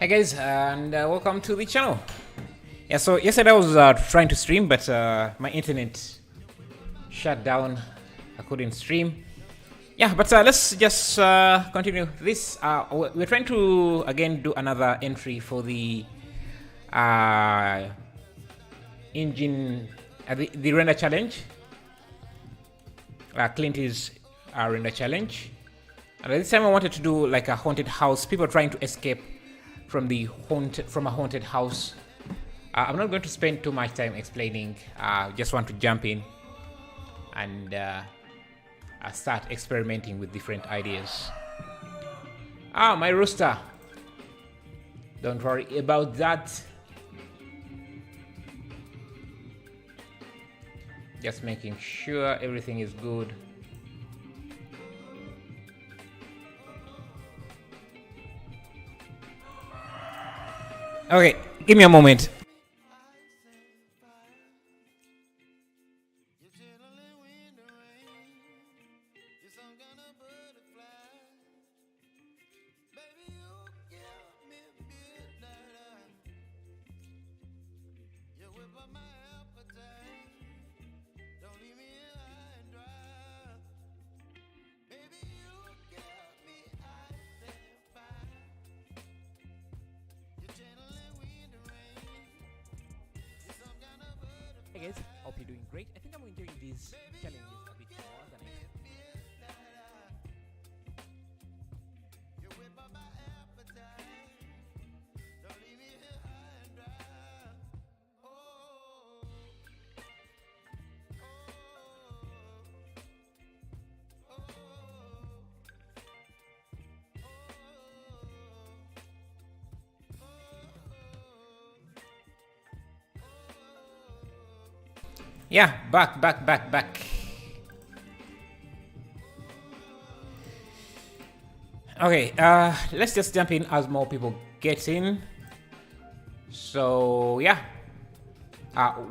Hi guys, and welcome to the channel. Yeah, so yesterday I was trying to stream, but my internet shut down. I couldn't stream. Yeah, but let's just continue this. We're trying to again do another entry for the engine, the render challenge. Clint's render challenge. And this time I wanted to do like a haunted house. People trying to escape from a haunted house. I'm not going to spend too much time explaining. Just want to jump in and start experimenting with different ideas. My rooster. Don't worry about that. Just making sure everything is good. Okay, give me a moment. Hey guys, hope you're doing great. I think I'm enjoying these challenges a bit more than I Yeah, back. Okay, let's just jump in as more people get in. So yeah,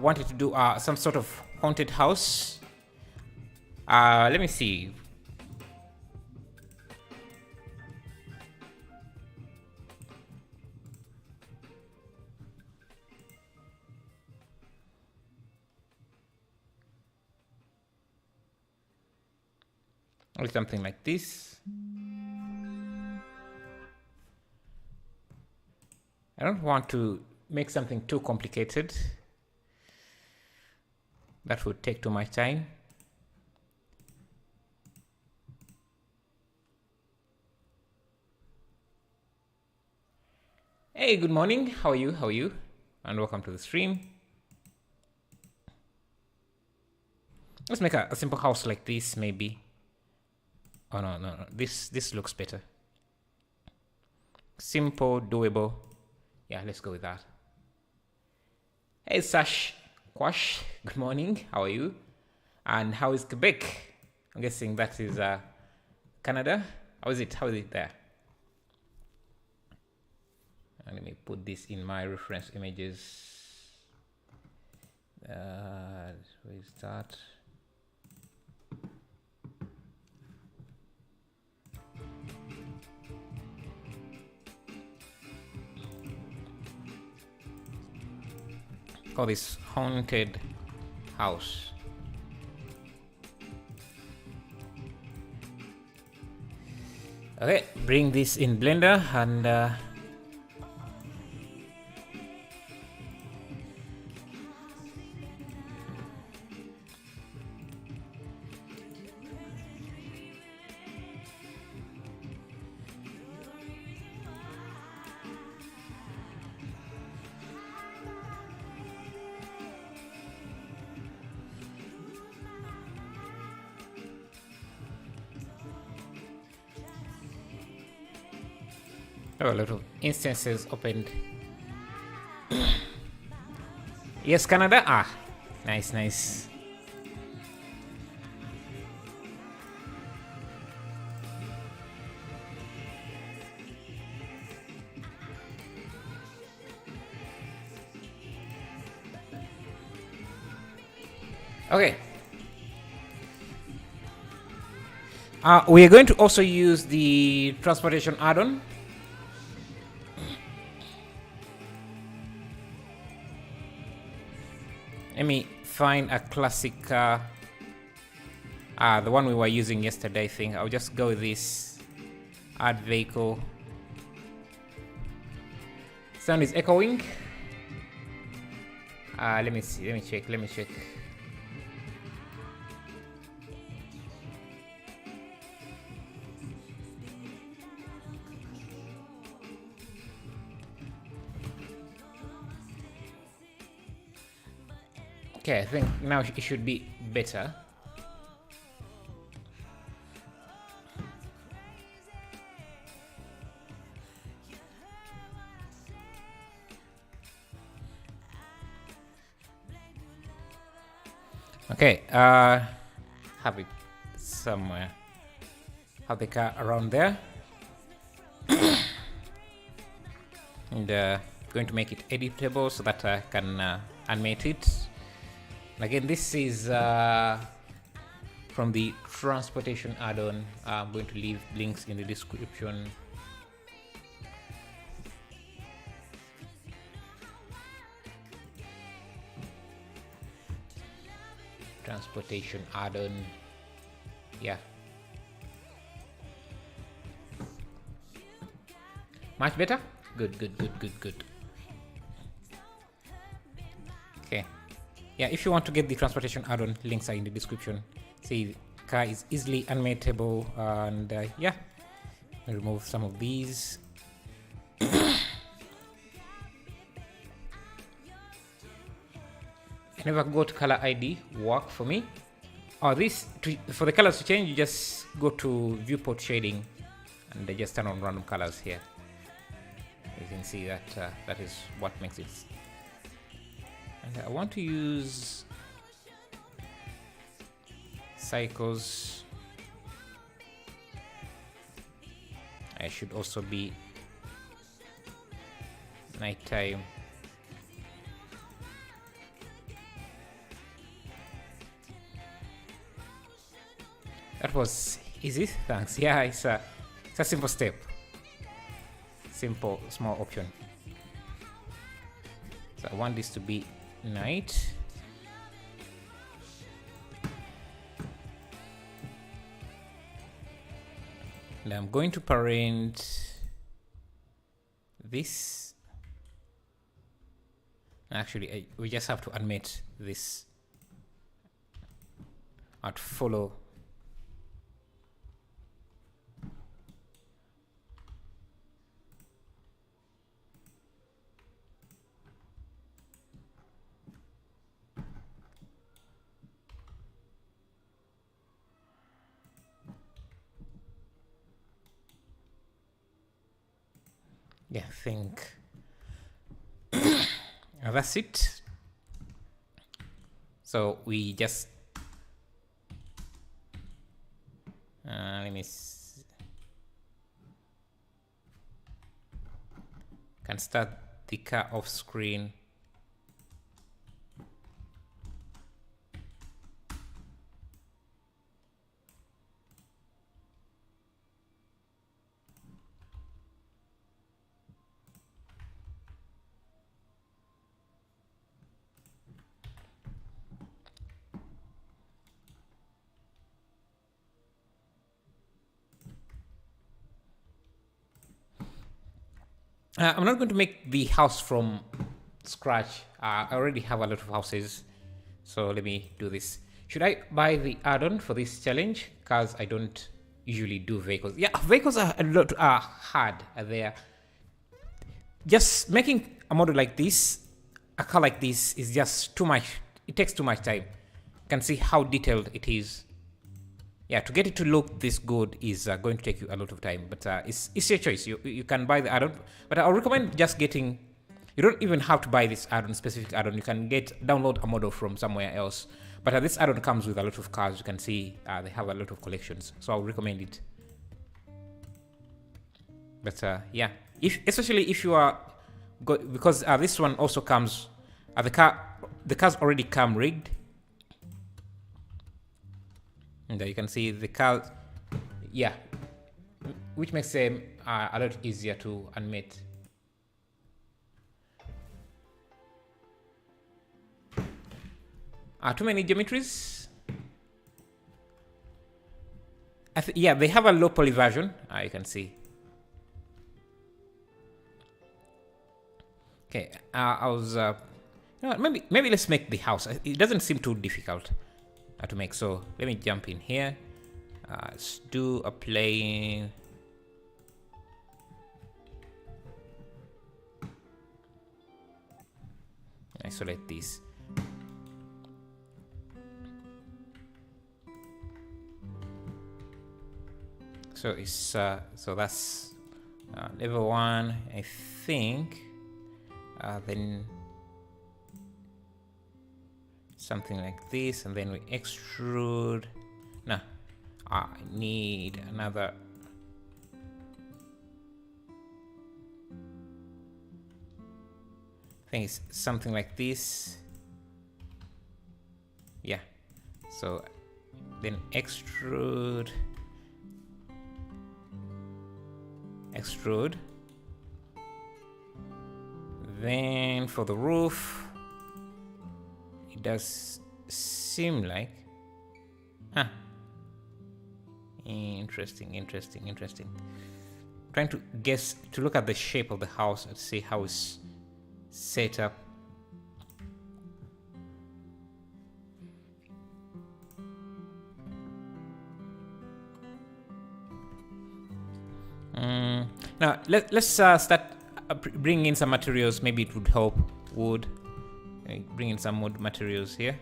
wanted to do some sort of haunted house. Let me see. Or something like this. I don't want to make something too complicated. That would take too much time. Hey, good morning. How are you? And welcome to the stream. Let's make a simple house like this, maybe. Oh no. This looks better. Simple, doable. Yeah, let's go with that. Hey Sash Quash, good morning. How are you? And how is Quebec? I'm guessing that is Canada. How is it there? And let me put this in my reference images. Where is that? Call this haunted house. Okay, bring this in Blender and a lot of instances opened. Yes, Canada. Nice. Okay. We are going to also use the transportation add-on. Let me find a classic car. The one we were using yesterday, I think. I'll just go with this. Add vehicle. Sound is echoing. Let me see. Let me check. Okay, I think now it should be better. Okay, have it somewhere. Have the car around there. And going to make it editable so that I can animate it. And again, this is from the transportation add-on. I'm going to leave links in the description. Transportation add-on, yeah. Much better? Good. Okay. Yeah, if you want to get the transportation add-on, links are in the description. See, the car is easily animatable, and yeah, I'll remove some of these. I never got color ID work for me. For the colors to change, you just go to viewport shading and they just turn on random colors here. You can see that that is what makes it. And I want to use cycles. I should also be nighttime. That was easy, thanks. Yeah, it's a simple step. Simple, small option. So I want this to be night. And I'm going to parent this. Actually, we just have to animate this at follow. Yeah, I think that's it. So we just let me can start the car off screen. I'm not going to make the house from scratch. I already have a lot of houses, so let me do this. Should I buy the add-on for this challenge? Because I don't usually do vehicles. Yeah, vehicles are a lot hard there. Just making a model like this, a car like this, is just too much. It takes too much time. You can see how detailed it is. Yeah, to get it to look this good is going to take you a lot of time, but it's your choice. You can buy the add-on, but I'll recommend just getting. You don't even have to buy this add-on, specific add-on. You can download a model from somewhere else. But this add-on comes with a lot of cars. You can see they have a lot of collections, so I'll recommend it. But yeah, especially if you are because this one also comes. The cars already come rigged. And you can see the car, yeah, which makes them a lot easier to animate. Too many geometries. Yeah, they have a low poly version. You can see. Okay, I was. Maybe let's make the house. It doesn't seem too difficult to make. So let me jump in here. Let's do a plane. Isolate this. So it's so that's level 1, I think. Then something like this, and then we extrude. No, I need another. I think it's something like this. Yeah. So then extrude. Then for the roof, it does seem like, interesting. Trying to guess, to look at the shape of the house and see how it's set up. Now let's start bringing in some materials. Maybe it would help. Wood. Bring in some wood materials here.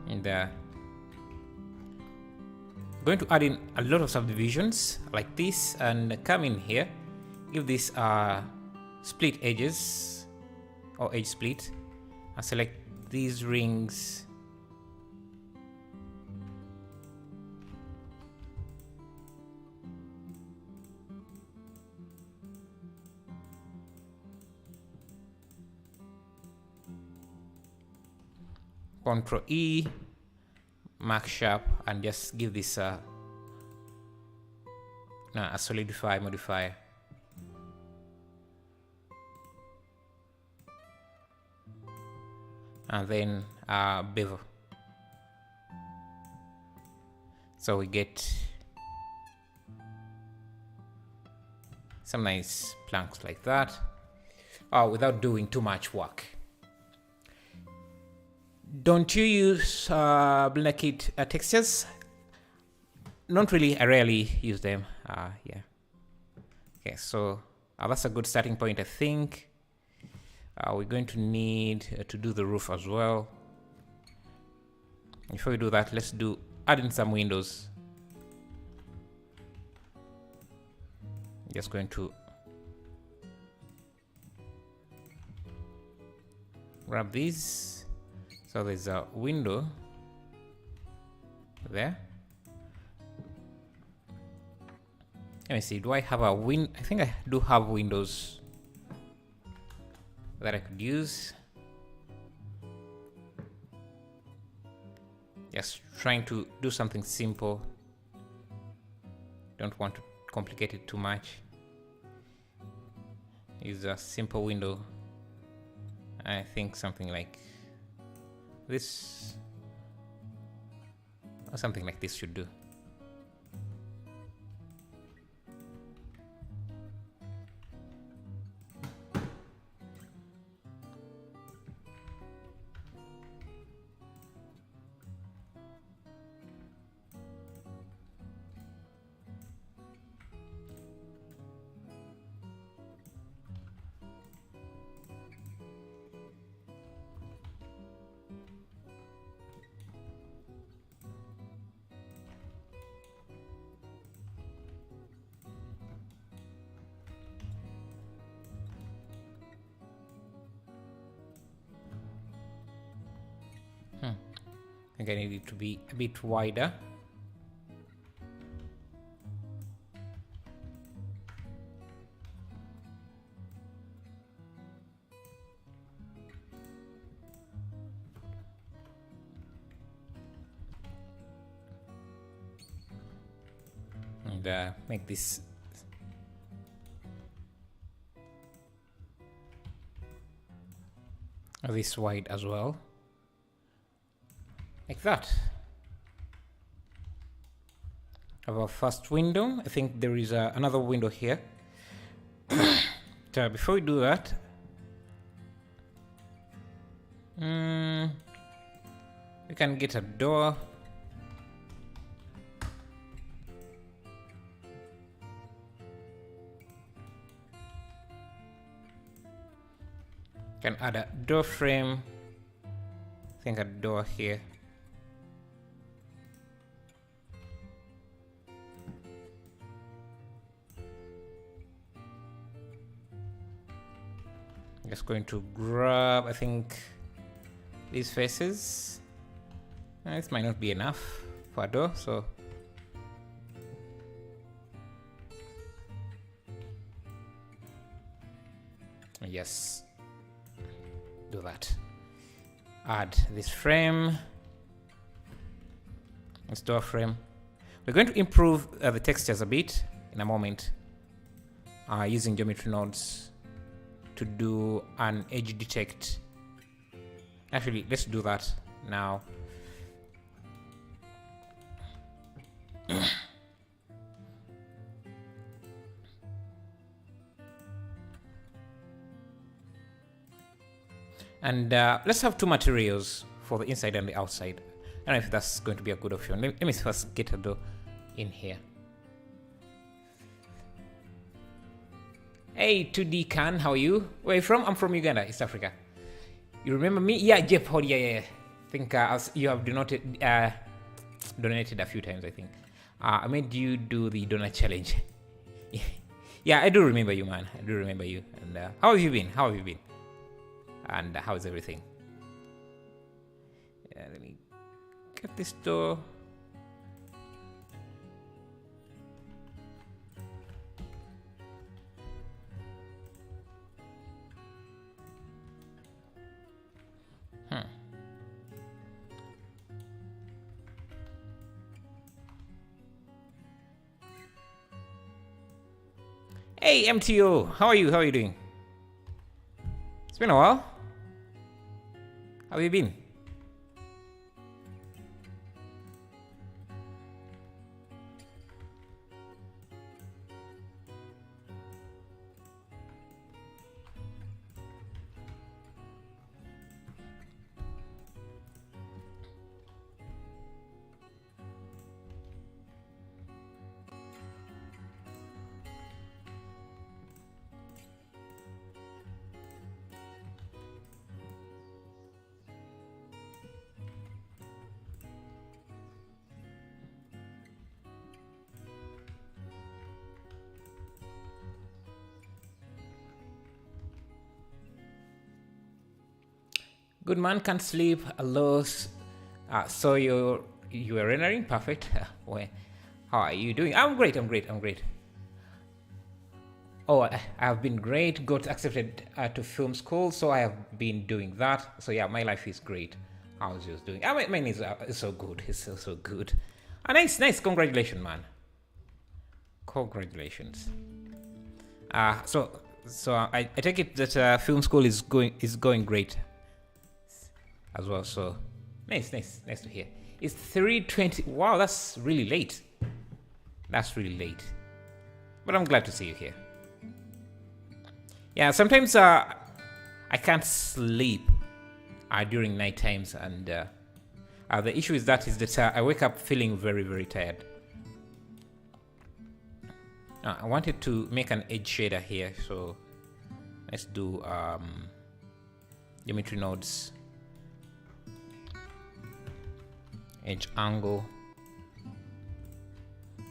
And going to add in a lot of subdivisions like this, and come in here, give this split edges or edge split, and select these rings. Ctrl E, mark sharp, and just give this a solidify modifier. And then bevel. So we get some nice planks like that, without doing too much work. Don't you use Blender Kit textures? Not really. I rarely use them. Yeah. Okay, so that's a good starting point, I think. We're going to need to do the roof as well. Before we do that, let's add in some windows. Just going to grab these. So there's a window there. Let me see, do I have a I think I do have windows that I could use. Just trying to do something simple. Don't want to complicate it too much. Use a simple window. I think something like this, or something like this should do. I think I need it to be a bit wider. and make this wide as well, like that. Our first window. I think there is another window here. So before we do that, we can get a door. Can add a door frame. I think a door here. Just going to grab, I think, these faces. This might not be enough for a door, so yes, do that. Add this frame, this door frame. We're going to improve the textures a bit in a moment using geometry nodes to do an edge detect. Actually, let's do that now. And let's have two materials for the inside and the outside. I don't know if that's going to be a good option. Let me first get a door in here. Hey, 2D Khan, how are you? Where are you from? I'm from Uganda, East Africa. You remember me? Yeah, Jeff Hod, yeah. I think you have donated a few times, I think. I made you do the donut challenge. Yeah, I do remember you, man. I do remember you. And how have you been? How have you been? And how is everything? Yeah, let me get this door. Hey, MTO, how are you? How are you doing? It's been a while. How have you been? Good man, can't sleep. Hello. So you were rendering? Perfect. How are you doing? I'm great. Oh, I have been great. Got accepted to film school, so I have been doing that. So yeah, my life is great. How's yours doing? Mine is so good. It's so good. Nice. Congratulations, man. Congratulations. So I take it that film school is going great as well. So nice to hear. It's 3:20. Wow, that's really late. But I'm glad to see you here. Yeah, sometimes I can't sleep during night times, and the issue is that I wake up feeling very, very tired. I wanted to make an edge shader here, so let's do geometry nodes, edge angle.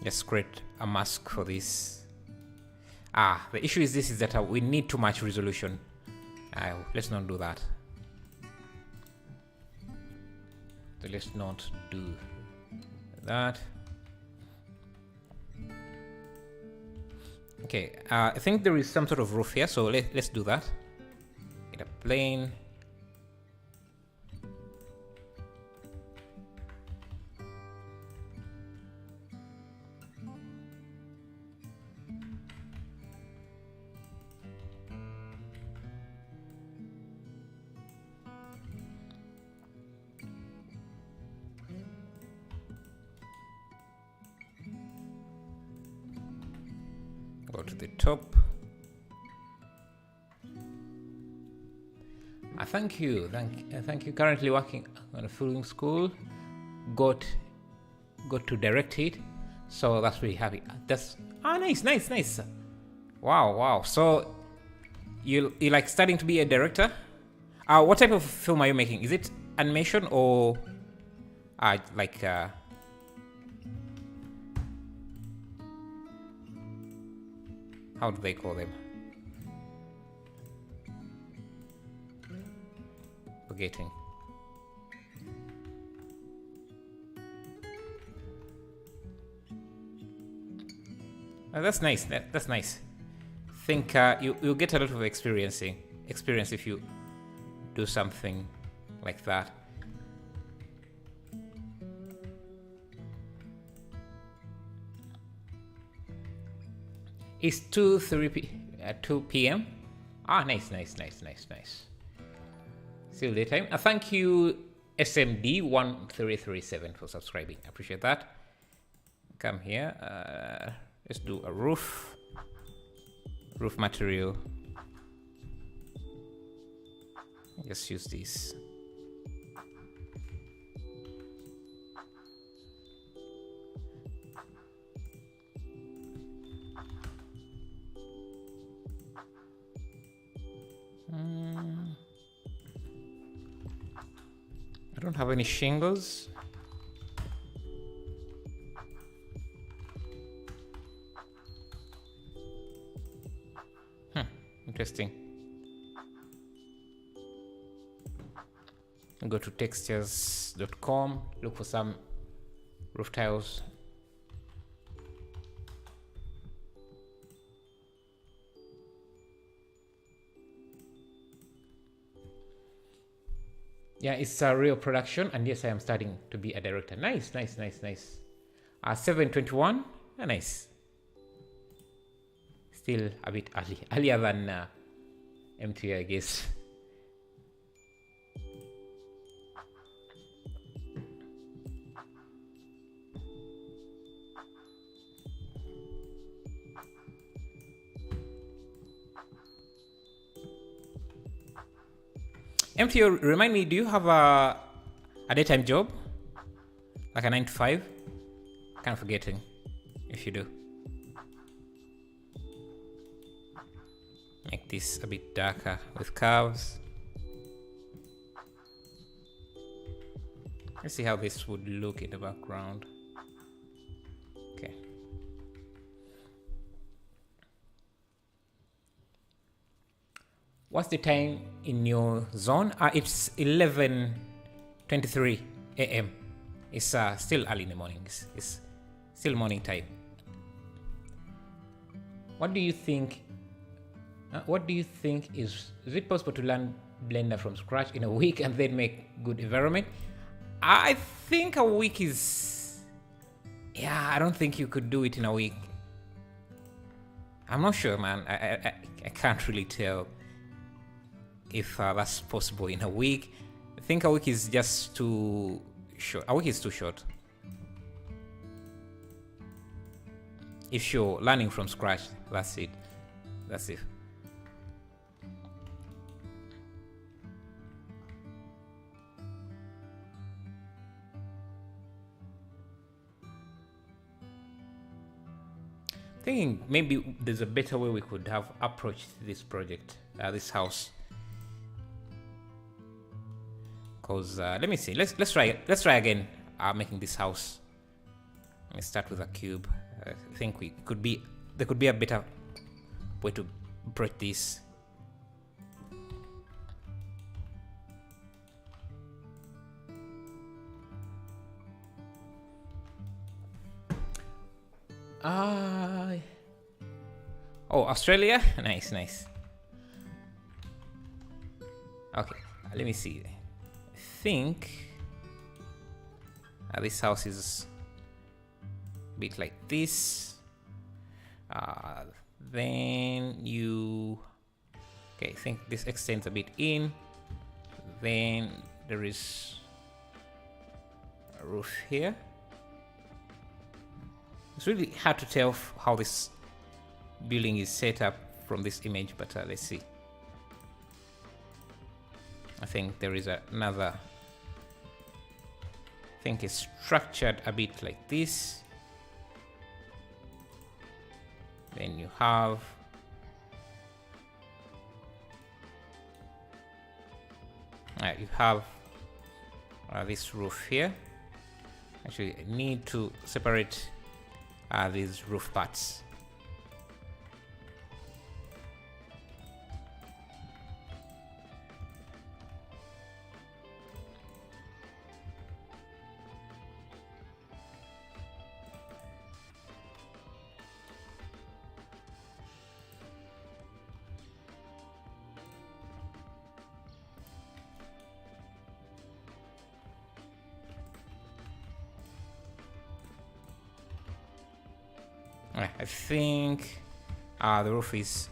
Just create a mask for this. The issue is that we need too much resolution. Let's not do that. So let's not do that. Okay, I think there is some sort of roof here, so let's do that. Get a plane. Go to the top. Thank you. Thank you. Currently working on a film school. Got to direct it, so that's really happy. That's nice. Wow. So you like starting to be a director? What type of film are you making? Is it animation or like how do they call them? Forgetting. That's nice. That's nice. Think you'll get a lot of experience if you do something like that. It's 2 p.m. Nice. Still daytime. Thank you, SMD1337 for subscribing. I appreciate that. Come here. Let's do a roof material. Just use this. I don't have any shingles. Interesting. Go to textures.com, look for some roof tiles. Yeah, it's a real production, and yes, I am starting to be a director. Nice. 7:21. Nice. Still a bit earlier than MT, I guess. MTO, remind me, do you have a daytime job? Like a 9 to 5? Kind of forgetting if you do. Make this a bit darker with curves. Let's see how this would look in the background. Okay. What's the time in your zone? It's 11:23 a.m. It's still early in the morning. It's still morning time. What do you think? Is it possible to learn Blender from scratch in a week and then make good environment? I think a week is... Yeah, I don't think you could do it in a week. I'm not sure, man. I can't really tell if that's possible in a week. I think a week is just too short. A week is too short. If you're learning from scratch, that's it. Thinking maybe there's a better way we could have approached this project, this house. Cause let me see. Let's try again. Making this house. Let me start with a cube. I think there could be a better way to approach this. Oh, Australia? Nice. Okay, let me see. I think this house is a bit like this. Then okay, I think this extends a bit in. Then there is a roof here. It's really hard to tell how this building is set up from this image, but let's see. I think there is another. I think it's structured a bit like this. Then you have this roof here. Actually, I need to separate these roof parts. I think the roof is,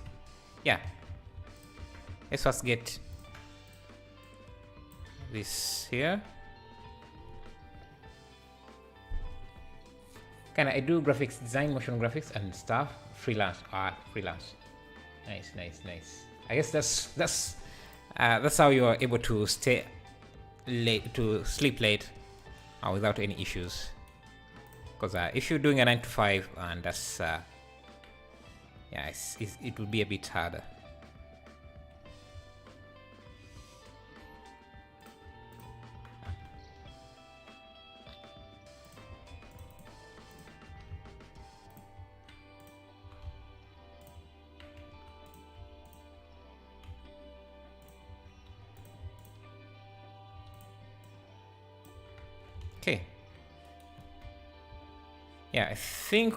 yeah. Let's first get this here. Can I do graphics design, motion graphics and stuff? Freelance. Freelance. Nice. I guess that's how you are able to stay late, to sleep late without any issues. Because if you're doing a 9 to 5, and that's yeah, it will be a bit harder. Okay. Yeah, I think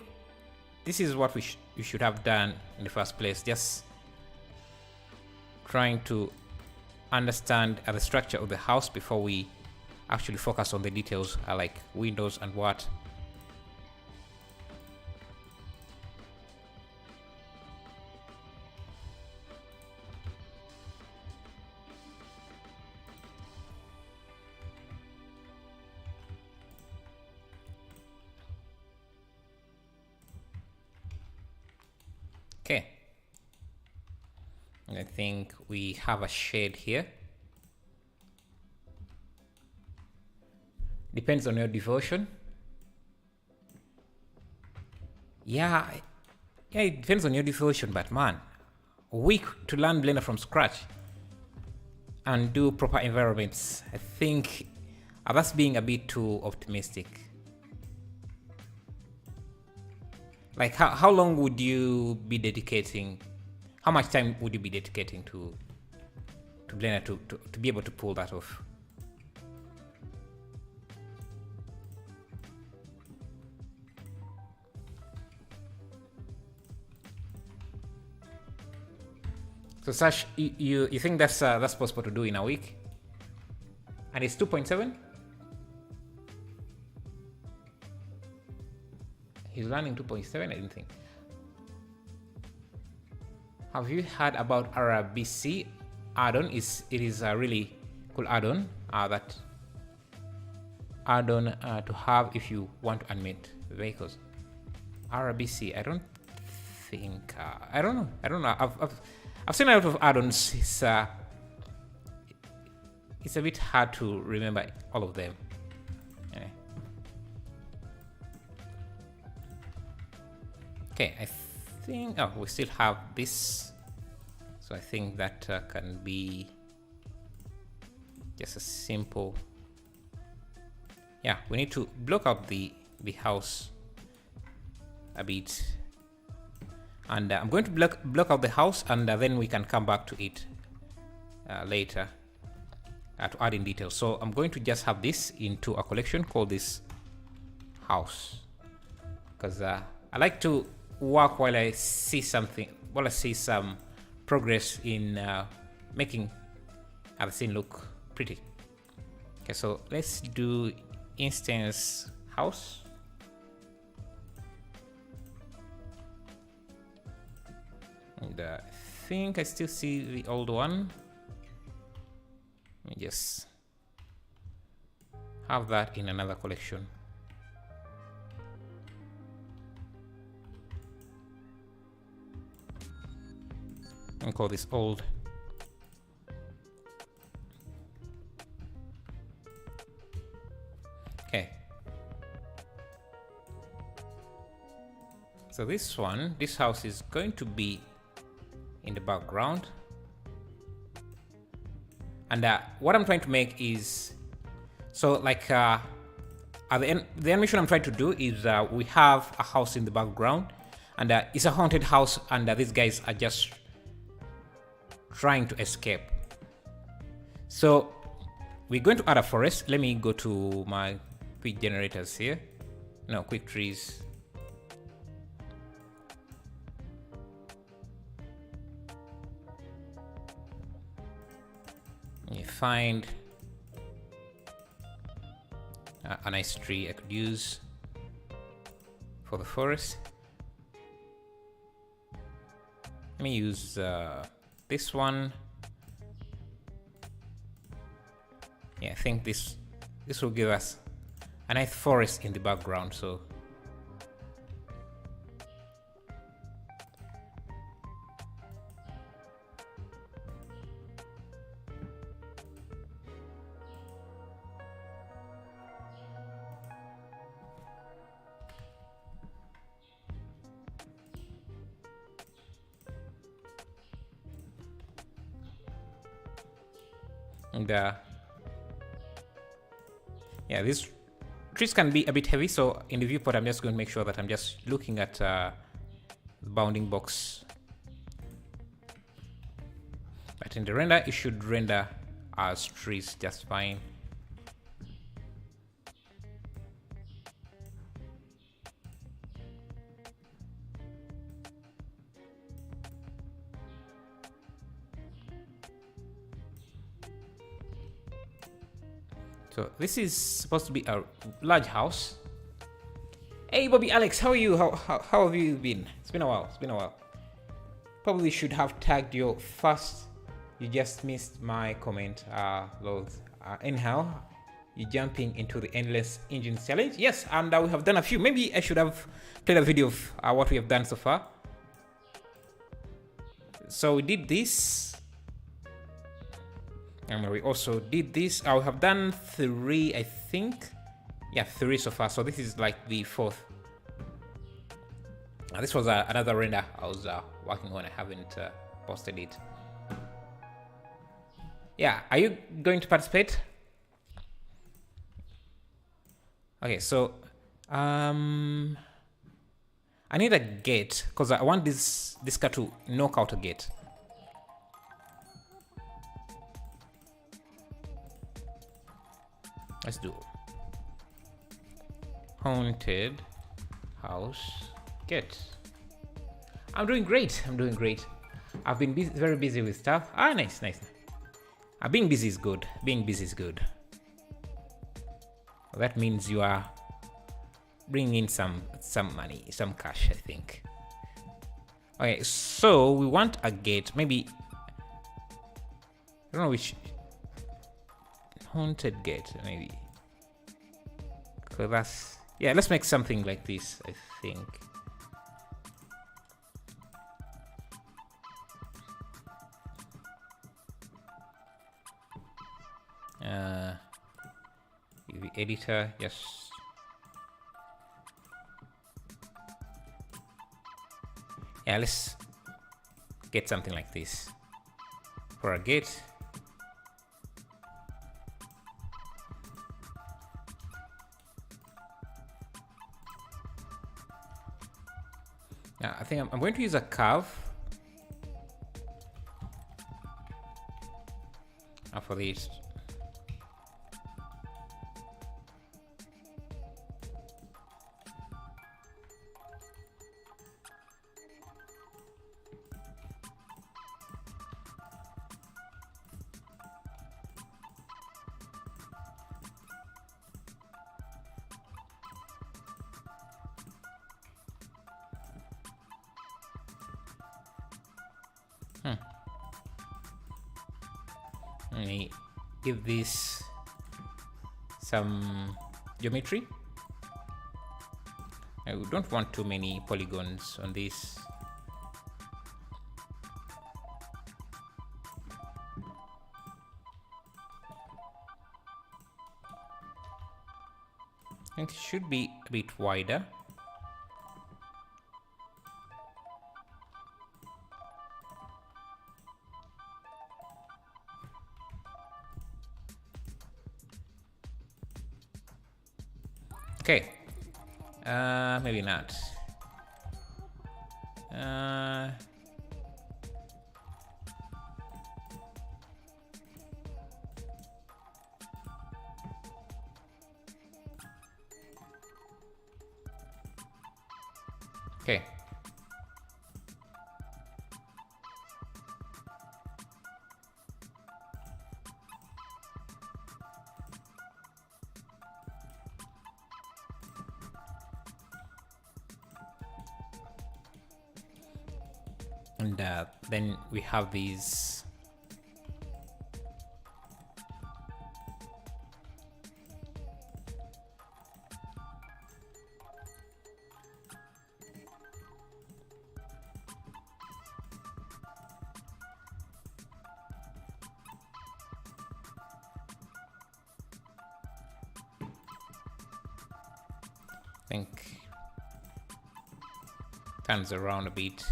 this is what we should have done in the first place. Just trying to understand the structure of the house before we actually focus on the details, like windows and what. Okay, I think we have a shade here. Depends on your devotion. Yeah, it depends on your devotion, but man, a week to learn Blender from scratch and do proper environments. I think that's being a bit too optimistic. Like how long would you be dedicating? How much time would you be dedicating to Blender to be able to pull that off? So Sash, you think that's possible to do in a week? And it's 2.7? He's running 2.7, I didn't think. Have you heard about RBC add-on? It is a really cool add-on. That add-on to have if you want to animate vehicles. RBC, I don't think. I don't know. I've seen a lot of add-ons. It's a bit hard to remember all of them. Yeah. Okay, I think we still have this, so I think that can be just a simple. Yeah, we need to block out the house a bit, and I'm going to block out the house, and then we can come back to it later to add in details. So I'm going to just have this into a collection called this house, because I like to work while I see something, while I see some progress in making the scene look pretty. Okay, so let's do instance house. And I think I still see the old one. Let me just have that in another collection. I'll call this old. Okay. So this house is going to be in the background. And what I'm trying to make is, so like the animation I'm trying to do is we have a house in the background, and it's a haunted house, and these guys are just trying to escape. So we're going to add a forest. Let me go to my quick generators here. No, quick trees. You find a nice tree I could use for the forest. Let me use this one. Yeah, I think this will give us a nice forest in the background. So and yeah, these trees can be a bit heavy, so in the viewport I'm just going to make sure that I'm just looking at the bounding box. But in the render, it should render as trees just fine. So this is supposed to be a large house. Hey Bobby Alex, how are you? How have you been? It's been a while. It's been a while. Probably should have tagged you first. You just missed my comment, Lord. Anyhow, you're jumping into the endless engine challenge. Yes, and we have done a few. Maybe I should have played a video of what we have done so far. So we did this. And we also did this. I have done 3, I think. Yeah, 3 so far. So this is like the 4th. This was another render I was working on. I haven't posted it. Yeah, are you going to participate? Okay, so I need a gate because I want this car to knock out a gate. Let's do haunted house gate. I'm doing great. I'm doing great. I've been very busy with stuff. Nice. Being busy is good. Being busy is good. Well, that means you are bringing in some money, some cash, I think. Okay, so we want a gate. Maybe I don't know which. Haunted gate, maybe. So that's, yeah, let's make something like this, I think. The editor, yes. Yeah, let's get something like this for a gate. Now, I think I'm going to use a curve for this. Let me give this some geometry. I don't want too many polygons on this. think it should be a bit wider. Okay, maybe not. Okay. And then we have these I think turns around a bit.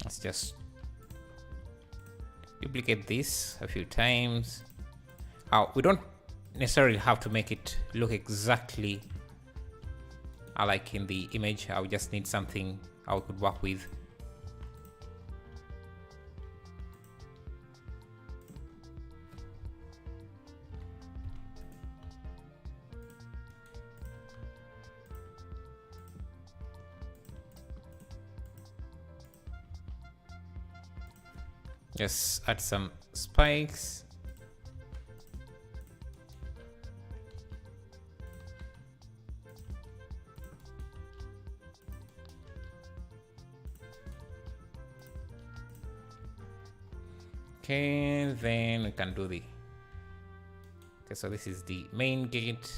Let's just duplicate this a few times. We don't necessarily have to make it look exactly like in the image. I just need something I could work with. Just add some spikes. Okay, then we can do the... Okay, so this is the main gate.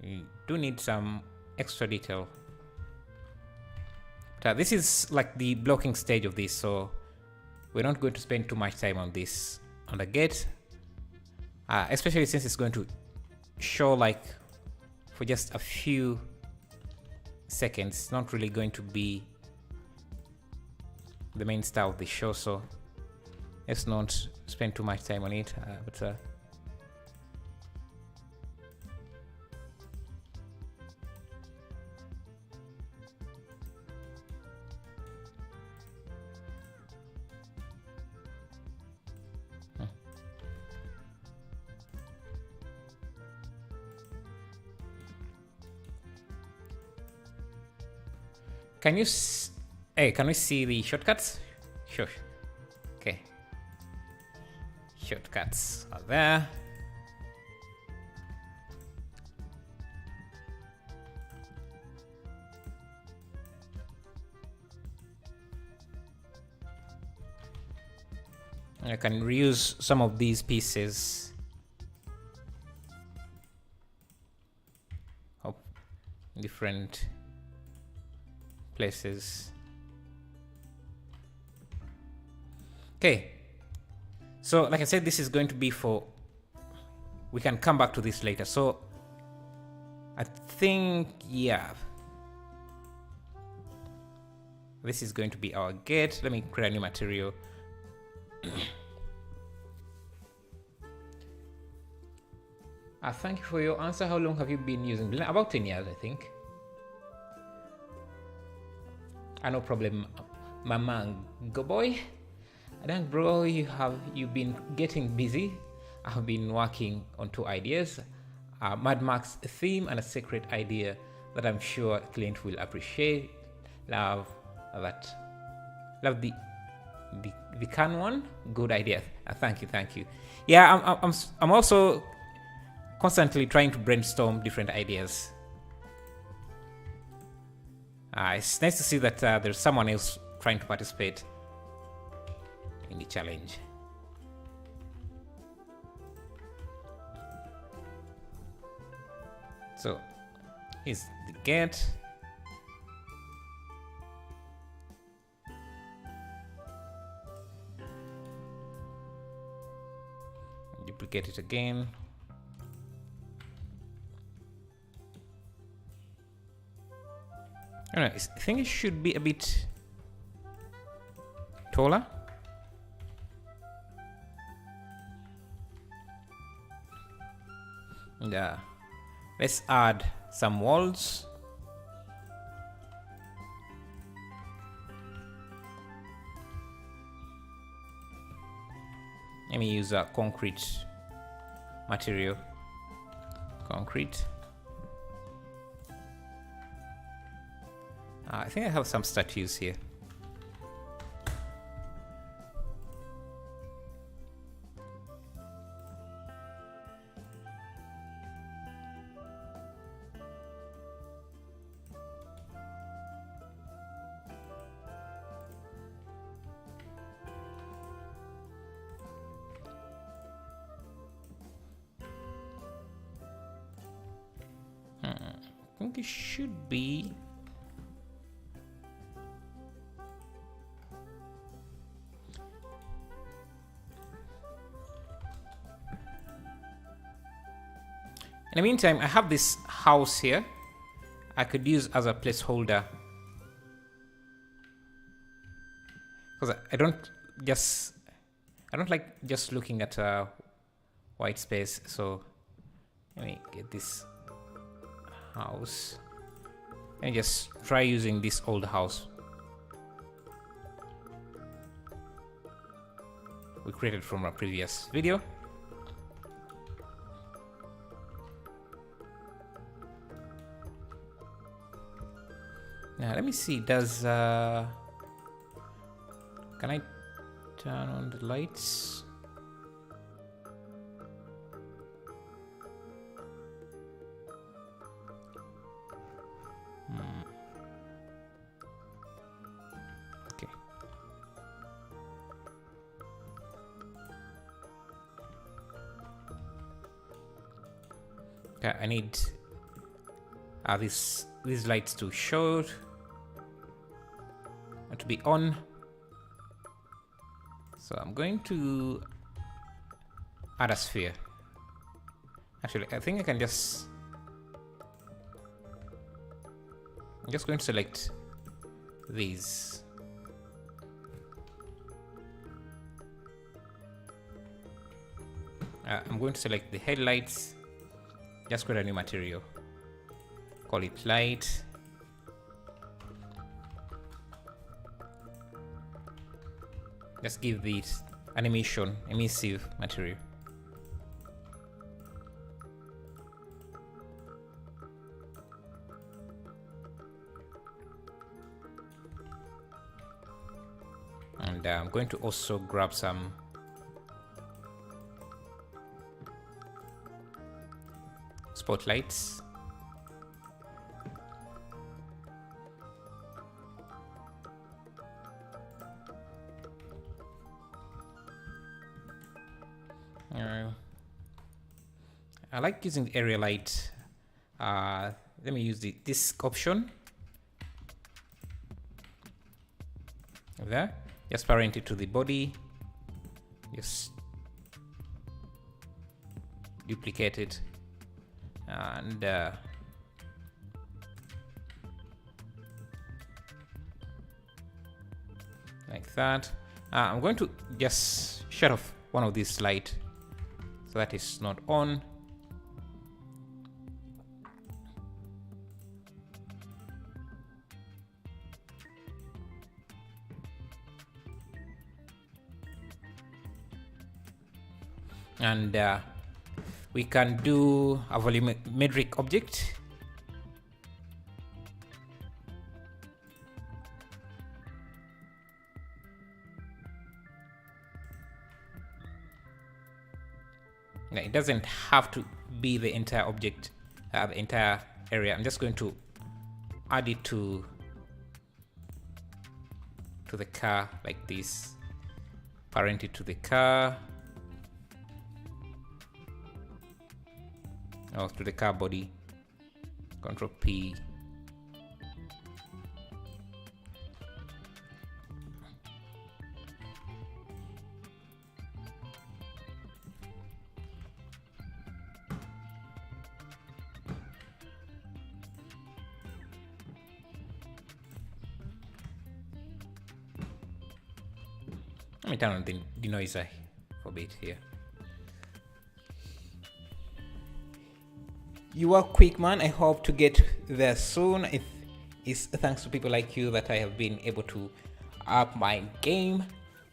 We do need some extra detail. But, this is like the blocking stage of this, so we're not going to spend too much time on this on the gate, especially since it's going to show like for just a few seconds. It's not really going to be the main star of the show, so let's not spend too much time on it. Can you can we see the shortcuts? Sure. Okay. Shortcuts are there. I can reuse some of these pieces of different places. Okay, so like I said, this is going to be for, we can come back to this later. So I think, yeah, this is going to be our gate. Let me create a new material. Thank you for your answer. How long have you been using Blender? About 10 years, I think. No problem, Mama Go Boy. I think, bro, you've been getting busy. I've been working on 2 ideas, a Mad Max theme and a secret idea that I'm sure Clint will appreciate. Love that. Love the can one. Good idea. Thank you. Yeah, I'm also constantly trying to brainstorm different ideas. It's nice to see that there's someone else trying to participate in the challenge. So here's the gate. Duplicate it again. I think it should be a bit taller. And let's add some walls. Let me use a concrete material. Concrete. I think I have some statues here. I think it should be in the meantime. I have this house here I could use as a placeholder, because I don't like just looking at white space. So let me get this house and just try using this old house we created from a previous video. Now let me see, does can I turn on the lights? Okay. Okay, I need these lights to show and to be on. So I'm going to add a sphere. Actually, I think I can I'm just going to select these. I'm going to select the headlights. Just create a new material. Call it light. Just give this animation emissive material. And I'm going to also grab some spotlights. I like using the area light. Let me use the disk option. There. Just parent it to the body. Just duplicate it. And like that. I'm going to just shut off one of these lights so that it's not on. And we can do a volumetric object. Now, it doesn't have to be the entire object, the entire area. I'm just going to add it to the car like this. Parent it to the car. Or to the car body. Control P. Let me turn on the denoiser for a bit here. You are quick, man. I hope to get there soon. It's thanks to people like you that I have been able to up my game.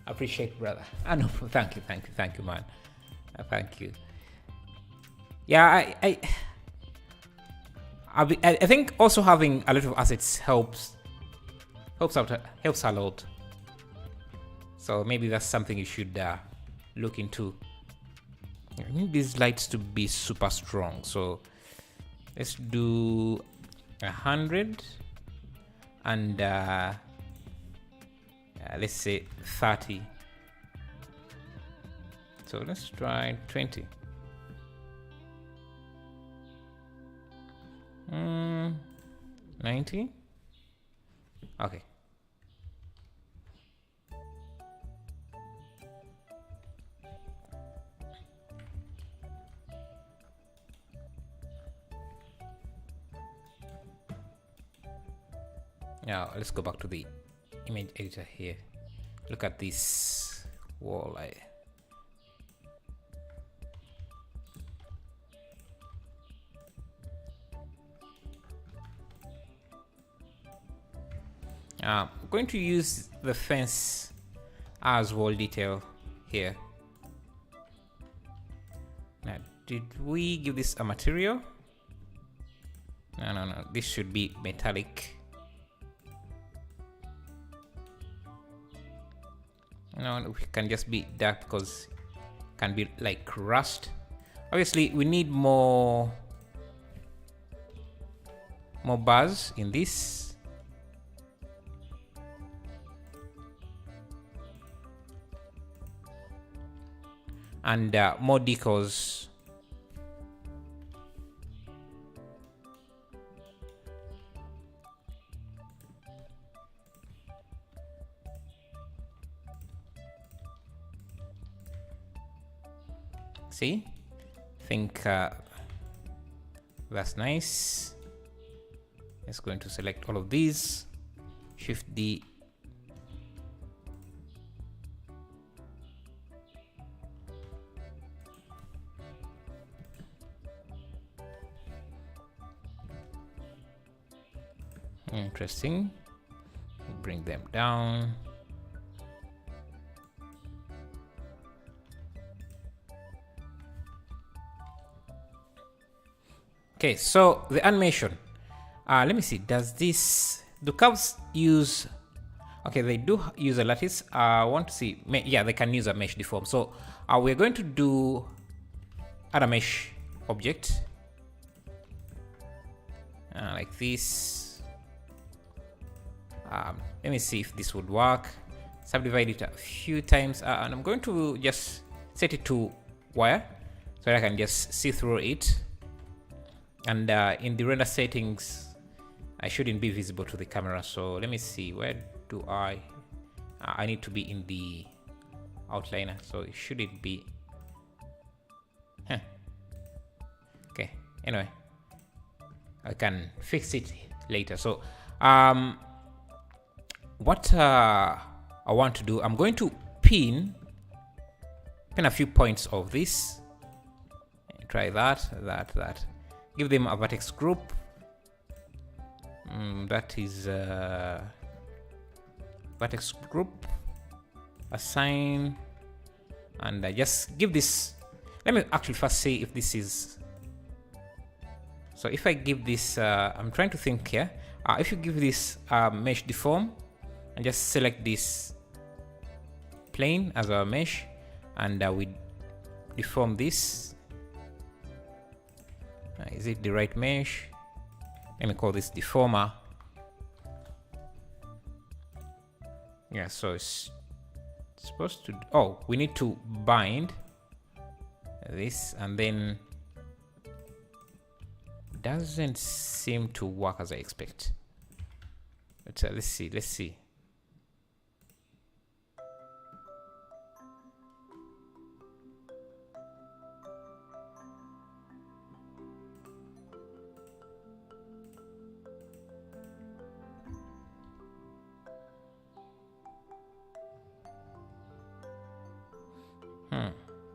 Appreciate it, brother. No, thank you, man. Thank you. Yeah, I think also having a lot of assets helps a lot. So maybe that's something you should look into. I need these lights to be super strong. So let's do 100 and let's say 30. So let's try 20. 90. Okay. Now let's go back to the image editor here. Look at this wall. I'm going to use the fence as wall detail here. Now, did we give this a material? No. This should be metallic. No, it can just be dark because it can be like rust. Obviously, we need more bars in this. And more decals. See? I think that's nice. It's going to select all of these. Shift D. Interesting. Bring them down. Okay, so the animation. Let me see. Do curves use? Okay, they do use a lattice. I want to see. Yeah, they can use a mesh deform. So we're going to do add a mesh object like this. Let me see if this would work. Subdivide it a few times, and I'm going to just set it to wire so that I can just see through it. And in the render settings, I shouldn't be visible to the camera. So let me see, where do I need to be in the outliner. So it shouldn't be. Okay, anyway, I can fix it later. So what I want to do, I'm going to pin a few points of this. Try that. Give them a vertex group. That is vertex group. Assign, and just give this. Let me actually first see if this is. So if I give this, I'm trying to think here. If you give this mesh deform, and just select this plane as our mesh, and we deform this. Is it the right mesh? Let me call this deformer. Yeah, so it's supposed to, oh, we need to bind this, and then doesn't seem to work as I expect. But let's see.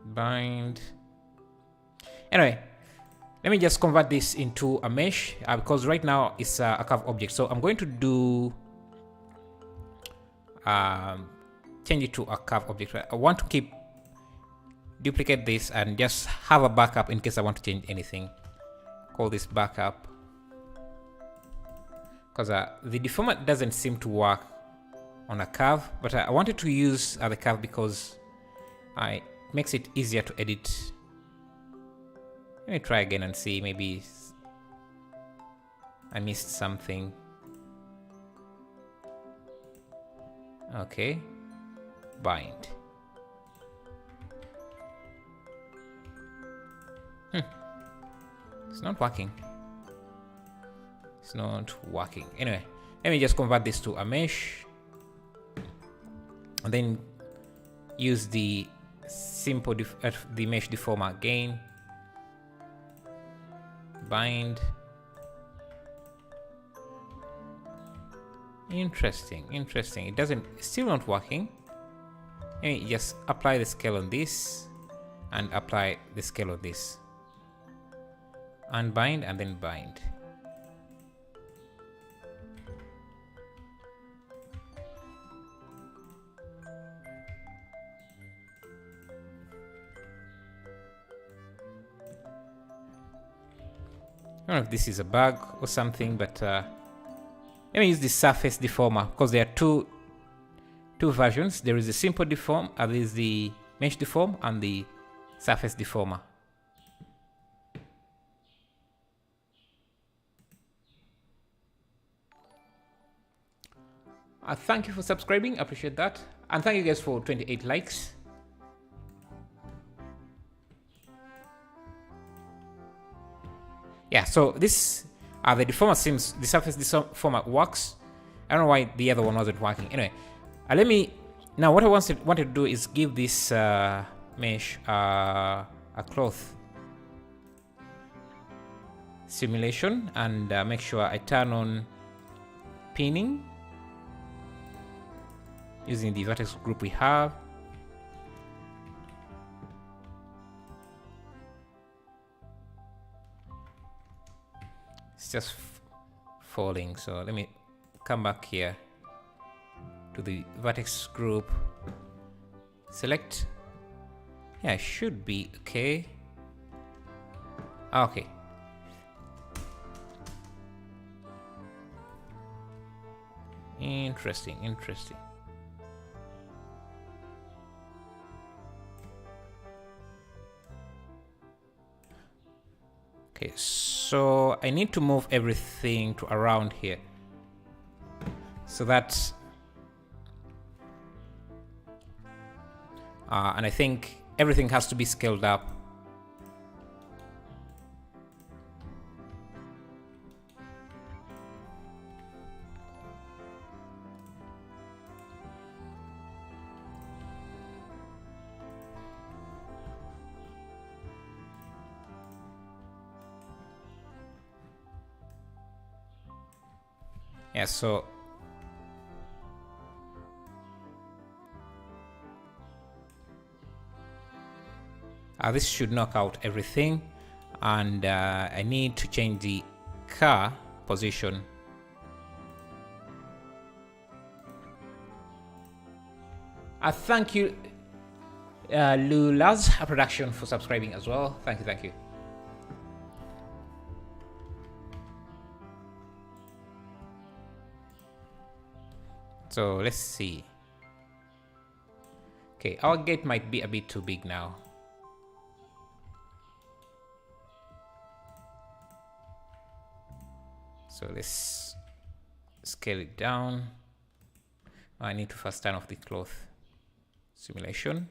Bind. Anyway, let me just convert this into a mesh because right now it's a curve object. So I'm going to do change it to a curve object. I want to duplicate this and just have a backup in case I want to change anything. Call this backup because the deformer doesn't seem to work on a curve, but I wanted to use the curve because it makes it easier to edit. Let me try again and see, maybe I missed something. Okay, bind. It's not working. It's not working. Anyway, let me just convert this to a mesh and then use the simple the mesh deformer again. Bind. Interesting. It's still not working. Let me just apply the scale on this and apply the scale on this. Unbind and then bind. I don't know if this is a bug or something, but let me use the surface deformer because there are two versions. There is the simple deform, there is the mesh deform and the surface deformer. Thank you for subscribing, I appreciate that, and thank you guys for 28 likes. Yeah, so this the deformer seems, the surface deformer works. I don't know why the other one wasn't working. Anyway, let me, now what I wanted to do is give this mesh a cloth simulation and make sure I turn on pinning using the vertex group we have. It's just falling, so let me come back here to the vertex group, select. Yeah, it should be okay. Okay. Interesting. Okay, so I need to move everything to around here so that and I think everything has to be scaled up. Yeah, so this should knock out everything, and I need to change the car position. Thank you, Lula's production, for subscribing as well. Thank you. So let's see. Okay, our gate might be a bit too big now. So let's scale it down. I need to first turn off the cloth simulation.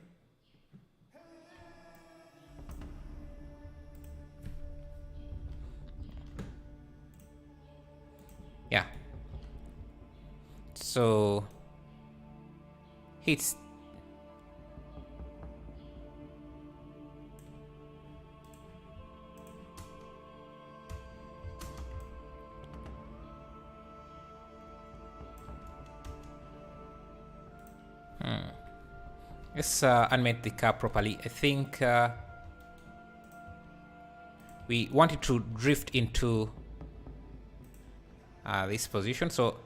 Yeah. So it's let's animate the car properly. I think we want it to drift into this position. So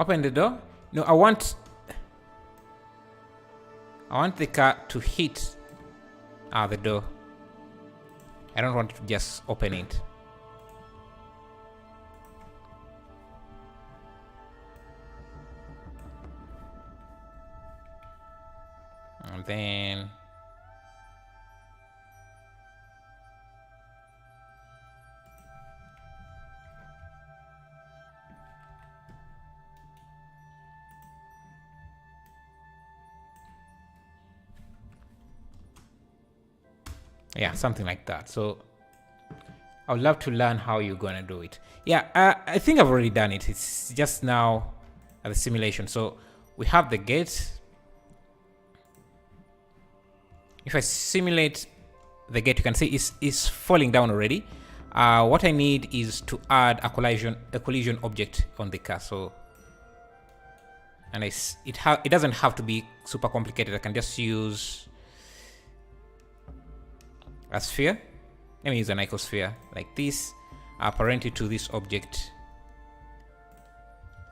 open the door. No, I want the car to hit the door. I don't want to just open it. And then yeah, something like that. So I would love to learn how you're gonna do it. Yeah, I think I've already done it. It's just now at the simulation. So we have the gate. If I simulate the gate, you can see it's falling down already. What I need is to add a collision object on the car. So, and it doesn't have to be super complicated. I can just use a sphere. Let me use an icosphere like this. Parent it to this object.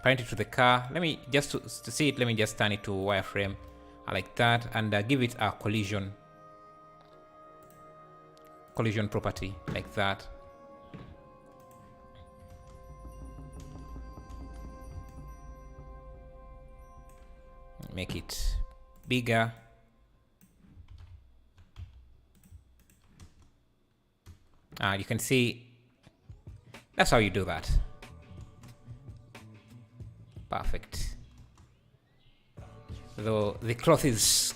Parent it to the car. Let me just to see it. Let me just turn it to wireframe like that, and give it a collision property like that. Make it bigger. You can see that's how you do that. Perfect. Though the cloth is,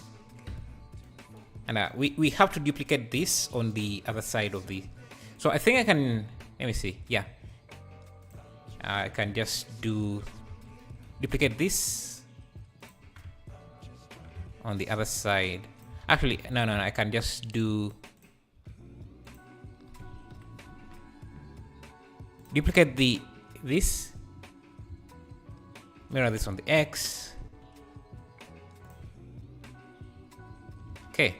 and we have to duplicate this on the other side of the. So I think I can. Let me see. Yeah, I can just duplicate this on the other side. Actually, no. I can just duplicate this, mirror this on the X. Okay.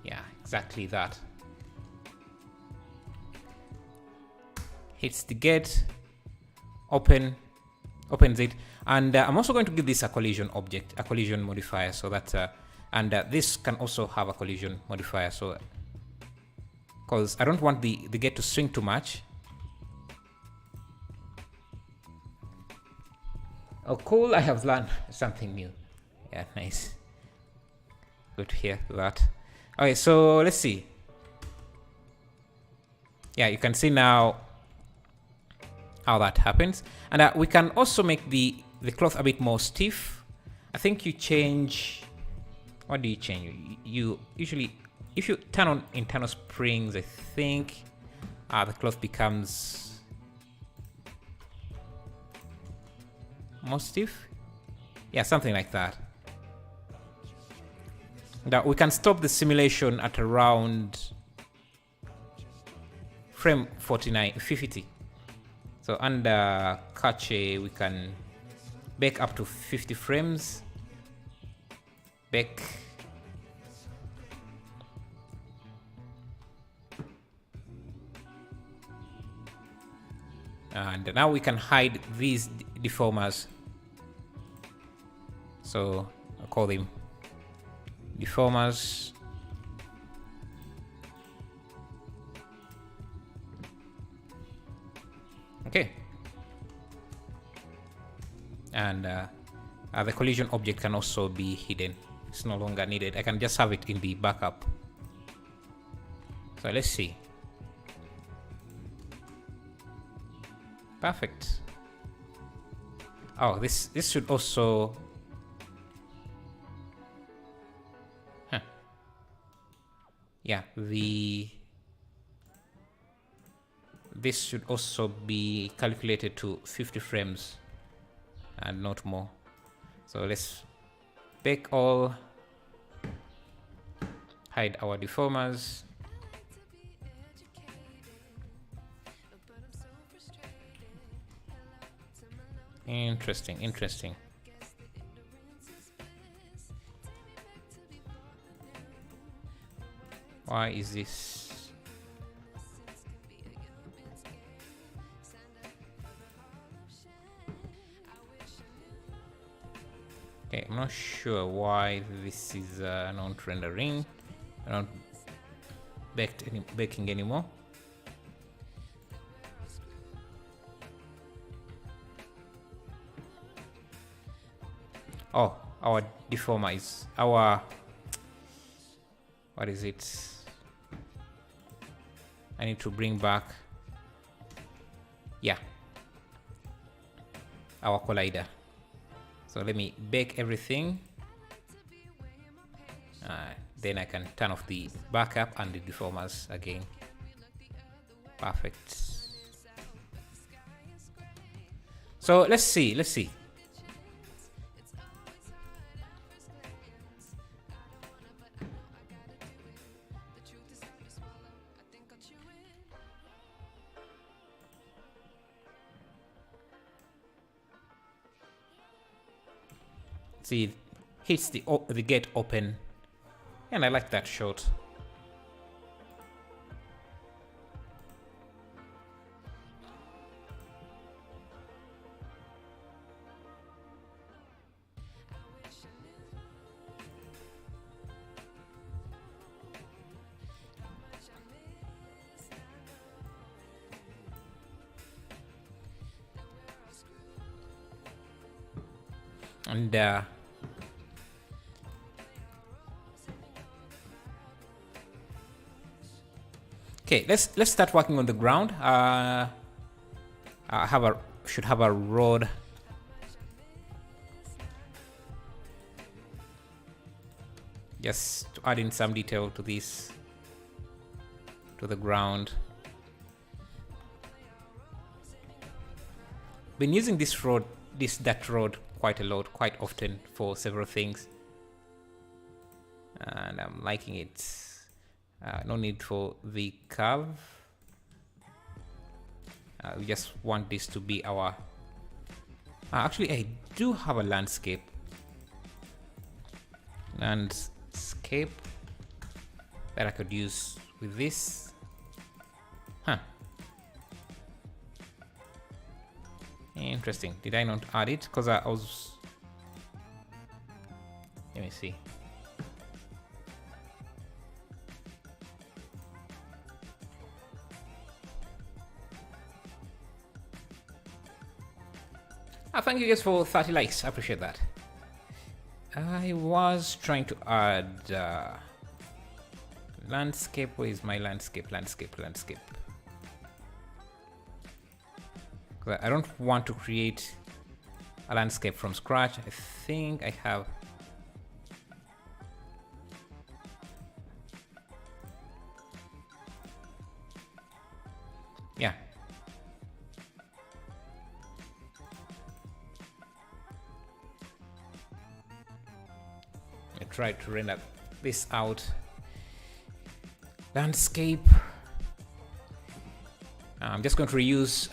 Yeah, exactly that. Hits the gate, opens it, and I'm also going to give this a collision object, a collision modifier, so that and this can also have a collision modifier. So because I don't want the gate to swing too much. Oh, cool! I have learned something new. Yeah, nice. Good to hear that. Okay, so let's see. Yeah, you can see now how that happens, and we can also make the cloth a bit more stiff. I think you change. What do you change? You usually, if you turn on internal springs, I think the cloth becomes more stiff. Yeah, something like that. Now we can stop the simulation at around frame 50. So under cache we can bake up to 50 frames. Bake. And now we can hide these deformers. So I'll call them deformers. Okay. And the collision object can also be hidden. It's no longer needed. I can just have it in the backup. So let's see. Perfect. Oh, this should also... Huh. Yeah, this should also be calculated to 50 frames and not more. So let's bake all, hide our deformers. Interesting, interesting. Why is this? Okay, I'm not sure why this is not rendering, not baking anymore. Oh, our deformer is our... What is it? I need to bring back... Yeah. Our collider. So let me bake everything. Then I can turn off the backup and the deformers again. Perfect. So let's see. See, it hits the gate open, and I like that shot. And okay, let's start working on the ground. Should have a road. Just to add in some detail to this, to the ground. Been using this road, that road quite a lot, quite often for several things, and I'm liking it. No need for the curve. We just want this to be our... actually, I do have a landscape that I could use with this. Huh. Interesting. Did I not add it? Because I was... Let me see. Thank you guys for 30 likes. I appreciate that. I was trying to add landscape. Where is my landscape? Landscape. I don't want to create a landscape from scratch. I think I have... Yeah. I tried to render this out. Landscape. I'm just going to reuse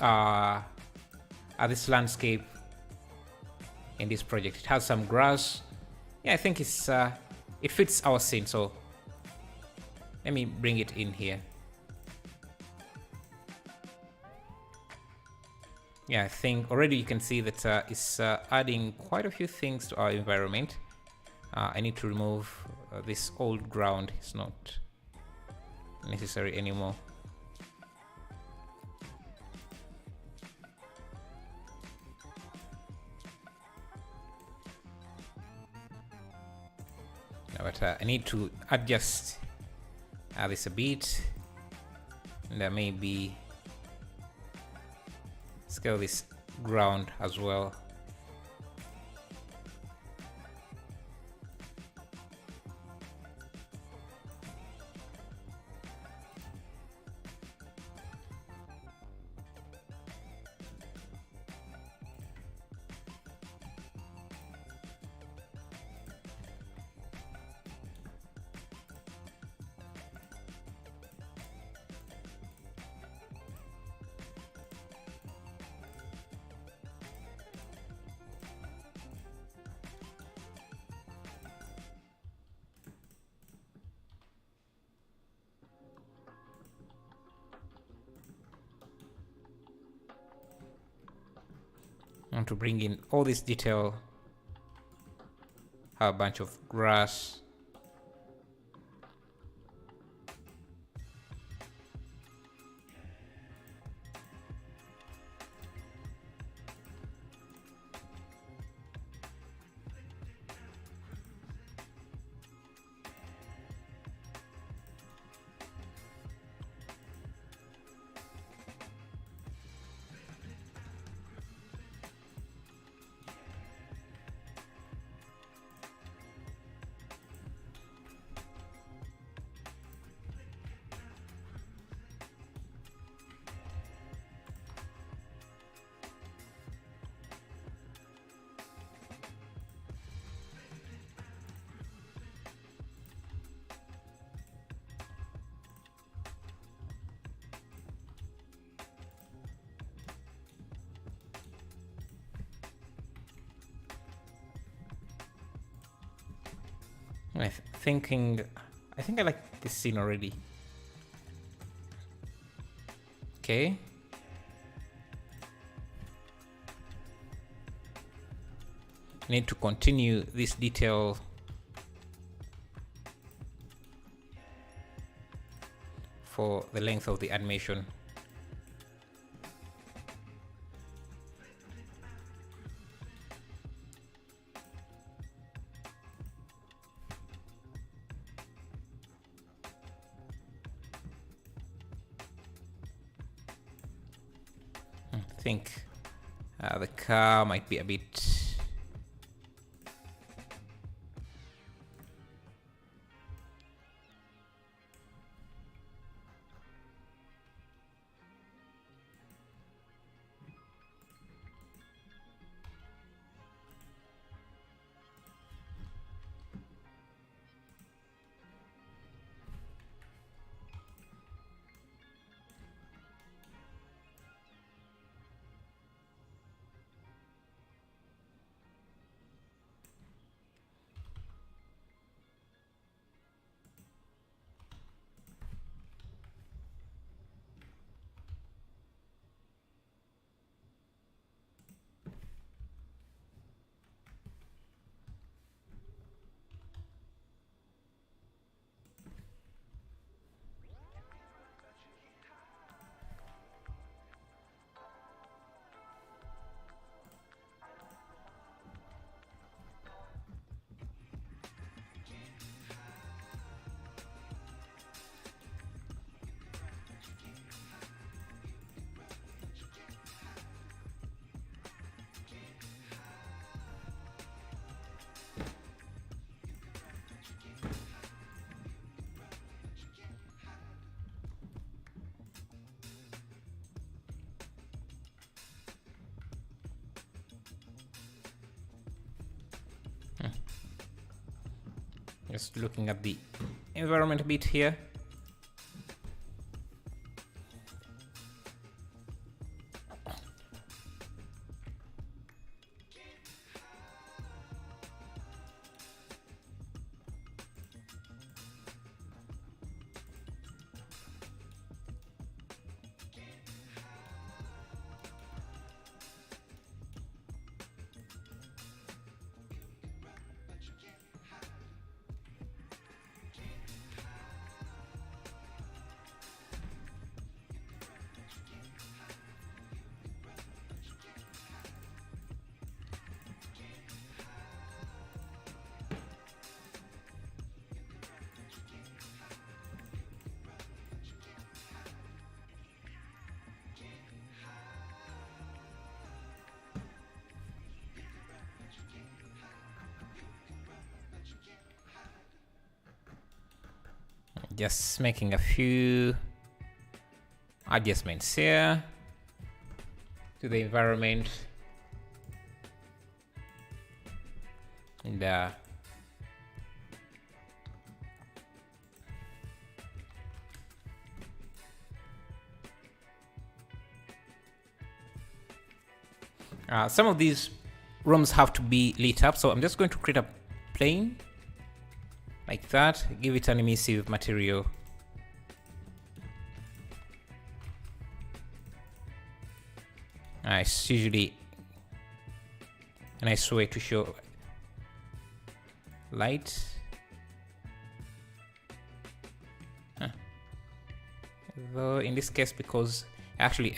this landscape in this project. It has some grass. Yeah, I think it's it fits our scene, so let me bring it in here. Yeah, I think already you can see that it's adding quite a few things to our environment. I need to remove this old ground. It's not necessary anymore. but I need to adjust this a bit, and maybe scale this ground as well. I want to bring in all this detail, have a bunch of grass. I think I like this scene already. Okay. Need to continue this detail for the length of the animation. I think the car might be a bit just looking at the environment a bit here. just making a few adjustments here to the environment. And some of these rooms have to be lit up, so I'm just going to create a plane like that, give it an emissive material. It's usually a nice way to show light. Though in this case, because actually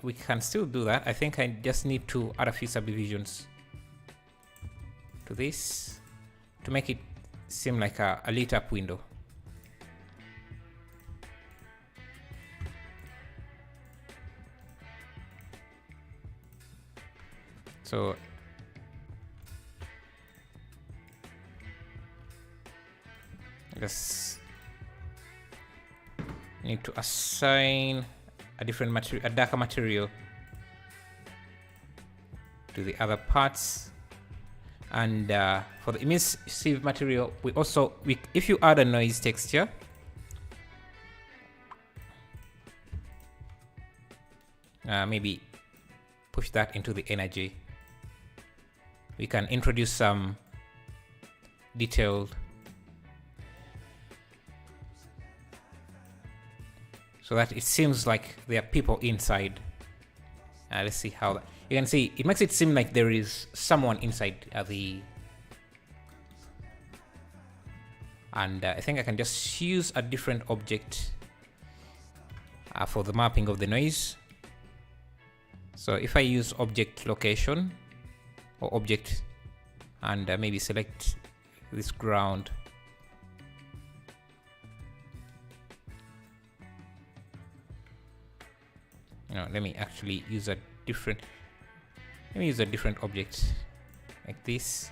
we can still do that. I think I just need to add a few subdivisions to this to make it seem like a lit up window. So just need to assign a different material, a darker material to the other parts. And for the emissive material, if you add a noise texture, maybe push that into the energy, we can introduce some detailed, so that it seems like there are people inside. Let's see how that, you can see it makes it seem like there is someone inside and I think I can just use a different object for the mapping of the noise. So if I use object location or object and maybe select this ground, let me actually use a different object like this.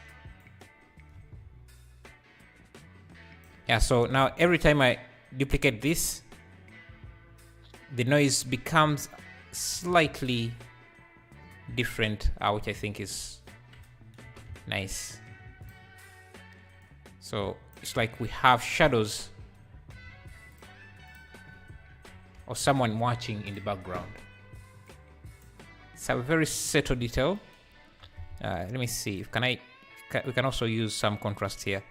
Yeah, so now every time I duplicate this, the noise becomes slightly different, which I think is nice. So it's like we have shadows or someone watching in the background. It's a very subtle detail. Let me see if we can also use some contrast here.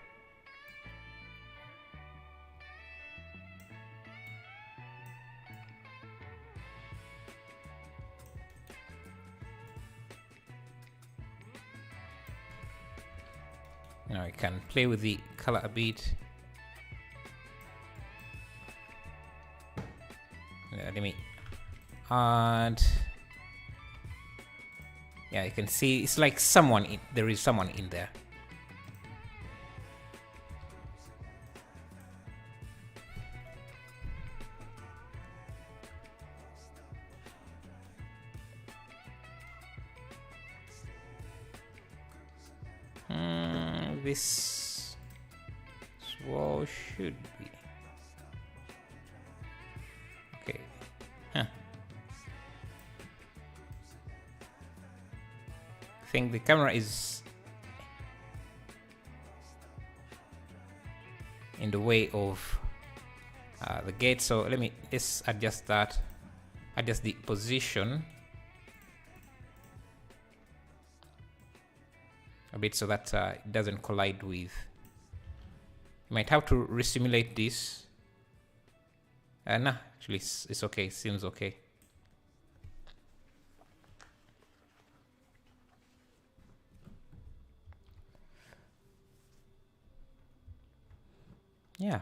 Now I can play with the color a bit. Let me add. Yeah, you can see it's like there is someone in there. This wall should be okay. I think the camera is in the way of the gate, so let's adjust that, adjust the position a bit so that it doesn't collide with. You might have to resimulate this. Nah, actually it's okay, seems okay. Yeah.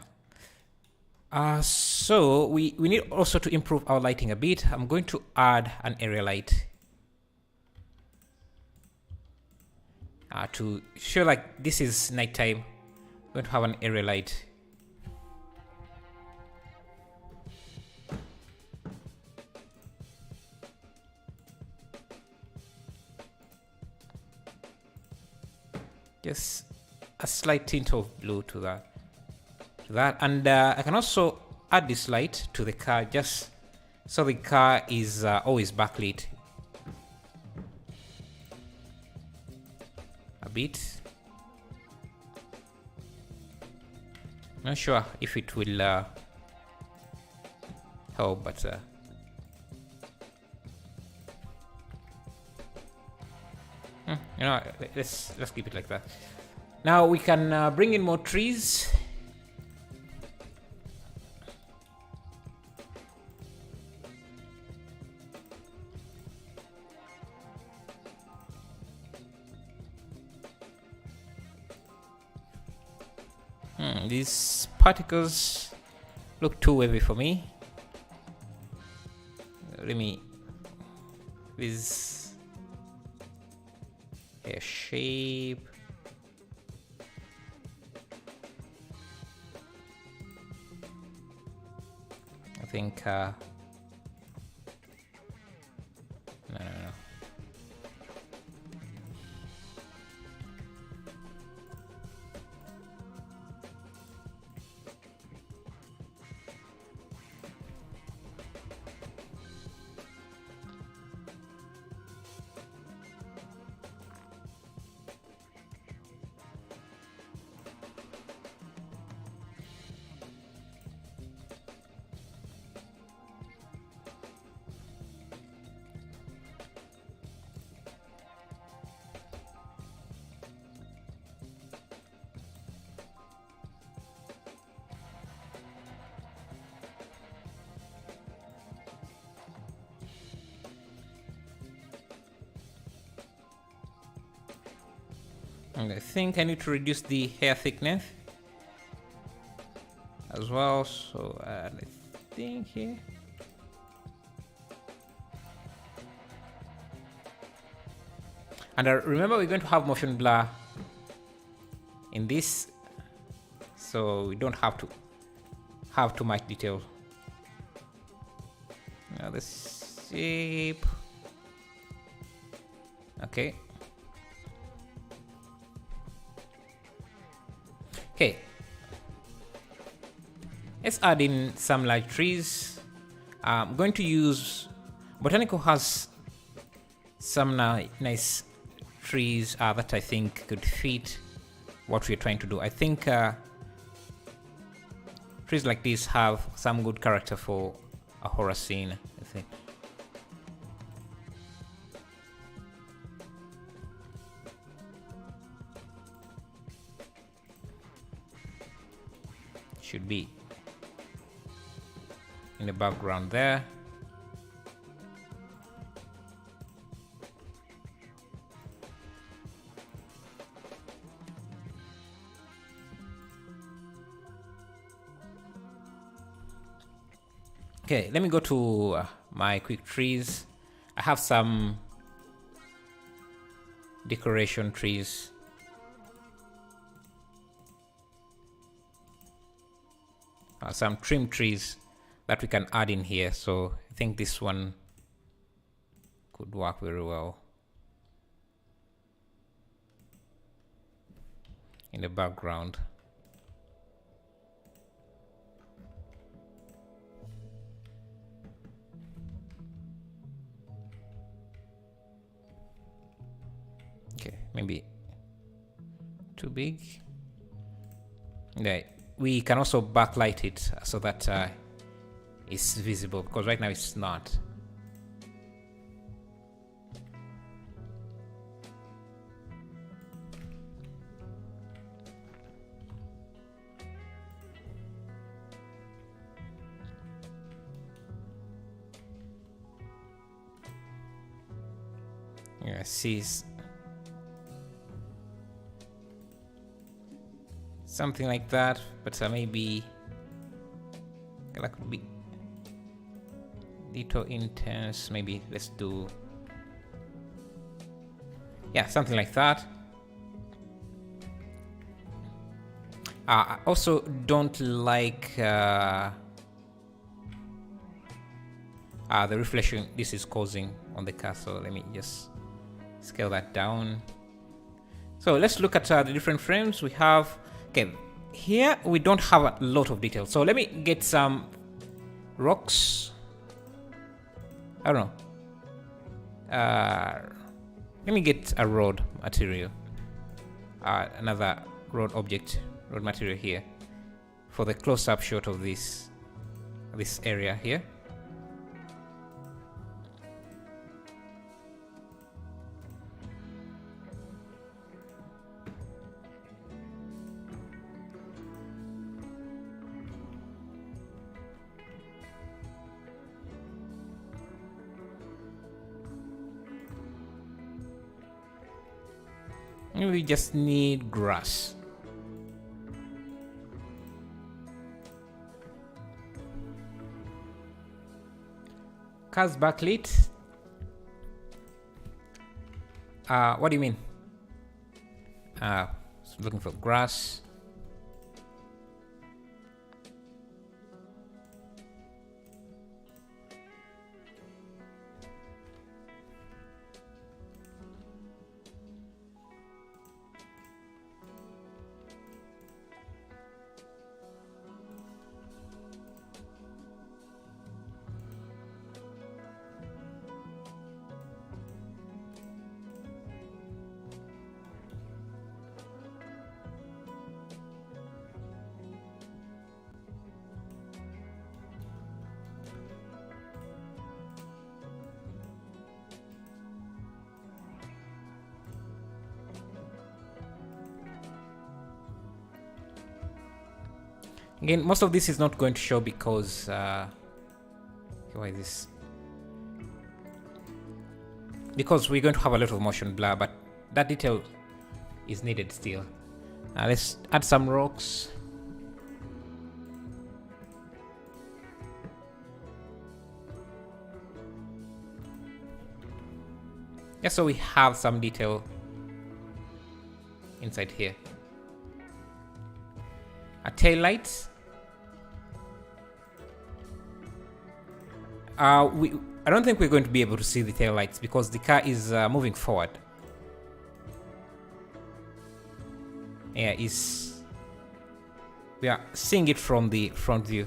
So we need also to improve our lighting a bit. I'm going to add an area light to show like this is nighttime. I'm going to have an area light. Just a slight tint of blue to that. that. And I can also add this light to the car just so the car is always backlit a bit. Not sure if it will help, but you know, let's keep it like that. Now we can bring in more trees. These particles look too heavy for me. Let me this hair shape. I think no. And I think I need to reduce the hair thickness as well. So I think here. And remember, we're going to have motion blur in this, so we don't have to have too much detail. Now the shape. Okay. Okay, let's add in some large trees. I'm going to use Botanical has some nice trees that I think could fit what we're trying to do. I think trees like this have some good character for a horror scene, I think. Should be in the background there. Okay, let me go to my quick trees. I have some decoration trees. Some trim trees that we can add in here, so I think this one could work very well in the background. Okay, maybe too big. Yeah. We can also backlight it so that it's visible, because right now it's not. Yeah, see something like that, but maybe that could be little intense. Maybe let's do, yeah, something like that. I also don't like the reflection this is causing on the car, so let me just scale that down. So let's look at the different frames we have. Okay, here we don't have a lot of detail. So let me get some rocks. I don't know. Let me get a road material. Another road material here for the close-up shot of this area here. We just need grass. Cars backlit. What do you mean? Looking for grass. Again, most of this is not going to show because why is this? Because we're going to have a lot of motion blur, but that detail is needed still. Let's add some rocks. Yeah, so we have some detail inside here. Tail lights. I don't think we're going to be able to see the tail lights because the car is moving forward. Yeah, we are seeing it from the front view.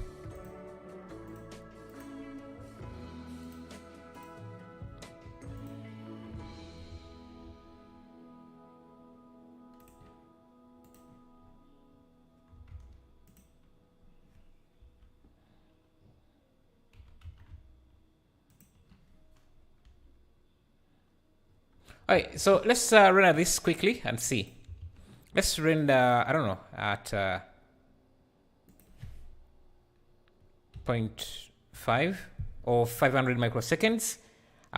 Alright, so let's render this quickly and see. Let's render, I don't know, at 0.5 or 500 microseconds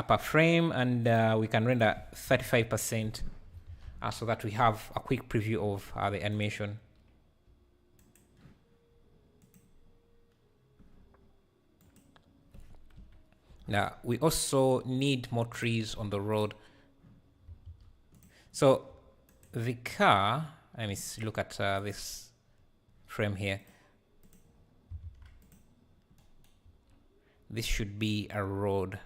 per frame, and we can render 35% so that we have a quick preview of the animation. Now, we also need more trees on the road. So the car, let me look at this frame here. This should be a road.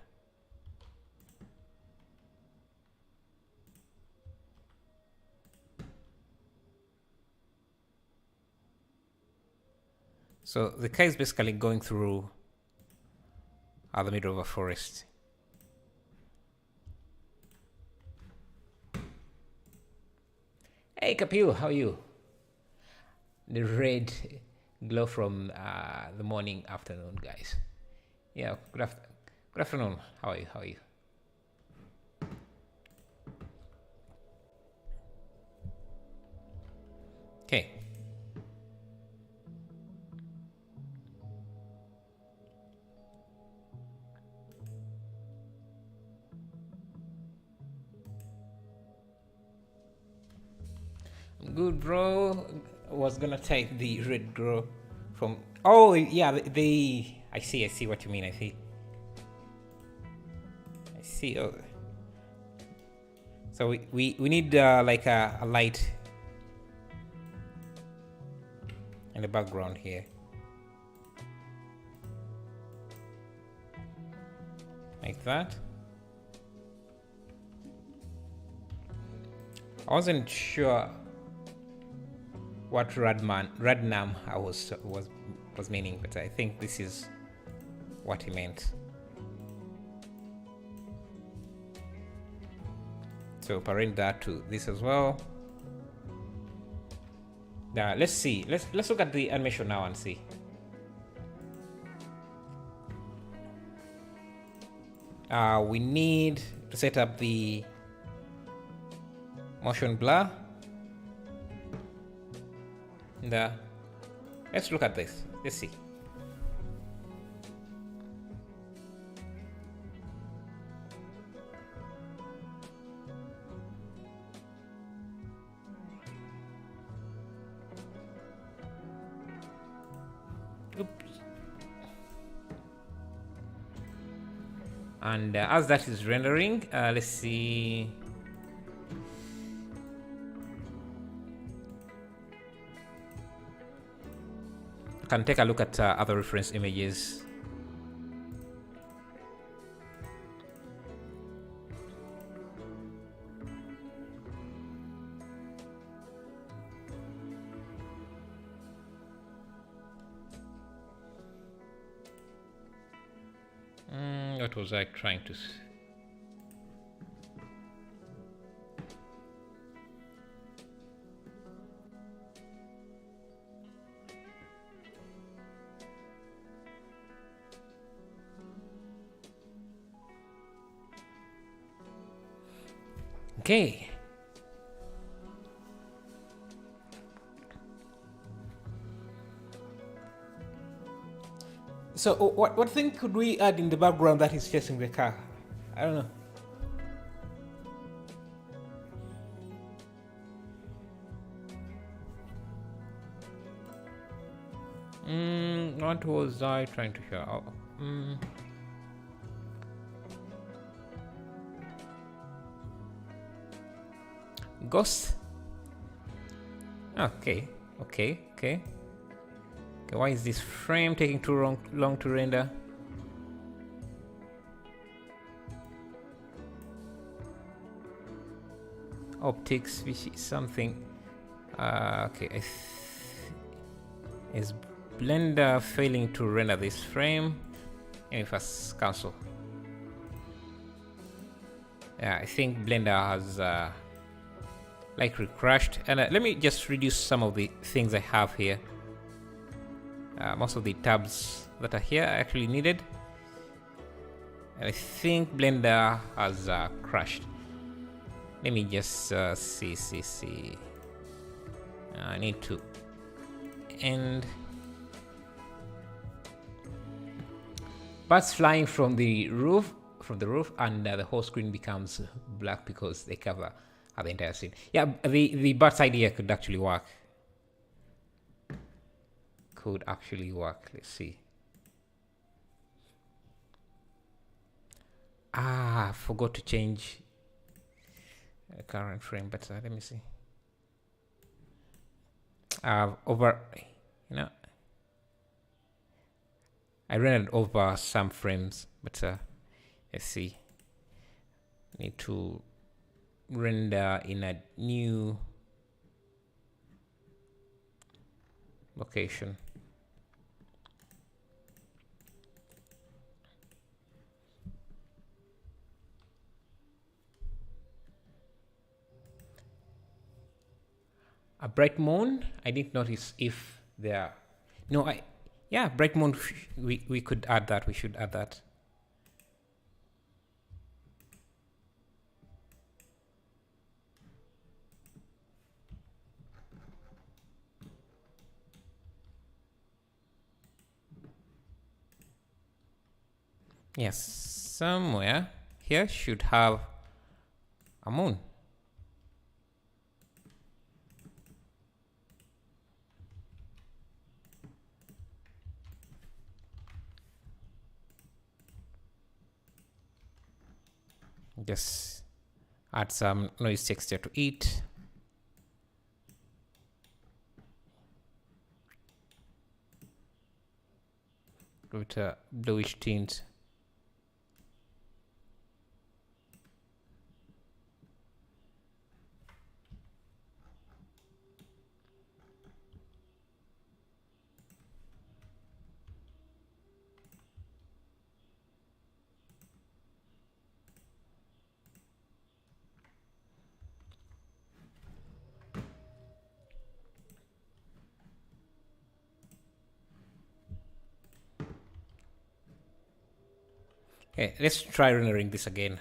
So the car is basically going through the middle of a forest. Hey Kapil, how are you? The red glow from the morning, afternoon, guys. Yeah, good afternoon. How are you? How are you? Okay. Good, bro. Was gonna take the red glow from. Oh yeah, I see what you mean. I see. Oh. So we need like a light in the background here. Like that. I wasn't sure what Radnam was meaning, but I think this is what he meant. So parent that to this as well. Now let's see. Let's look at the animation now and see. We need to set up the motion blur. And let's look at this. Let's see. Oops. And as that is rendering, let's see. Can take a look at other reference images. What was I trying to see? Okay. So what thing could we add in the background that is chasing the car? I don't know. What was I trying to show? Ghost. Okay. Why is this frame taking too long to render? Optics, which is something. Okay. Is Blender failing to render this frame? Let me first cancel. Yeah, I think Blender has likely crashed. And let me just reduce some of the things I have here. Most of the tabs that are here are actually needed. And I think Blender has crashed. Let me just see. I need to end. Birds flying from the roof, and the whole screen becomes black because they cover the entire scene. Yeah, the birds idea could actually work. Let's see. I forgot to change the current frame, but let me see. I rendered over some frames, but let's see. I need to render in a new location. A bright moon. I didn't notice if there. No, yeah, bright moon. We could add that. We should add that. Yes, somewhere here should have a moon. Just add some noise texture to it. With a bluish tint. Okay, let's try rendering this again.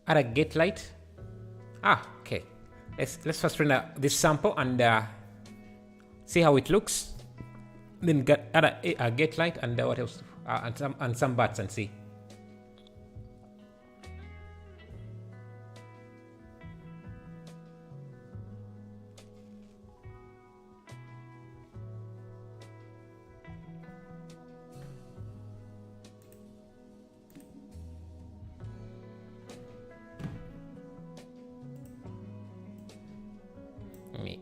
Add a get light. Okay. Let's first render this sample and see how it looks. Then add a get light and what else? And some bats and see. Let me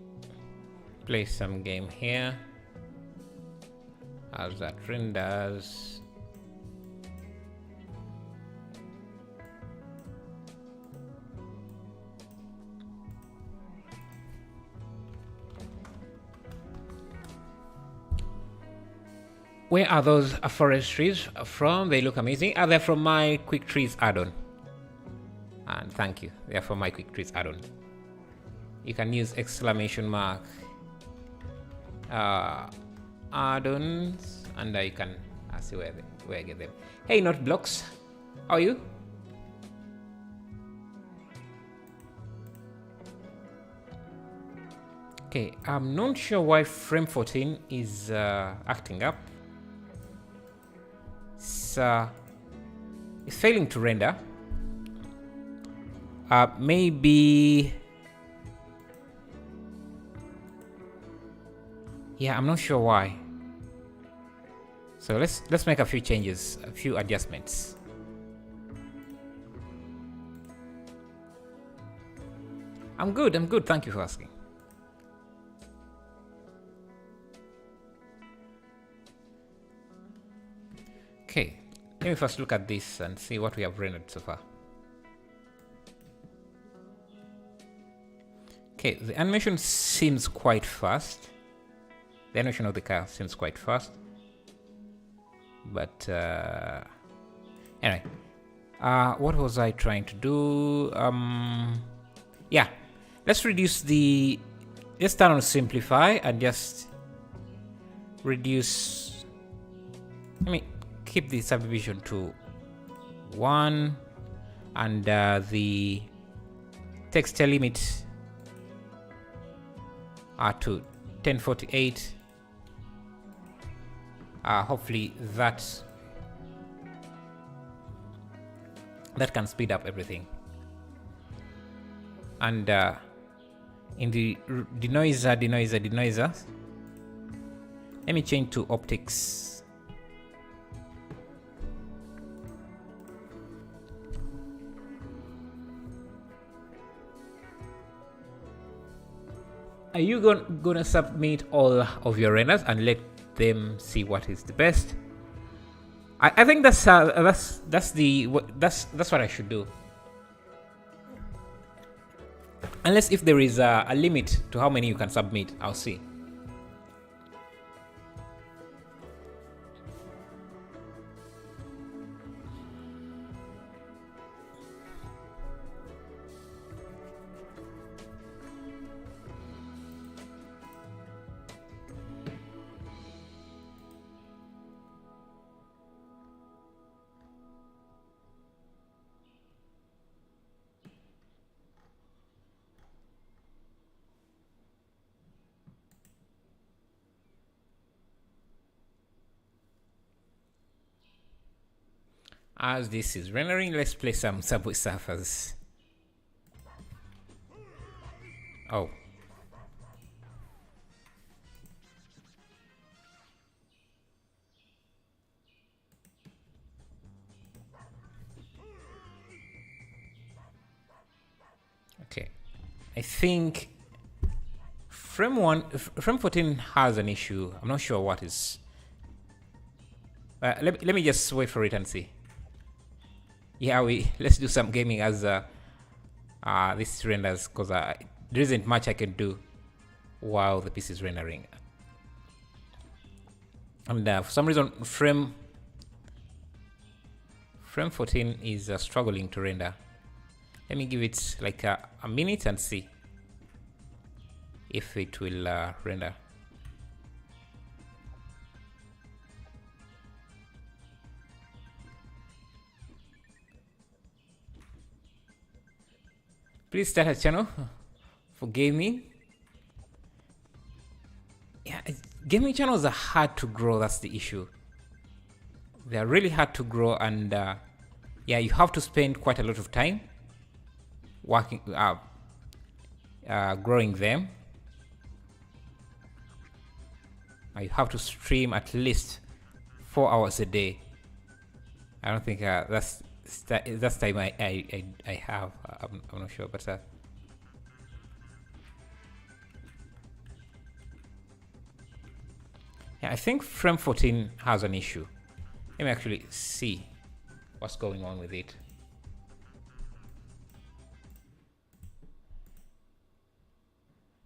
play some game here as that renders. Where are those forest trees from? They look amazing. Are they from my Quick Trees add-on? And thank you. They are from my Quick Trees add-on. You can use exclamation mark add-ons and you can see where I get them. Hey, not blocks. How are you? Okay, I'm not sure why frame 14 is acting up. It's failing to render. Maybe. Yeah, I'm not sure why. So let's make a few changes, a few adjustments. I'm good. Thank you for asking. Okay, let me first look at this and see what we have rendered so far. Okay, the animation seems quite fast. The animation of the car seems quite fast. But anyway, what was I trying to do? Yeah, let's turn on simplify and just reduce. Let me keep the subdivision to 1 and the texture limit to 1048. Hopefully that can speed up everything. And in the denoiser, let me change to optics. Are you gonna submit all of your renders and let them see what is the best? I think that's what I should do. Unless if there is a limit to how many you can submit, I'll see. As this is rendering, let's play some Subway Surfers. Oh. Okay. I think frame 14 has an issue. I'm not sure what is. Let me just wait for it and see. Yeah, let's do some gaming as this renders, because there isn't much I can do while the piece is rendering. And for some reason, frame frame 14 is struggling to render. Let me give it like a minute and see if it will render. Please start a channel for gaming. Yeah, gaming channels are hard to grow. That's the issue. They are really hard to grow, and yeah, you have to spend quite a lot of time working, growing them. You have to stream at least 4 hours a day. I don't think that's time I have. I'm not sure, but yeah, I think frame 14 has an issue. Let me actually see what's going on with it.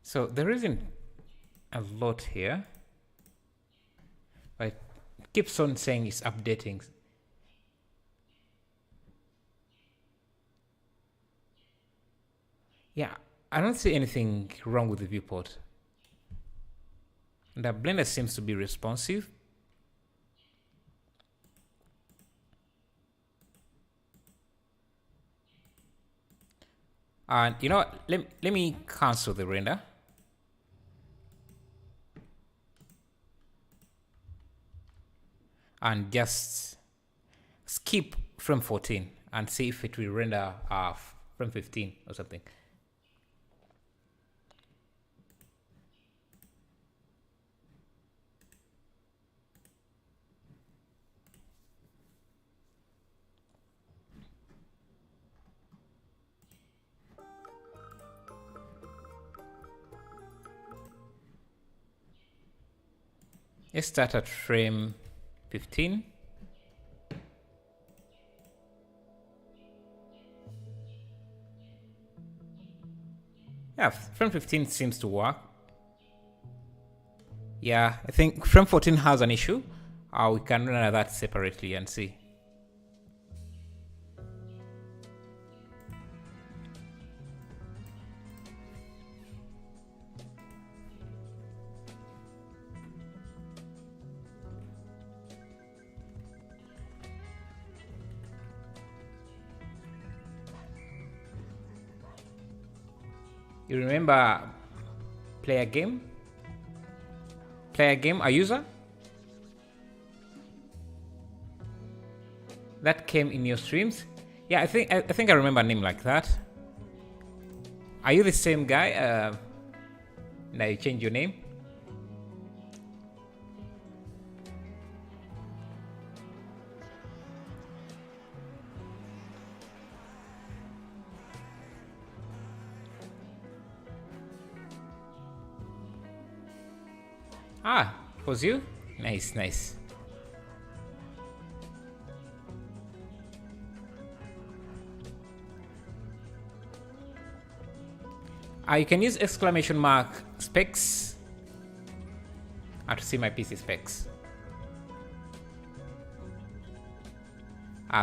So there isn't a lot here, but it keeps on saying it's updating. Yeah, I don't see anything wrong with the viewport. And the Blender seems to be responsive. And you know what? Let me cancel the render. And just skip frame 14 and see if it will render frame 15 or something. Let's start at frame 15. Yeah, frame 15 seems to work. Yeah, I think frame 14 has an issue. We can render that separately and see. You remember play a game? Play a game, a user? That came in your streams? Yeah, I think I remember a name like that. Are you the same guy? Now you change your name? Ah, it was you? Nice, nice. You can use exclamation mark specs to see my PC specs.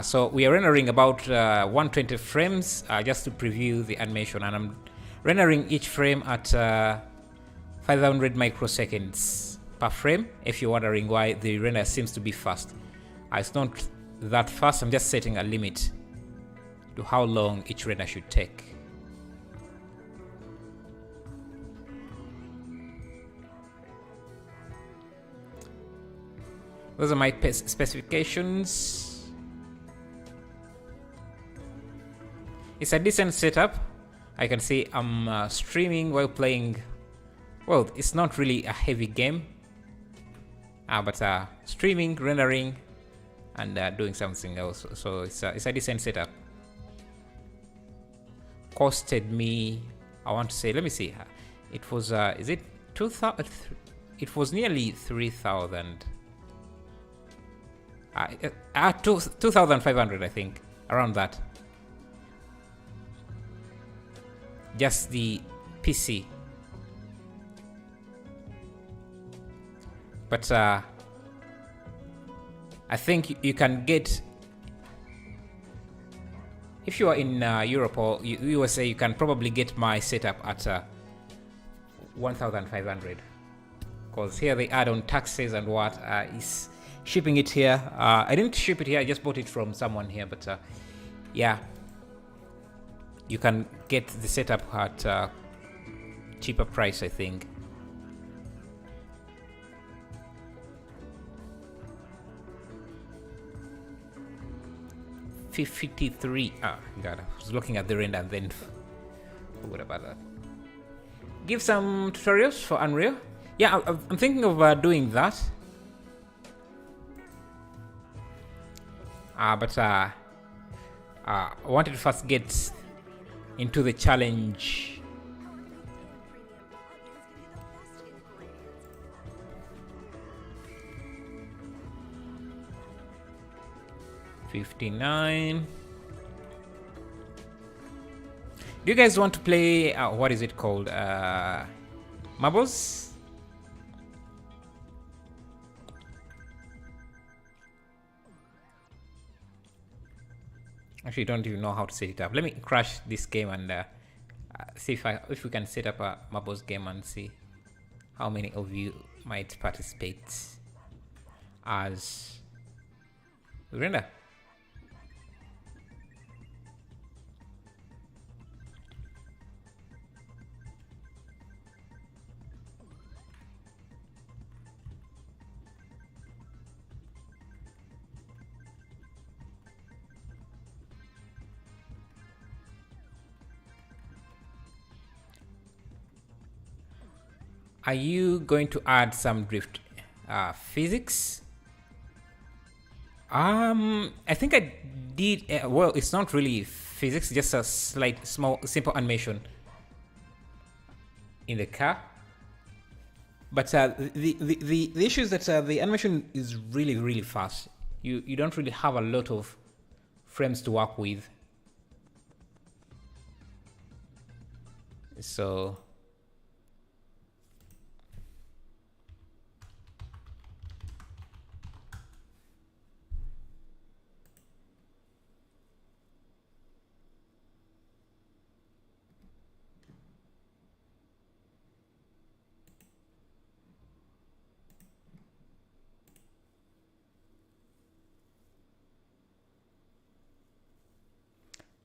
So we are rendering about 120 frames just to preview the animation, and I'm rendering each frame at 500 microseconds per frame. If you're wondering why the render seems to be fast, it's not that fast. I'm just setting a limit to how long each render should take. Those are my specifications. It's a decent setup. I can see I'm streaming while playing. Well, it's not really a heavy game, but streaming, rendering, and doing something else. So it's a decent setup. Costed me, I want to say, let me see. It was is it 2,000? It was nearly 3,000. 2,500, I think, around that. Just the PC. But I think you can get if you are in Europe or USA, you can probably get my setup at 1,500, because here they add on taxes and what is shipping it here. I didn't ship it here, I just bought it from someone here, but yeah, you can get the setup at cheaper price, I think. $53. God, I was looking at the render and then forgot about that. Give some tutorials for Unreal. Yeah, I'm thinking of doing that. But I wanted to first get into the challenge. $59. Do you guys want to play what is it called? Marbles? Actually, don't even know how to set it up. Let me crash this game and see if we can set up a marbles game and see how many of you might participate as render. Are you going to add some drift physics? I think I did. Well, it's not really physics, just a slight, small, simple animation in the car. But the issue is that the animation is really fast. You don't really have a lot of frames to work with. So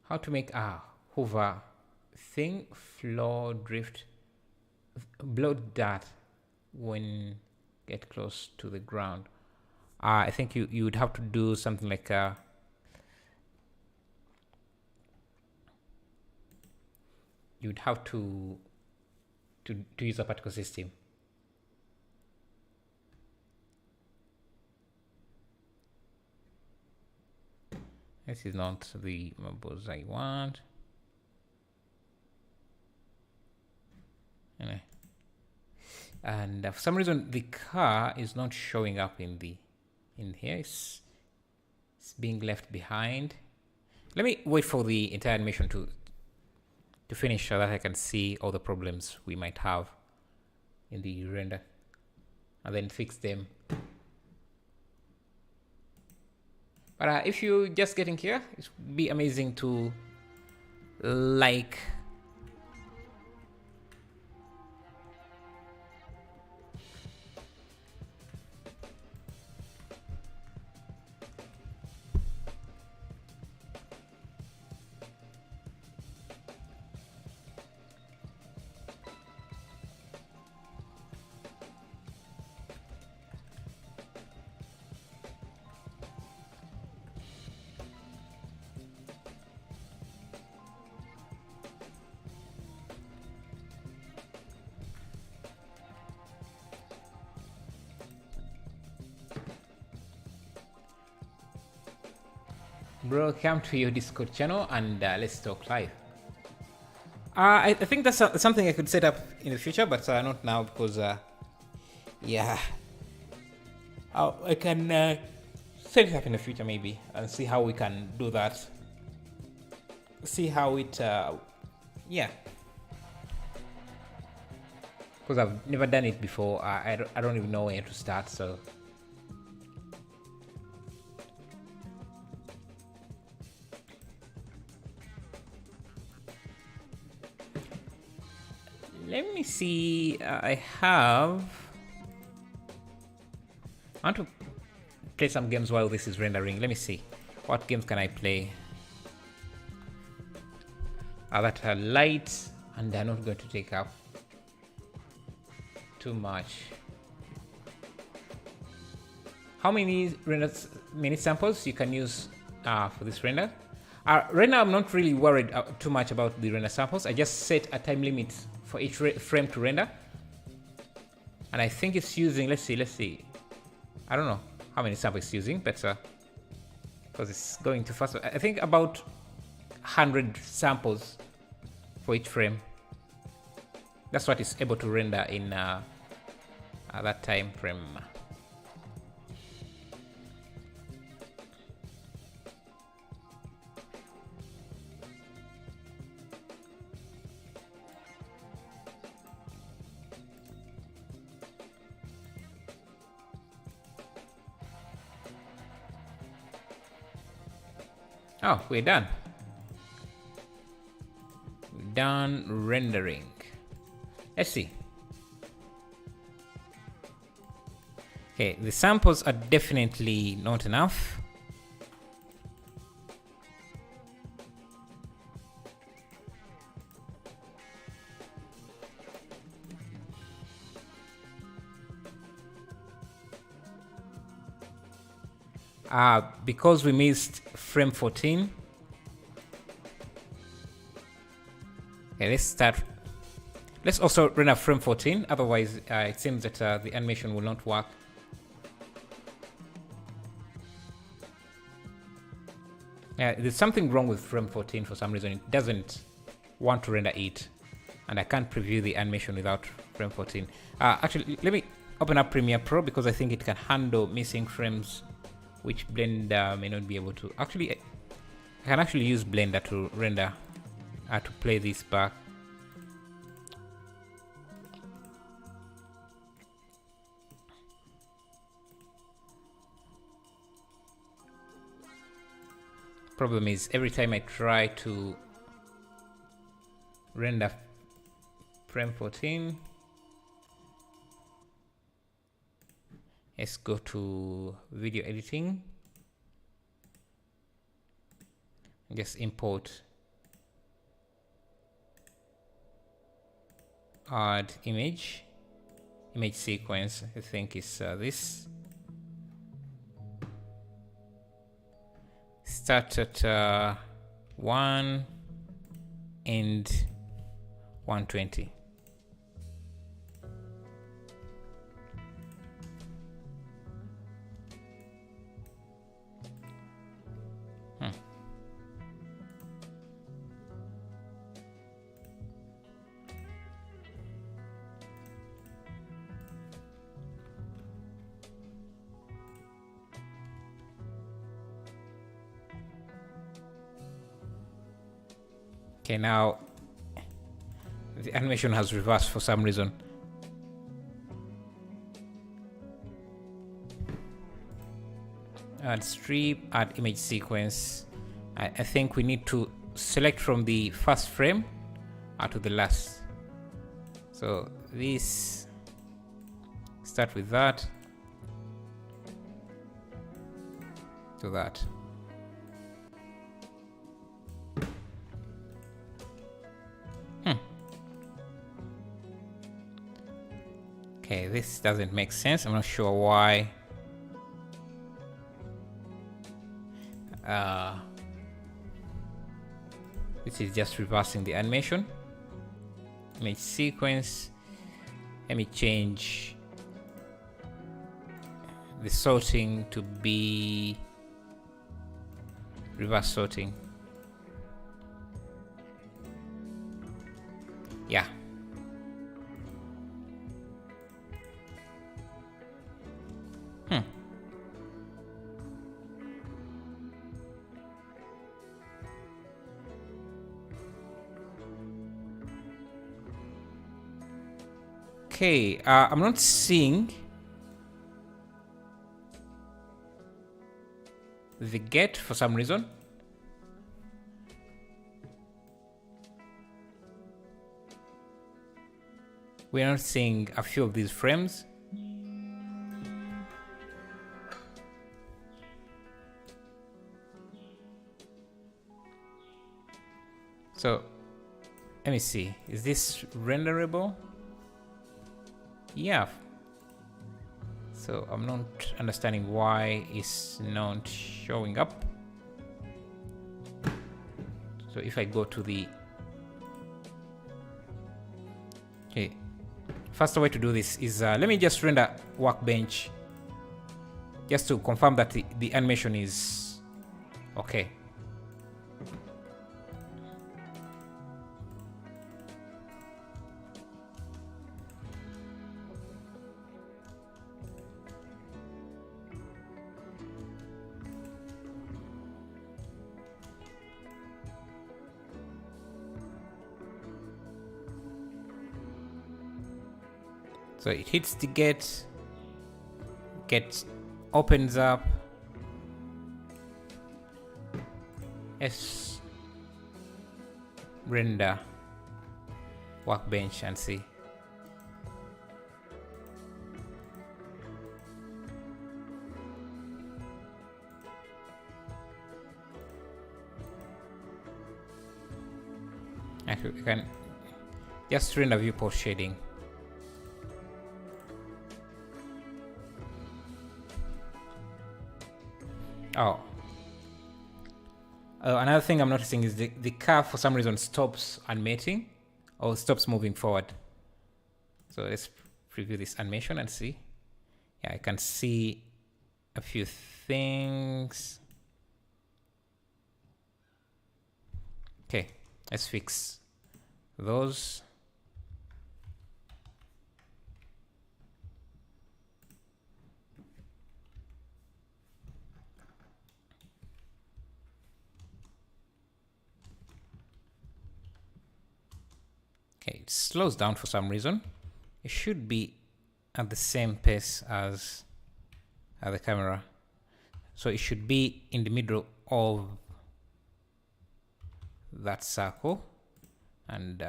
how to make a hover thing, floor drift, blow dart when get close to the ground. I think you would have to do something like you'd have to use a particle system. This is not the marbles I want. Anyway. And for some reason the car is not showing up in here. It's being left behind. Let me wait for the entire animation to finish so that I can see all the problems we might have in the render and then fix them. But if you're just getting here, it would be amazing to like, bro, come to your Discord channel and let's talk live. I think that's something I could set up in the future, but not now because yeah, I can set it up in the future maybe and see how we can do that. See how it yeah, because I've never done it before. I don't even know where to start, so Let me see. I want to play some games while this is rendering. Let me see. What games can I play that are light and they're not going to take up too much? How many minute samples you can use for this render? Right now, I'm not really worried too much about the render samples. I just set a time limit for each frame to render. And I think it's using, let's see. I don't know how many samples it's using, but because it's going too fast. I think about 100 samples for each frame. That's what it's able to render in that time frame. Oh, we're done. We're done rendering. Let's see. Okay, the samples are definitely not enough. Because we missed frame 14. Okay, let's also render frame 14, otherwise it seems that the animation will not work. There's something wrong with frame 14 for some reason. It doesn't want to render it, and I can't preview the animation without frame 14. Actually, let me open up Premiere Pro because I think it can handle missing frames, which Blender may not be able to. Actually, I can actually use Blender to render, to play this back. Problem is, every time I try to render frame 14, let's go to video editing. Just import add image sequence. I think it's this. Start at 1 and 120. Okay, now the animation has reversed for some reason. Add strip, add image sequence. I think we need to select from the first frame to the last. So this, start with that to that. Okay, this doesn't make sense. I'm not sure why. This is just reversing the animation. Image sequence. Let me change the sorting to be reverse sorting. Yeah. Okay, I'm not seeing the get for some reason. we're not seeing a few of these frames. So let me see, is this renderable? Yeah. So I'm not understanding why it's not showing up. So if I go to the... Okay, faster way to do this is let me just render workbench just to confirm that the animation is okay. So it hits the gate opens up. Let's render workbench and see. Actually, we can just render viewport shading. Oh. Another thing I'm noticing is the car for some reason stops animating or stops moving forward. So let's preview this animation and see. Yeah, I can see a few things. Okay, let's fix those. Okay, it slows down for some reason. It should be at the same pace as the camera. So it should be in the middle of that circle and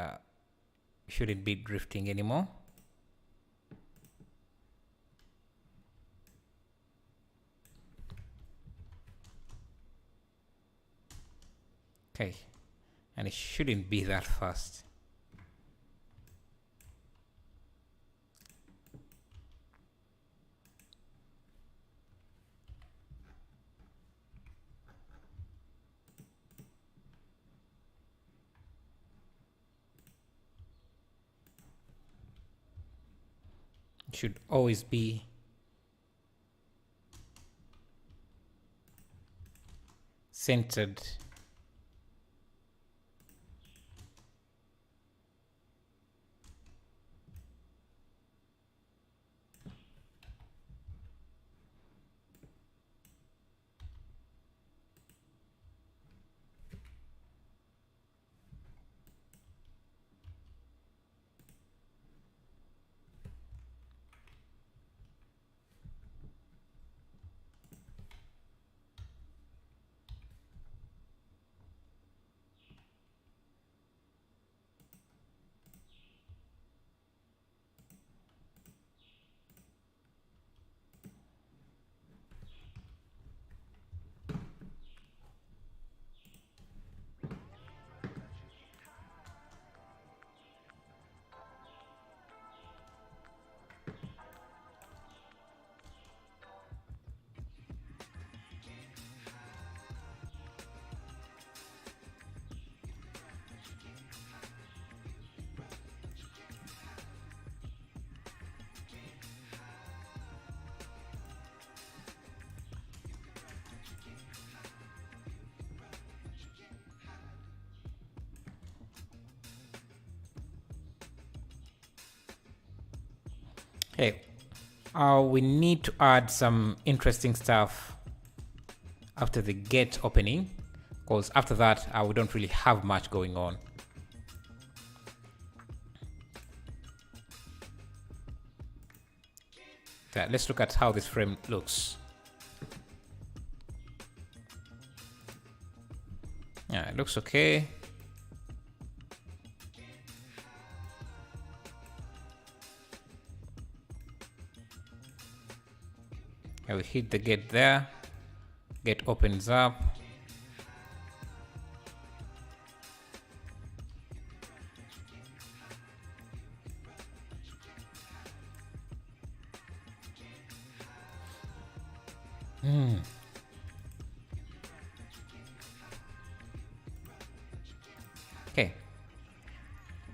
shouldn't be drifting anymore. Okay, and it shouldn't be that fast. Should always be centered. Okay, we need to add some interesting stuff after the gate opening, because after that we don't really have much going on. So let's look at how this frame looks. Yeah, it looks okay. I will hit the gate there. Gate opens up. Okay.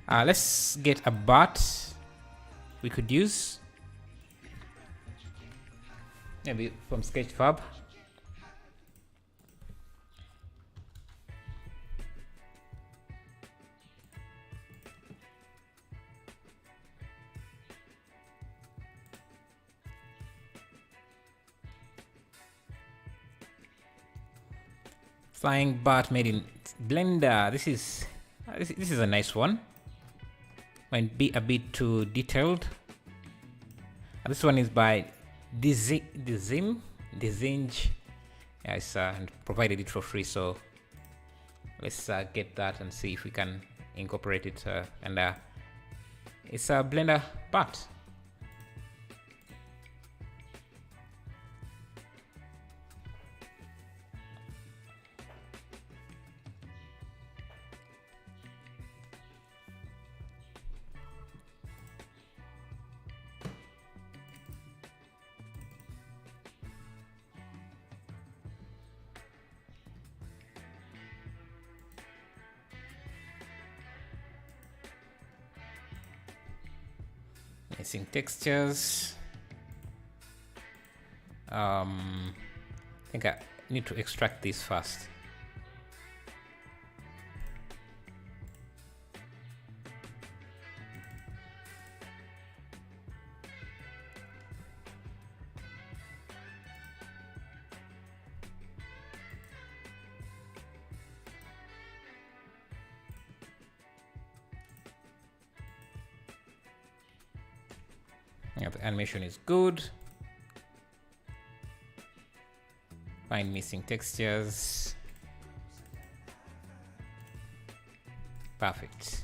Let's get a bat we could use. Maybe from Sketchfab. Flying bat made in Blender. This is a nice one. Might be a bit too detailed. This one is by Dezinj. Yeah, it's provided it for free, so let's get that and see if we can incorporate it. And it's a Blender bat. Missing textures. I think I need to extract this first. Yeah, the animation is good. Find missing textures. Perfect.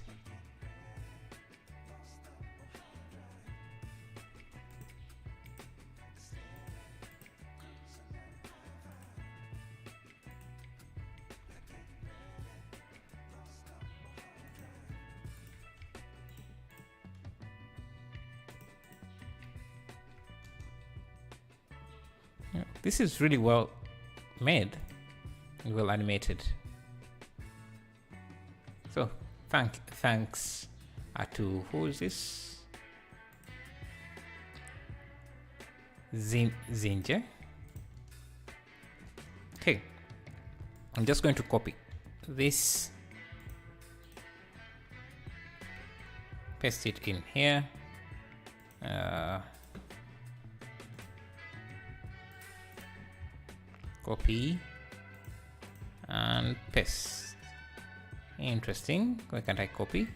This is really well made and well animated. So thanks to who is this? Zinja. Okay, I'm just going to copy this, paste it in here. Copy and paste. Interesting. Why can't I copy?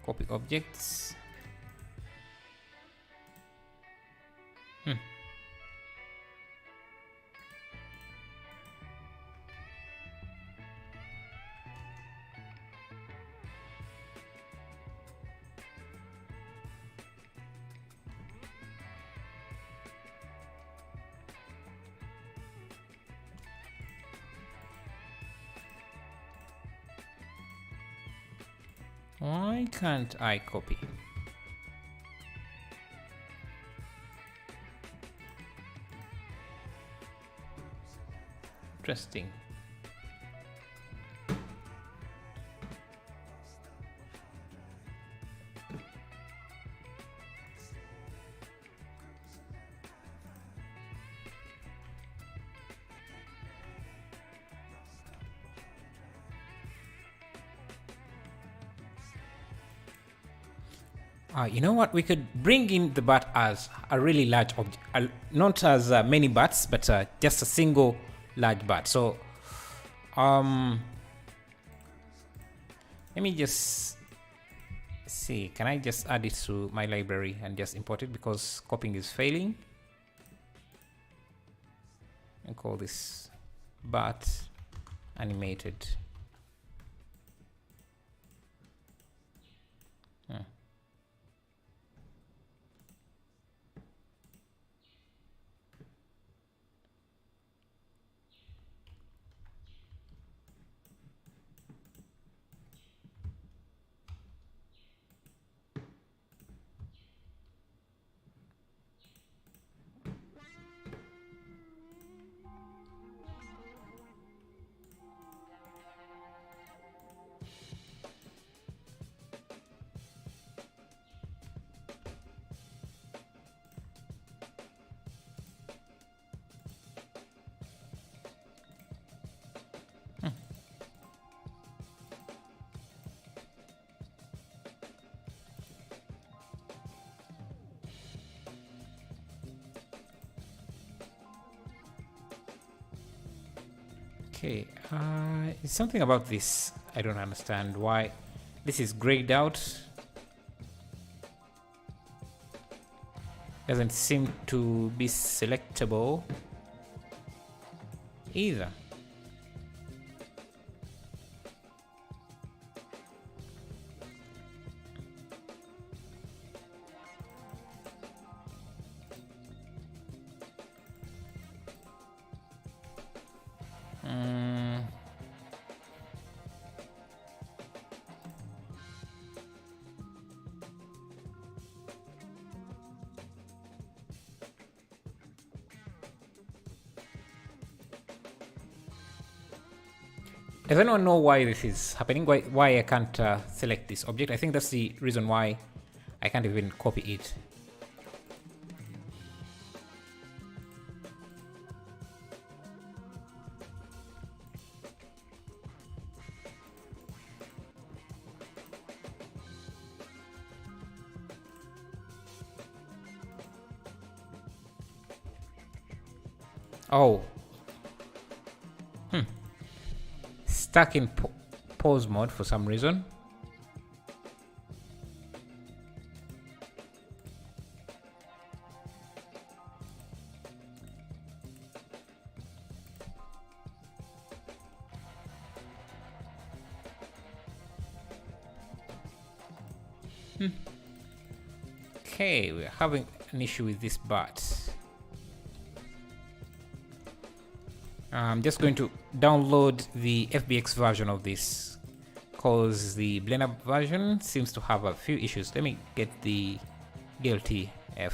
Copy objects. Why can't I copy? Interesting. You know what? We could bring in the bat as a really large object, not as many bats, but just a single large bat. So, let me just see. Can I just add it to my library and just import it because copying is failing? And call this bat animated. It's something about this. I don't understand why this is grayed out. Doesn't seem to be selectable either. Does anyone know why this is happening? Why I can't select this object? I think that's the reason why I can't even copy it. Oh. Stuck in pause mode for some reason. Okay, we're having an issue with this part. I'm just going to download the FBX version of this because the Blender version seems to have a few issues. Let me get the DLTF.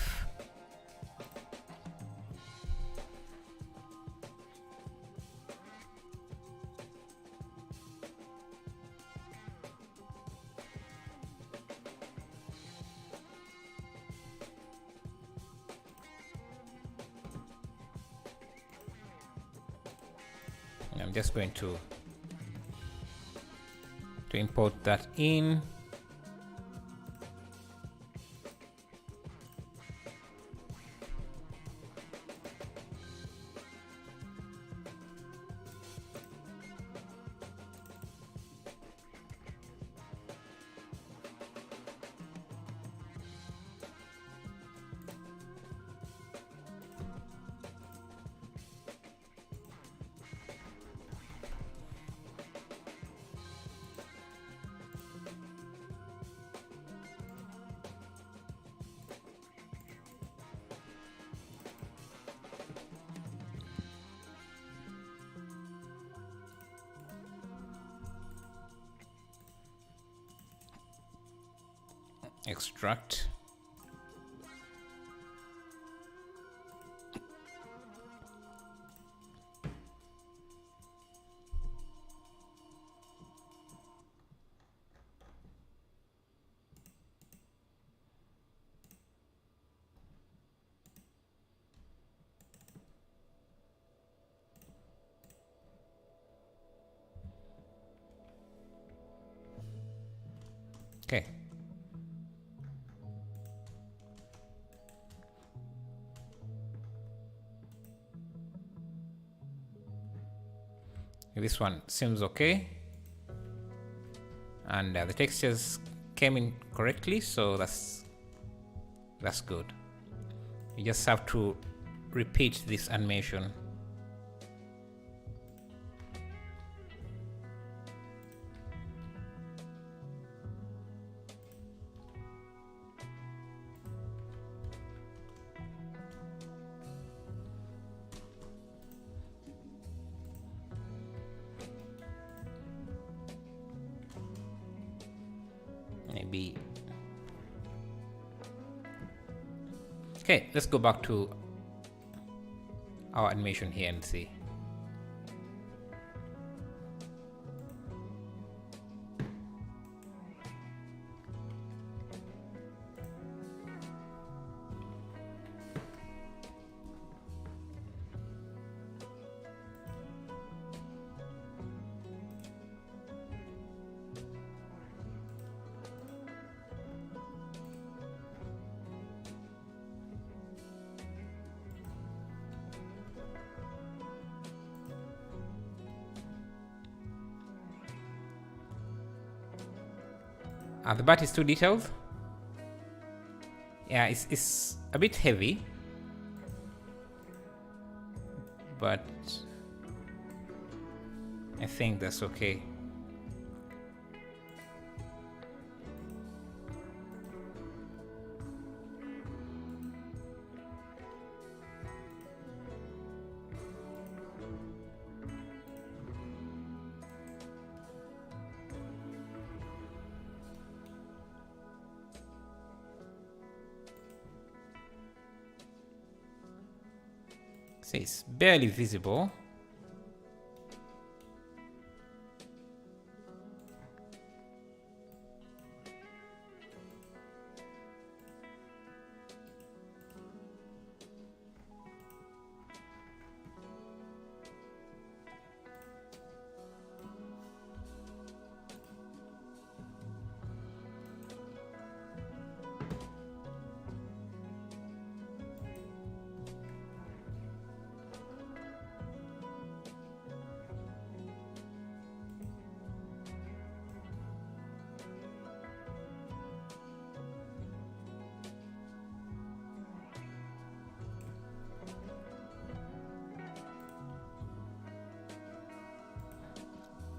I'm just going to import that in. Extract. Okay. This one seems okay, and the textures came in correctly, so that's good. You just have to repeat this animation. Maybe. Okay, let's go back to our animation here and see. The bat is too detailed. Yeah, it's a bit heavy, but I think that's okay. See, it's barely visible.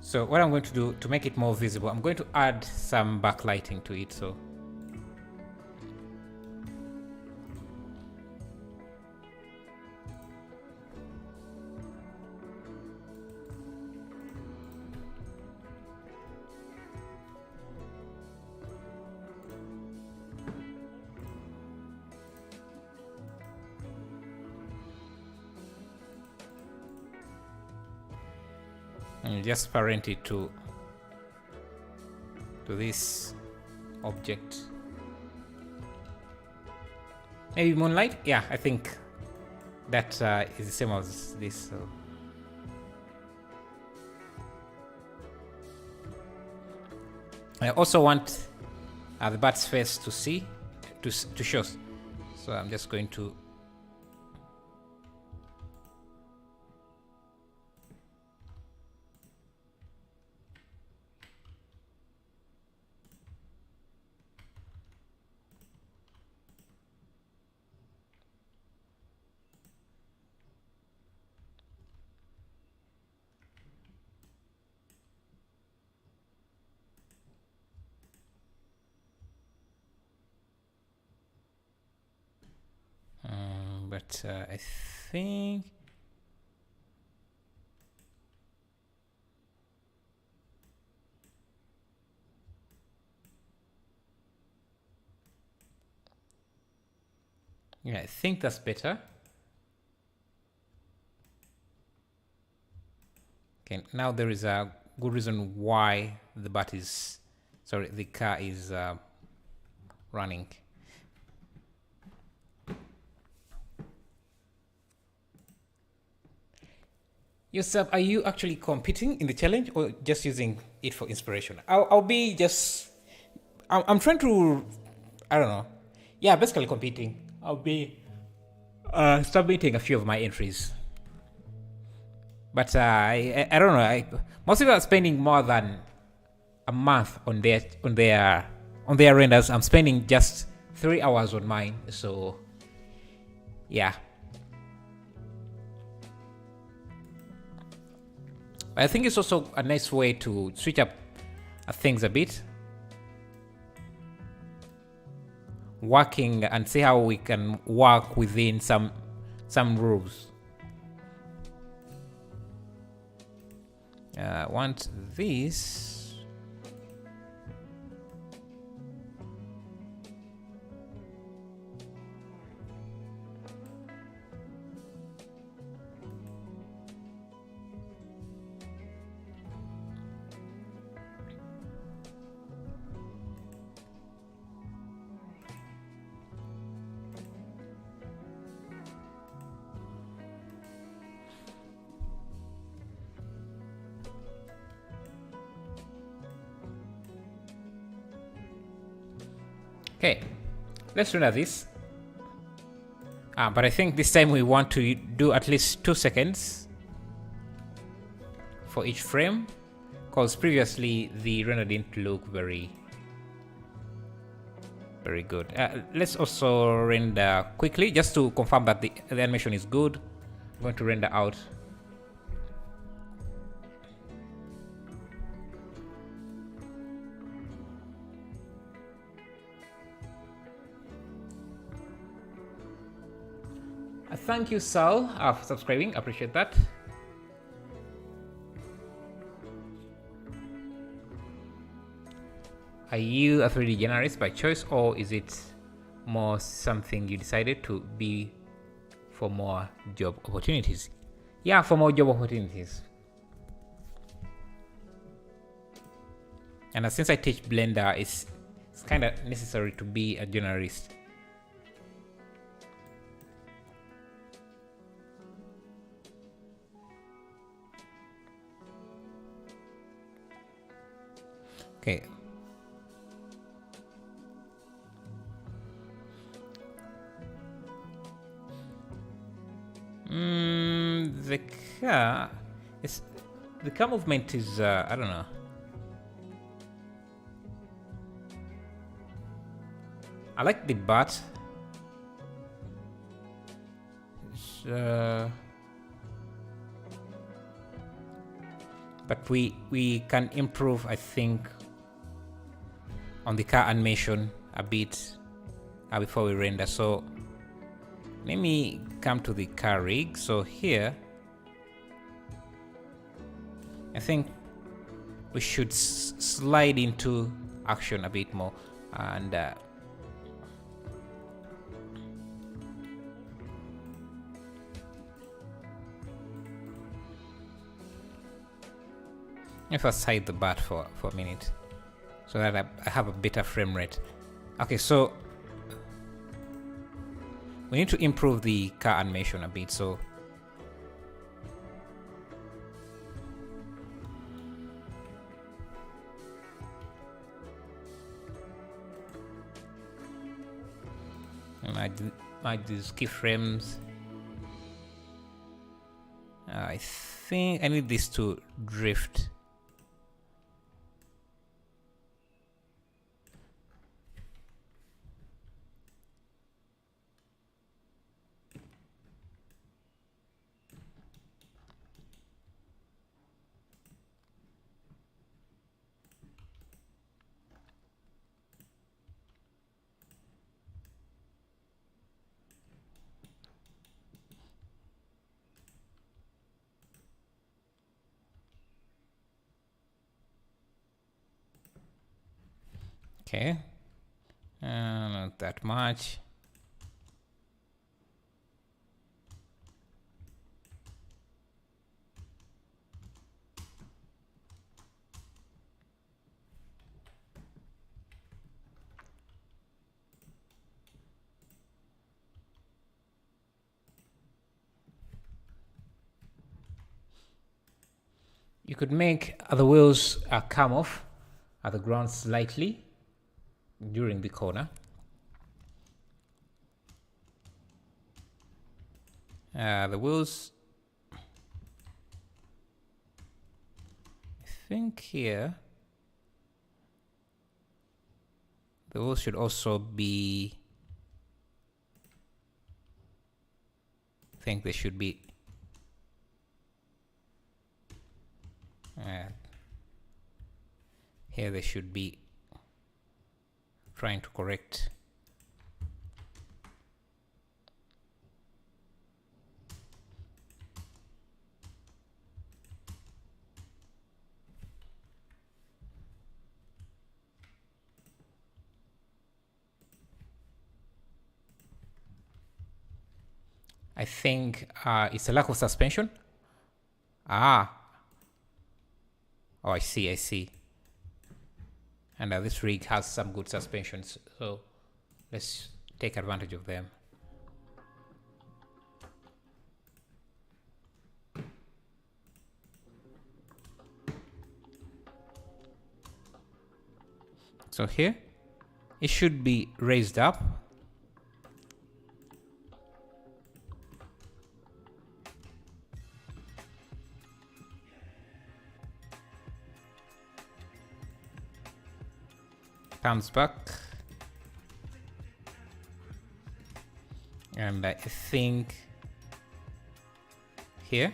So what I'm going to do to make it more visible, I'm going to add some backlighting to it. So and just parent it to this object. Maybe moonlight. Yeah, I think that is the same as this. So I also want the bat's face to show. So I'm just going to but I think yeah, I think that's better. Okay, now there is a good reason why the car is running. Yosef, are you actually competing in the challenge or just using it for inspiration? I'll be just... I'm trying to... I don't know. Yeah, basically competing. I'll be submitting a few of my entries. But I don't know. Most people are spending more than a month on their renders. I'm spending just 3 hours on mine. So, yeah. I think it's also a nice way to switch up things a bit, working and see how we can work within some rules. I want this. Okay, let's render this. But I think this time we want to do at least 2 seconds for each frame, because previously the render didn't look very Very good. Let's also render quickly just to confirm that the animation is good. I'm going to render out. Thank you, Sal, for subscribing. Appreciate that. Are you a 3D generalist by choice, or is it more something you decided to be for more job opportunities? Yeah, for more job opportunities. And since I teach Blender, it's kind of necessary to be a generalist. Okay. The car movement is I don't know. I like the butt. But we can improve, I think, on the car animation a bit before we render. So let me come to the car rig. So here, I think we should slide into action a bit more, and if I side the bat for a minute so that I have a better frame rate. Okay, so we need to improve the car animation a bit. So I might do keyframes. I think I need this to drift. Okay, not that much. You could make the wheels come off at the ground slightly during the corner. The wheels, I think here, the wheels should also be, I think they should be here they should be trying to correct. I think it's a lack of suspension. Oh, I see. And this rig has some good suspensions, so let's take advantage of them. So here, it should be raised up. Comes back. And I think here.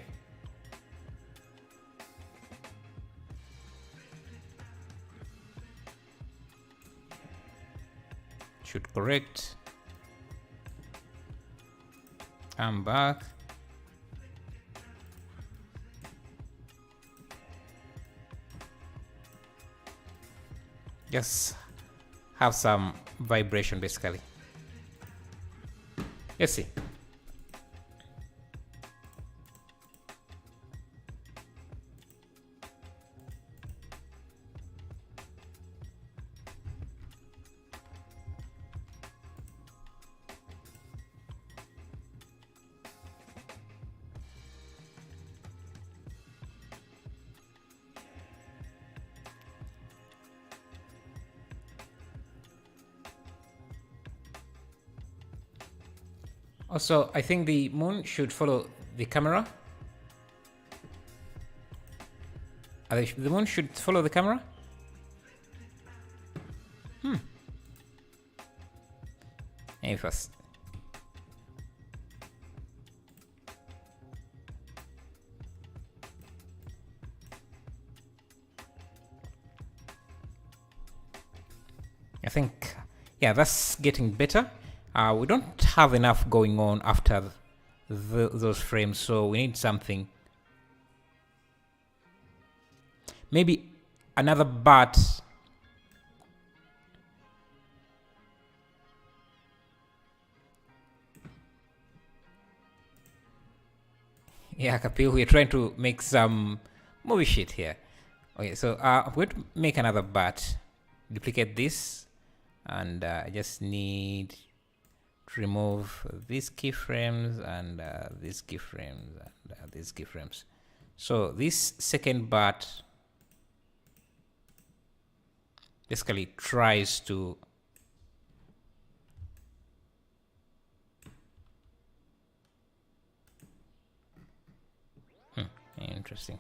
Should correct. I'm back. Just have some vibration basically. Let's see. Also, I think the moon should follow the camera. The moon should follow the camera. Maybe first. I think, yeah, that's getting better. We don't have enough going on after those frames, so we need something. Maybe another bat. Yeah, Kapil, we're trying to make some movie shit here. Okay, so I'm going to make another bat. Duplicate this, and I just need remove these keyframes and these keyframes and these keyframes. So this second bat basically tries to interesting.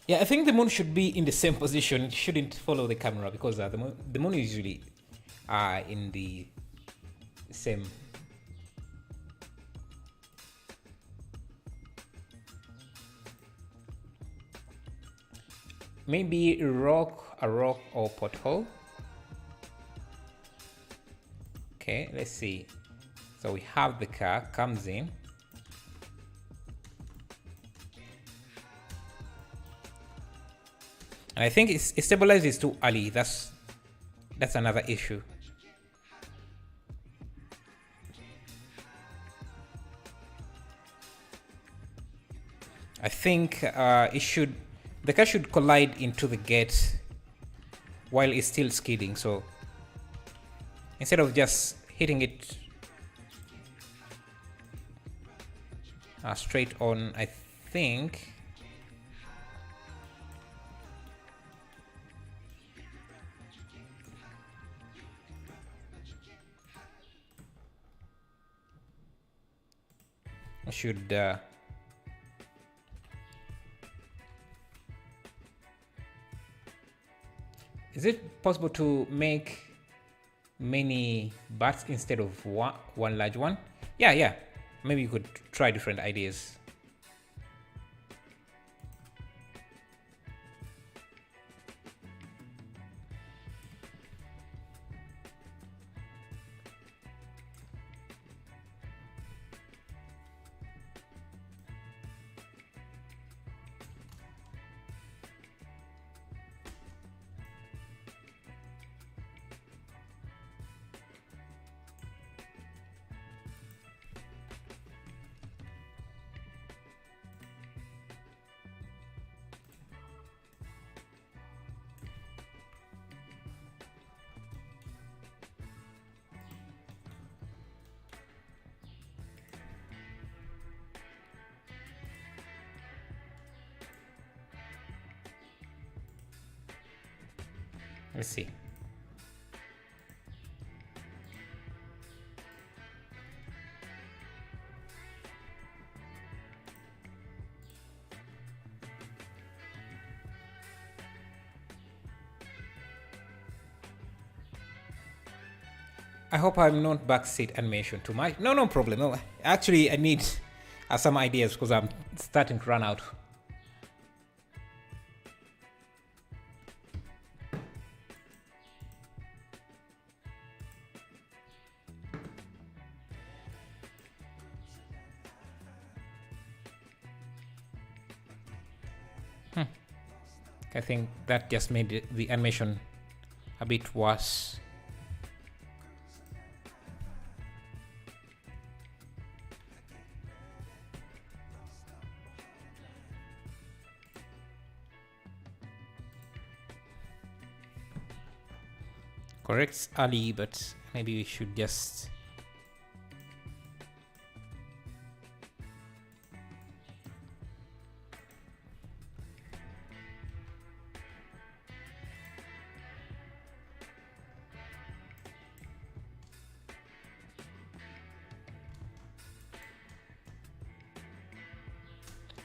Yeah, I think the moon should be in the same position. It shouldn't follow the camera because the moon is usually in the same. Maybe a rock or pothole. Okay, let's see. So we have the car comes in. And I think it stabilizes too early. That's another issue. I think the car should collide into the gate while it's still skidding. So instead of just hitting it straight on, I think I should is it possible to make many bats instead of one large one? Yeah. Maybe you could try different ideas. Let's see. I hope I'm not backseat animation too much. No problem. No, actually, I need some ideas because I'm starting to run out. I think that just made the animation a bit worse. Corrects Ali, but maybe we should just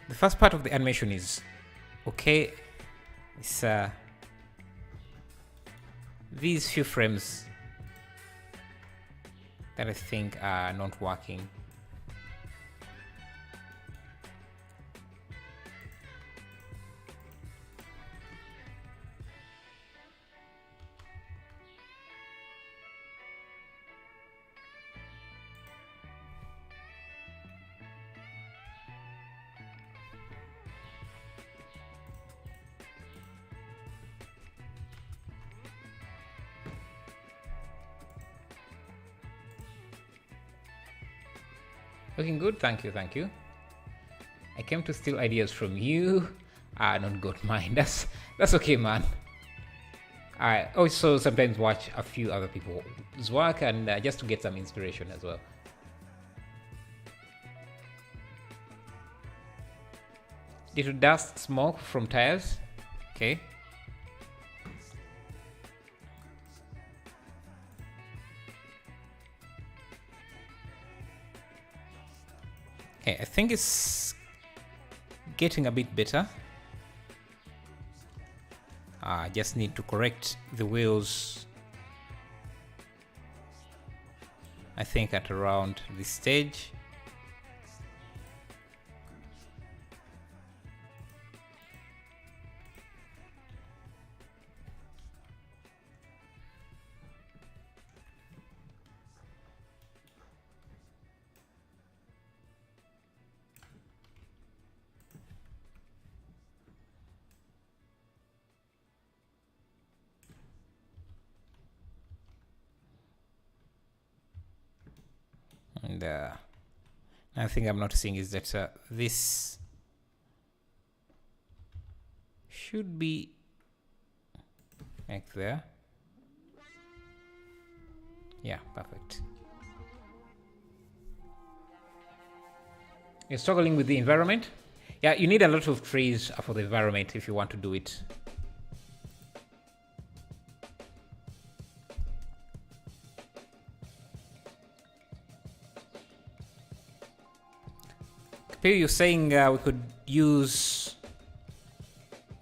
the first part of the animation is okay. It's these few frames that I think are not working. Looking good, thank you, thank you. I came to steal ideas from you. Not got mine. That's okay, man. I also sometimes watch a few other people's work and just to get some inspiration as well. Little dust, smoke from tires. Okay. Okay, I think it's getting a bit better. I just need to correct the wheels. I think at around this stage. And I think I'm noticing is that this should be like there. Yeah, perfect. You're struggling with the environment? Yeah, you need a lot of trees for the environment if you want to do it. You're saying we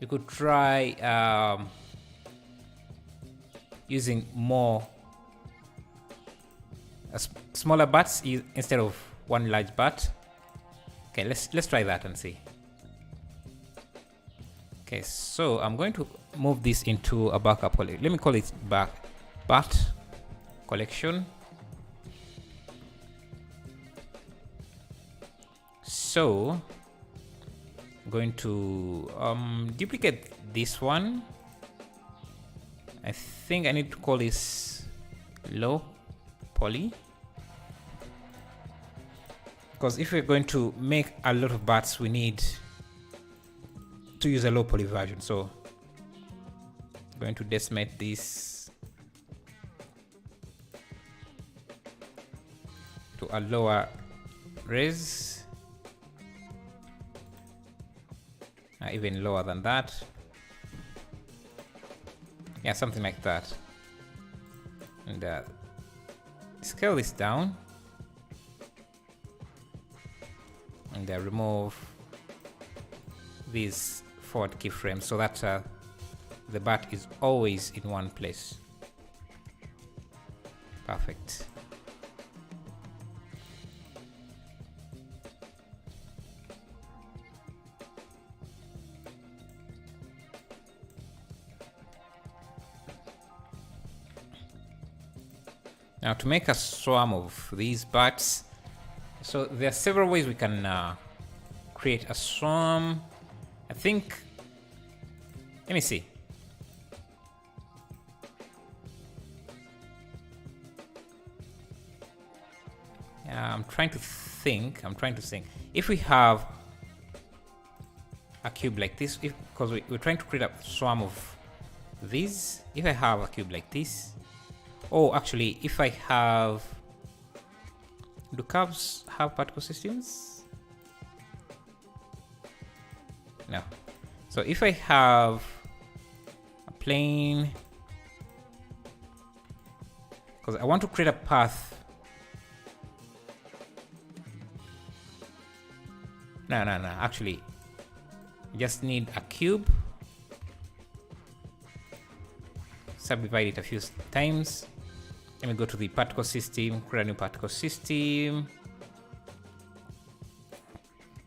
could try using more smaller bats instead of one large bat. Okay, let's try that and see. Okay, so I'm going to move this into a backup. Let me call it bat collection. So I'm going to duplicate this one. I think I need to call this low poly, because if we're going to make a lot of bats, we need to use a low poly version. So I'm going to decimate this to a lower res. Even lower than that. Yeah, something like that. And scale this down. And remove these forward keyframes so that the bat is always in one place. Perfect. Now to make a swarm of these bats, so there are several ways we can create a swarm. I think, let me see. I'm trying to think. If we have a cube like this, because we're trying to create a swarm of these. If I have a cube like this, oh, actually, if I have, do curves have particle systems? No. So if I have a plane, because I want to create a path. No. Actually, you just need a cube. Subdivide it a few times. Let me go to the particle system, create a new particle system.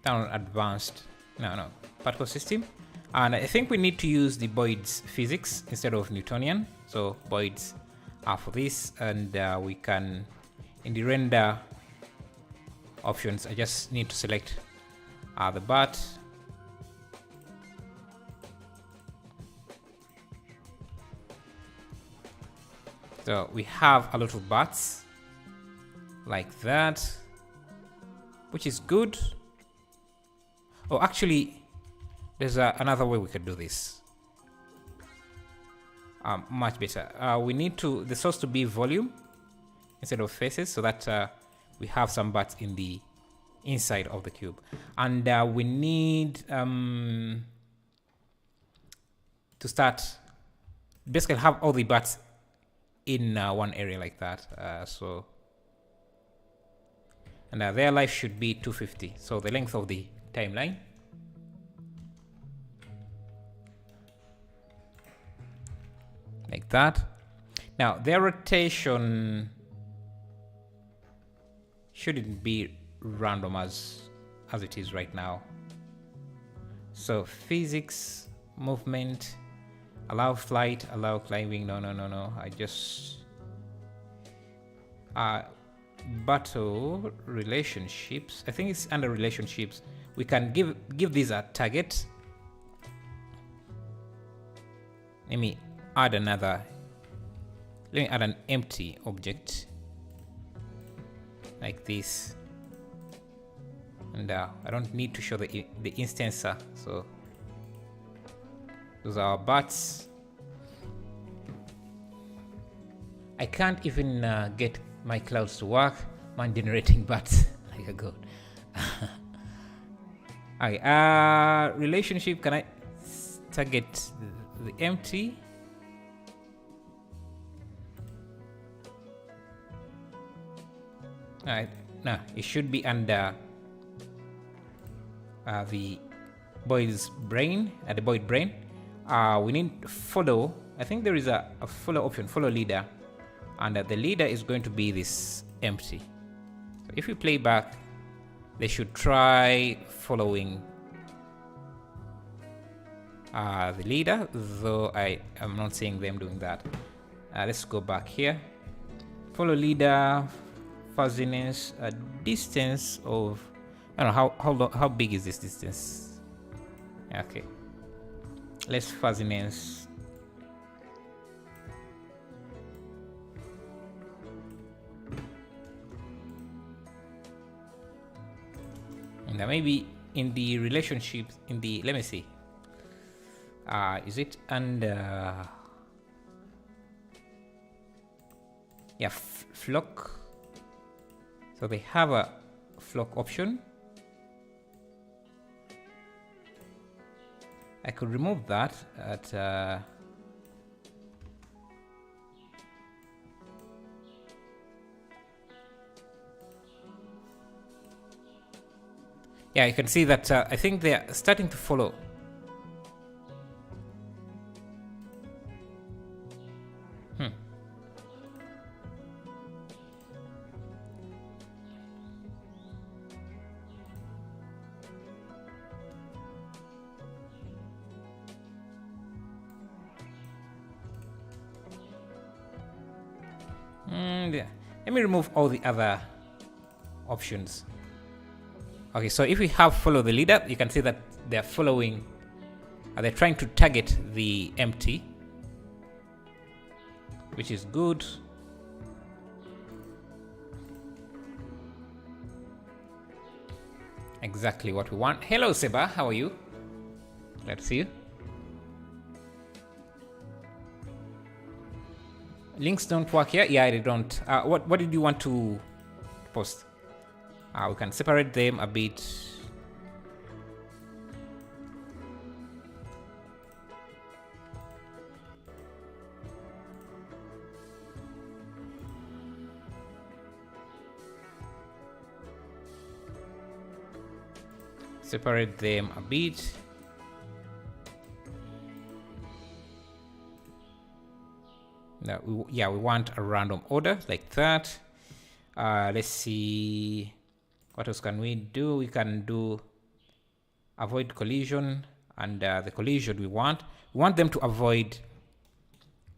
Down advanced. No. Particle system. And I think we need to use the Boyd's physics instead of Newtonian. So Boyd's are for this. And we can, in the render options, I just need to select the bat. So we have a lot of bats like that, which is good. Oh, actually, there's another way we could do this. Much better. We need the source to be volume instead of faces, so that we have some bats in the inside of the cube. And we need to start, basically have all the bats in one area like that. And their life should be 250. So the length of the timeline. Like that. Now their rotation shouldn't be random as it is right now. So physics, movement, allow flight, allow climbing. No. I just battle relationships. I think it's under relationships. We can give these a target. Let me add an empty object like this. And I don't need to show the instancer. So those are our bats. I can't even get my clouds to work. Man, generating bats like a god. Okay, relationship, can I target the empty? Alright, no, it should be under the Boyd's brain, the Boyd brain. We need follow. I think there is a follow option, follow leader, and the leader is going to be this empty. So if we play back, they should try following the leader, though I am not seeing them doing that. Let's go back here. Follow leader, fuzziness, a distance of, I don't know how big is this distance. Okay, less fuzziness. And maybe in the relationships, let me see. Is it under? Yeah, flock. So they have a flock option. I could remove that Yeah, you can see that I think they're starting to follow. Yeah. Let me remove all the other options. Okay, so if we have follow the leader, you can see that they're following, they're trying to target the empty, which is good. Exactly what we want. Hello, Seba, how are you? Glad to see you. Links don't work here. Yeah, they don't. What did you want to post? We can separate them a bit. Separate them a bit. Now, we want a random order like that. Let's see. What else can we do? We can do avoid collision, and the collision we want them to avoid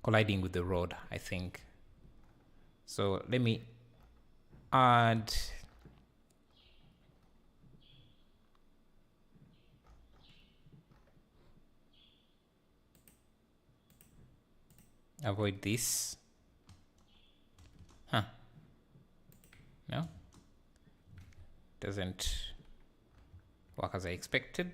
colliding with the road, I think. So let me add avoid this. No, doesn't work as I expected.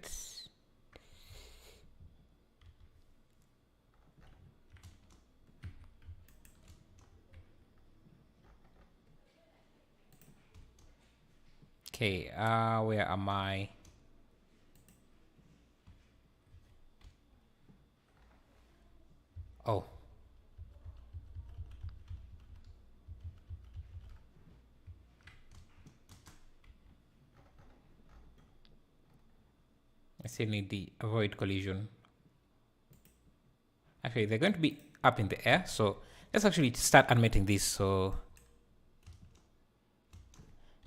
Okay, where am I? Oh. I still need the avoid collision. Actually, they're going to be up in the air, so let's actually start animating this. So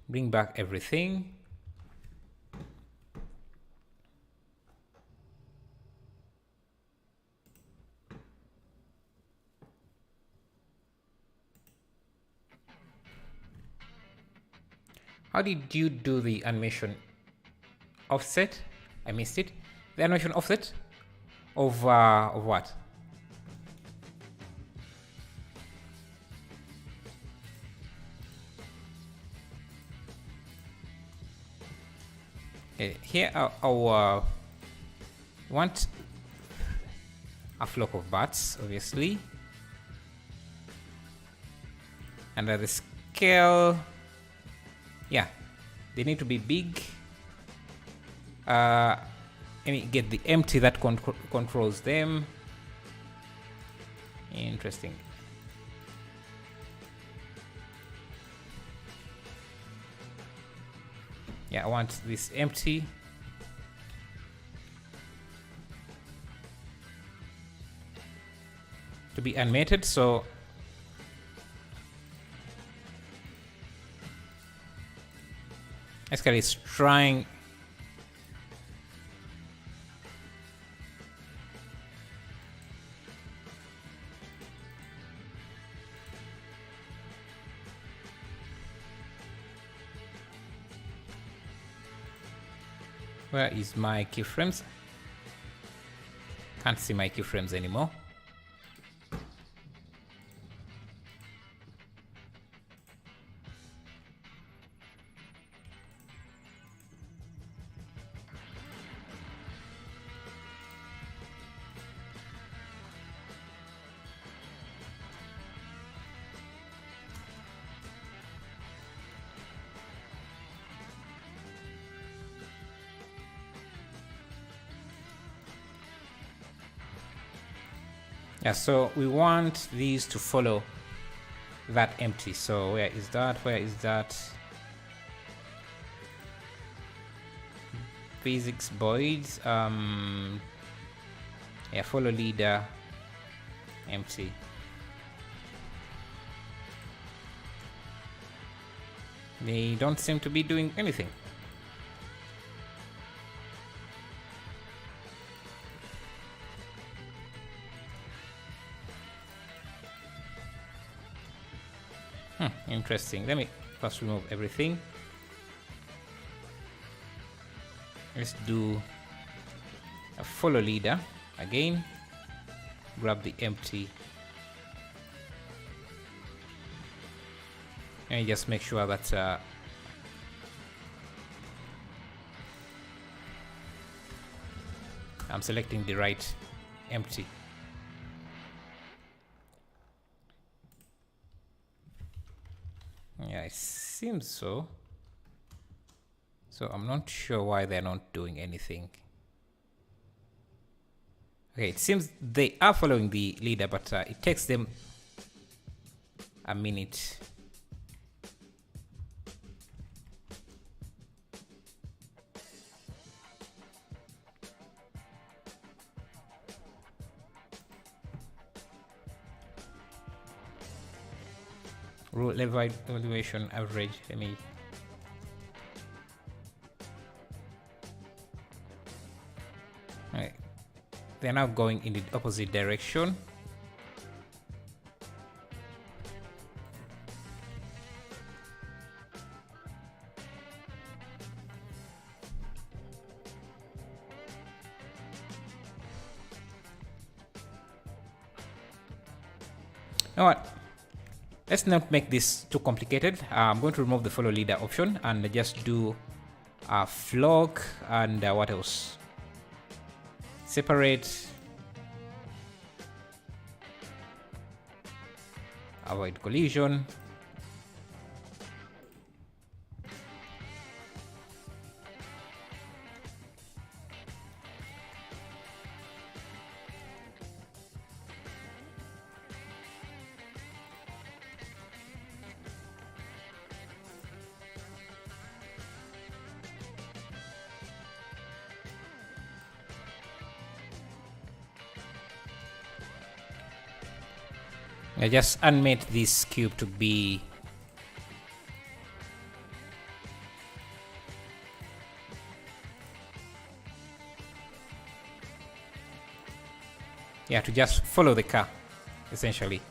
bring back everything. How did you do the animation offset? I missed it. The animation offset of what? Okay, here I'll want a flock of bats, obviously, and the scale, yeah, they need to be big. Let me get the empty that controls them. Interesting. Yeah, I want this empty. To be animated, so Escal is trying. Where is my keyframes? Can't see my keyframes anymore. Yeah, so we want these to follow that empty. So where is that? Where is that? physics voids. Yeah, follow leader, empty. They don't seem to be doing anything. Interesting. Let me first remove everything. Let's do a follow leader again. Grab the empty. And just make sure that I'm selecting the right empty. Yeah, it seems so. So I'm not sure why they're not doing anything. Okay, it seems they are following the leader, but it takes them a minute. Rule evaluation average. Let me. Alright. They're now going in the opposite direction. You know what? Let's not make this too complicated. I'm going to remove the follow leader option and just do a flog and what else? Separate, avoid collision. I just unmade this cube to be to just follow the car essentially.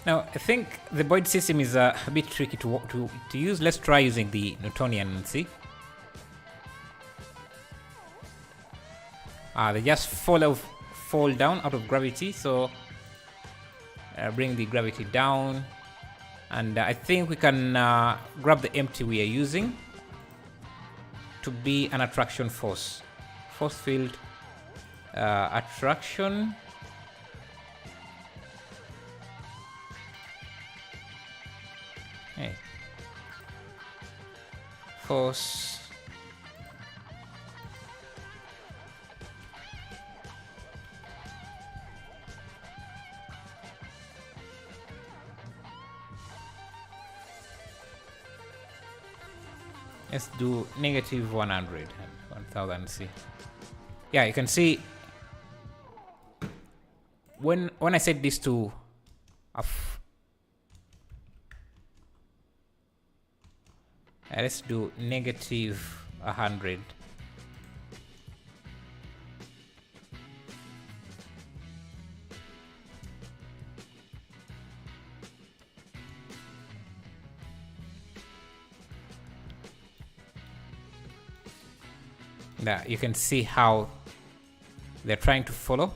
Now, I think the void system is a bit tricky to use. Let's try using the Newtonian and see. They just fall down out of gravity, so bring the gravity down. And I think we can grab the empty we are using to be an attraction force. Force field attraction. Hey. Force. Let's do negative 100, 1000 C. Yeah, you can see when I set this to let's do negative 100. Now you can see how they're trying to follow,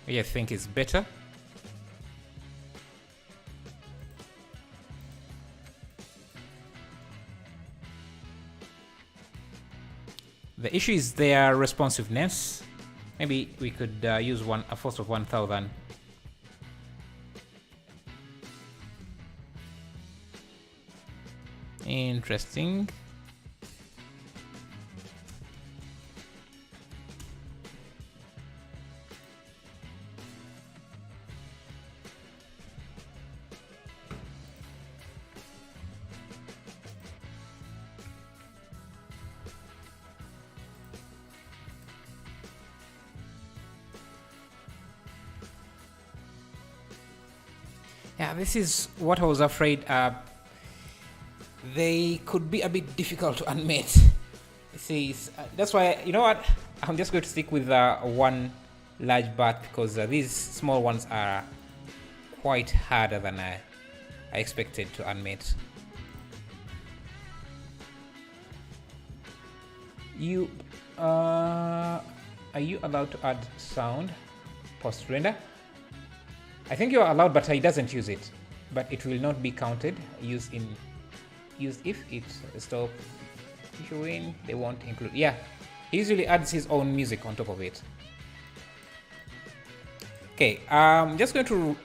which I think is better. The issue is their responsiveness. Maybe we could use a force of 1000. Interesting. Yeah, this is what I was afraid. They could be a bit difficult to animate. That's why, you know what? I'm just going to stick with one large bat because these small ones are quite harder than I expected to animate. Are you allowed to add sound post render? I think you are allowed, but he doesn't use it. But it will not be counted. Used if it's stop showing. They won't include. Yeah, he usually adds his own music on top of it. Okay, I'm just going to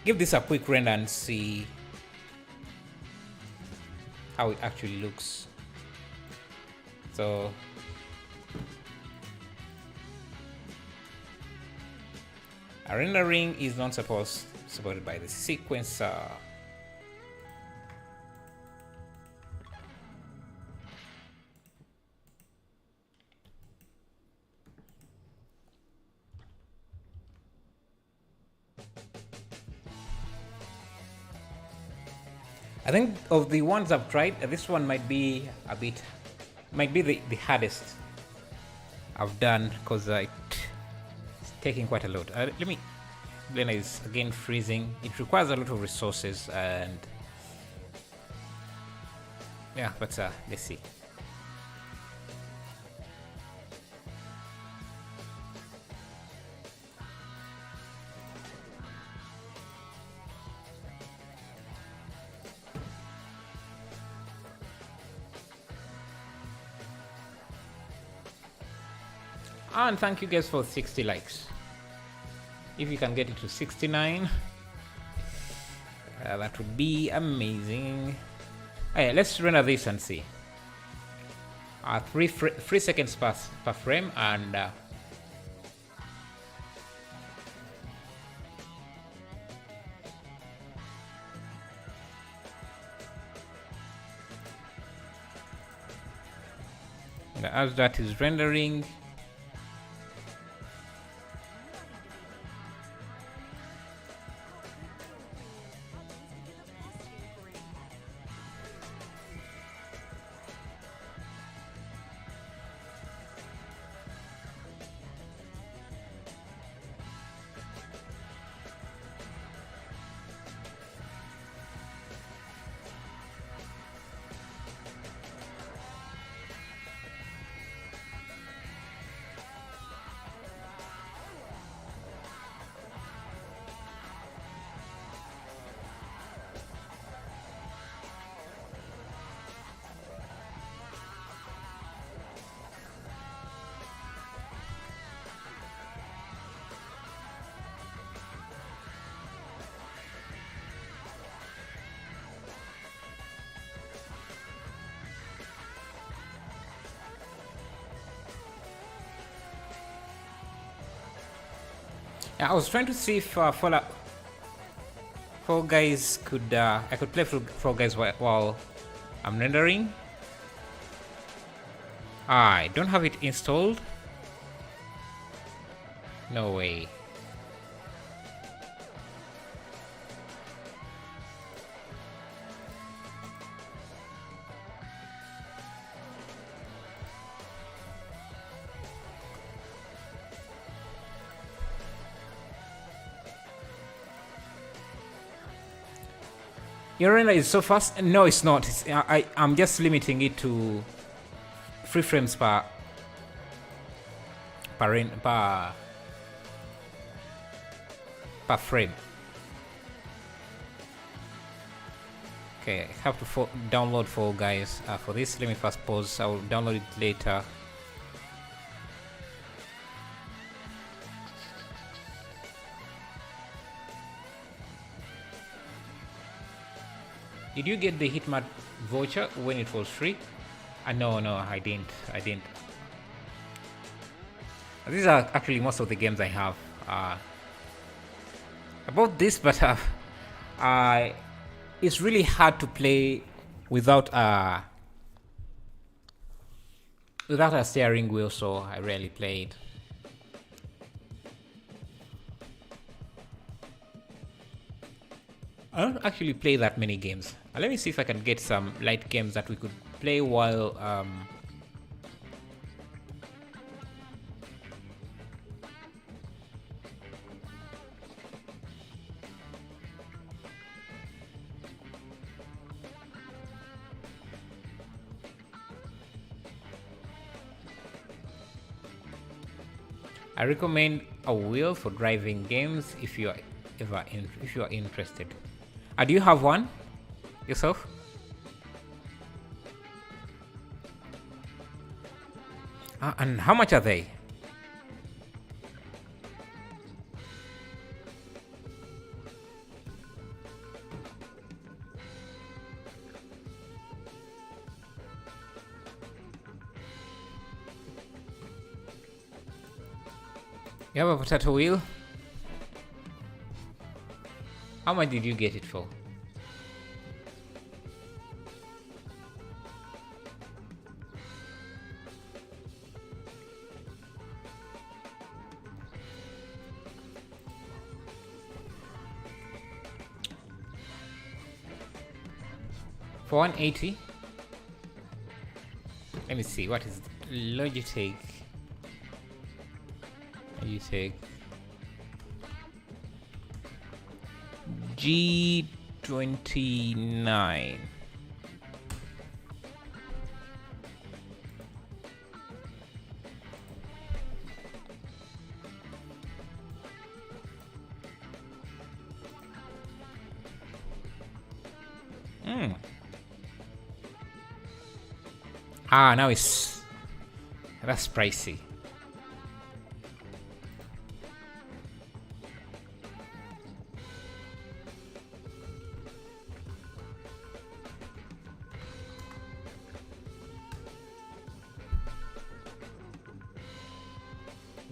give this a quick render and see how it actually looks. So a rendering is not supported by the sequencer. I think of the ones I've tried, this one might be the hardest I've done because it's taking quite a lot. Blender is again freezing. It requires a lot of resources and yeah, but let's see. And thank you guys for 60 likes. If you can get it to 69, that would be amazing. Hey, let's render this and see. 3 seconds per frame, and as that is rendering, I was trying to see if Fall Guys could I could play Fall Guys while I'm rendering. I don't have it installed. No way. Your render is so fast? No, it's not. I'm just limiting it to 3 frames per frame. Okay, I have to download Fall Guys for this. Let me first pause. I will download it later. Did you get the Hitman voucher when it was free? No, I didn't. These are actually most of the games I have about this, but it's really hard to play without a steering wheel, so I rarely play it. I don't actually play that many games. Let me see if I can get some light games that we could play while I recommend a wheel for driving games if you are interested. Do you have one yourself? And how much are they? You have a potato wheel? How much did you get it for? For 180? Let me see, what is Logitech? G29. Now that's pricey.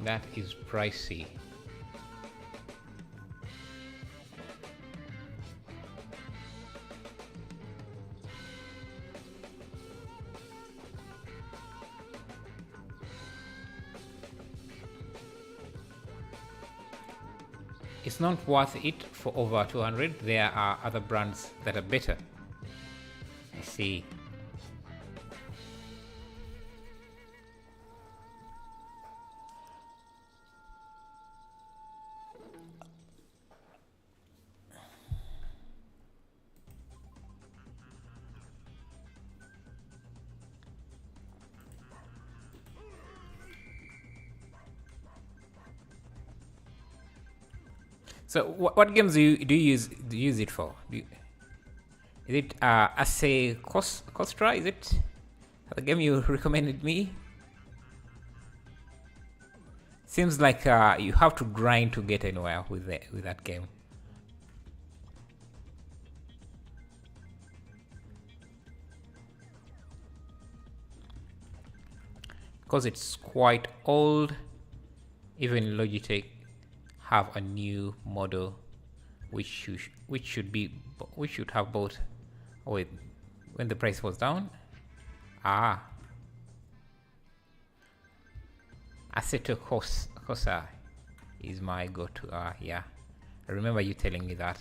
That is pricey. It's not worth it for over 200. There are other brands that are better. I see. So what games do you use it for? Is it Ace Costra? Is it the game you recommended me? Seems like you have to grind to get anywhere with that game. Because it's quite old. Even Logitech have a new model which should have bought. Oh wait, when the price was down. Assetto Corsa is my go-to. Yeah, I remember you telling me that.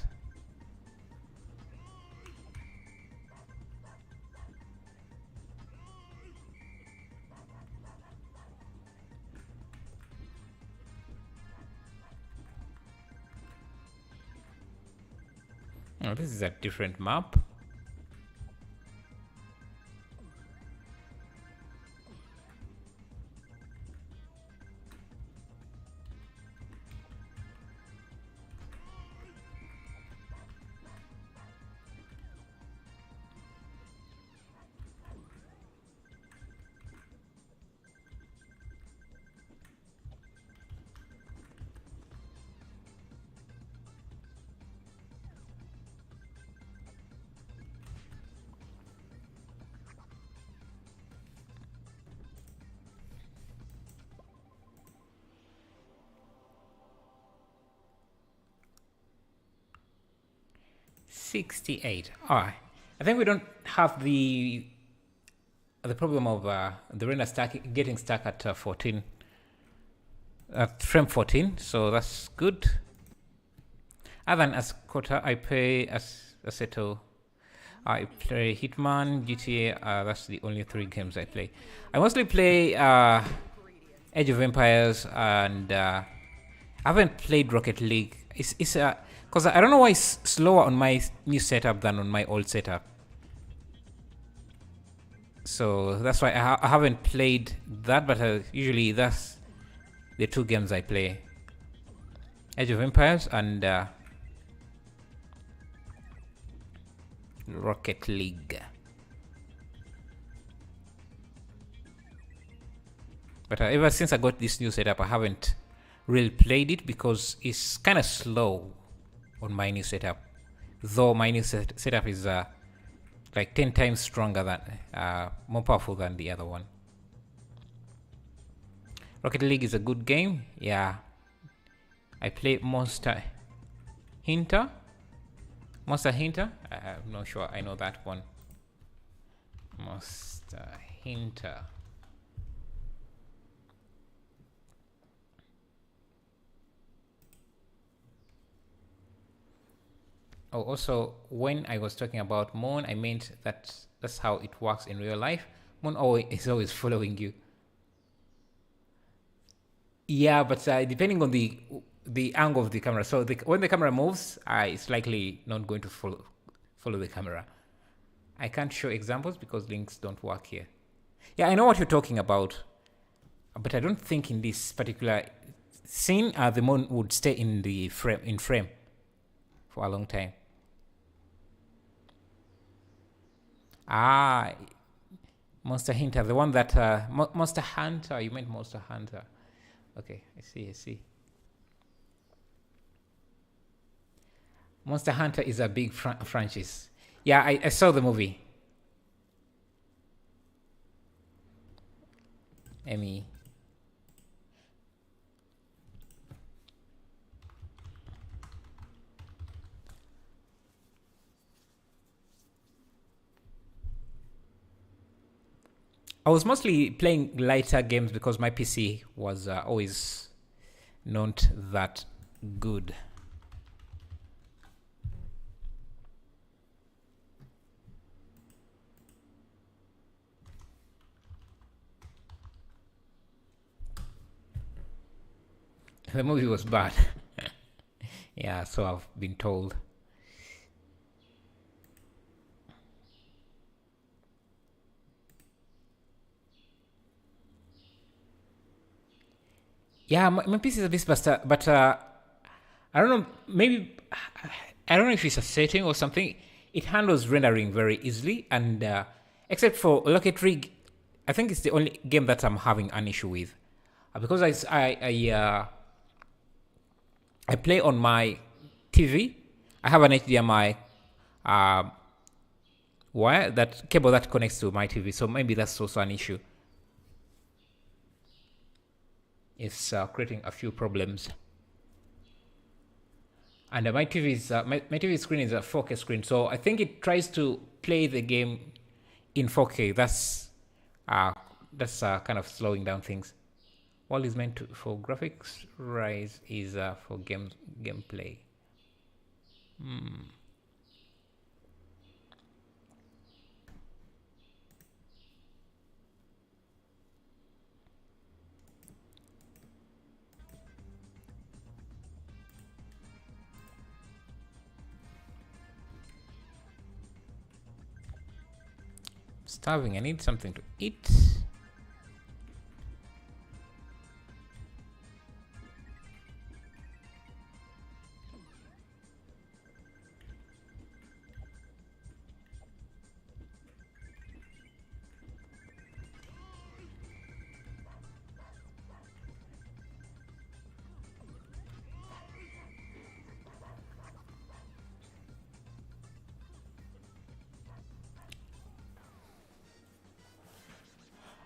Oh, this is a different map. 68. Alright. I think we don't have the problem of the render getting stuck at 14. At frame 14, so that's good. Other than Ascota, I play Assetto. I play Hitman, GTA. That's the only 3 games I play. I mostly play Age of Empires, and I haven't played Rocket League. It's because I don't know why it's slower on my new setup than on my old setup. So that's why I haven't played that, but usually that's the 2 games I play. Age of Empires and Rocket League. But ever since I got this new setup, I haven't really played it because it's kind of slow on my new setup. Though my new setup is like 10 times stronger than, more powerful than the other one. Rocket League is a good game. Yeah. I play Monster Hunter. I'm not sure I know that one. Monster Hunter. Oh, also, when I was talking about Moon, I meant that's how it works in real life. Moon is always following you. Yeah, but depending on the angle of the camera. So when the camera moves, it's likely not going to follow the camera. I can't show examples because links don't work here. Yeah, I know what you're talking about, but I don't think in this particular scene the Moon would stay in the frame for a long time. Monster Hunter, the one that Monster Hunter. You meant Monster Hunter. Okay, I see. Monster Hunter is a big franchise. Yeah, I saw the movie. Emmy. I was mostly playing lighter games because my PC was always not that good. The movie was bad. Yeah, so I've been told. Yeah, my PC is a bit faster, but I don't know. Maybe I don't know if it's a setting or something. It handles rendering very easily, and except for Rocket League, I think it's the only game that I'm having an issue with, because I play on my TV. I have an HDMI wire, that cable that connects to my TV, so maybe that's also an issue. It's creating a few problems. And my TV is my TV screen is a 4K screen, so I think it tries to play the game in 4K. That's kind of slowing down things. All is meant for graphics. Rise is for gameplay. Starving. I need something to eat.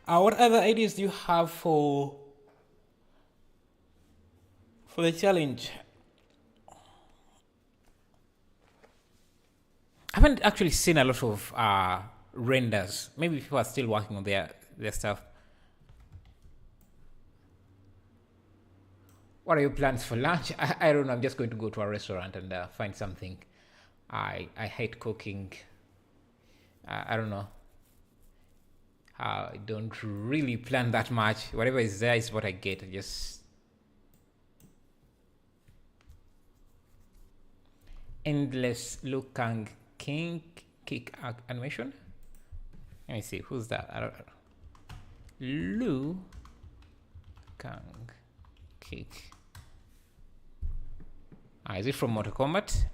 What other ideas do you have for the challenge? I haven't actually seen a lot of renders. Maybe people are still working on their stuff. What are your plans for lunch? I don't know. I'm just going to go to a restaurant and find something. I hate cooking. I don't know. I don't really plan that much. Whatever is there is what I get. Just endless Lukang King kick animation. Let me see. Who's that? I don't know. Lu Kang kick. Is it from Mortal Kombat?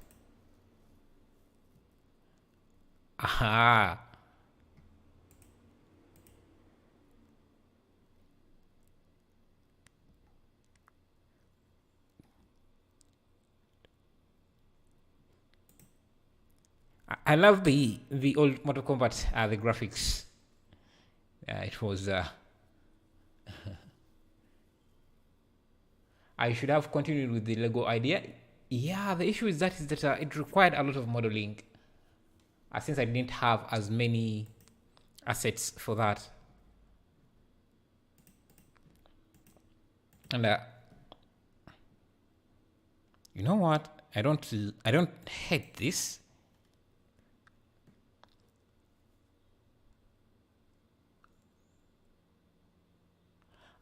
Aha. I love the old Mortal Kombat, the graphics. It was. I should have continued with the Lego idea. Yeah, the issue is that it required a lot of modeling. Since I didn't have as many assets for that. And you know what? I don't hate this.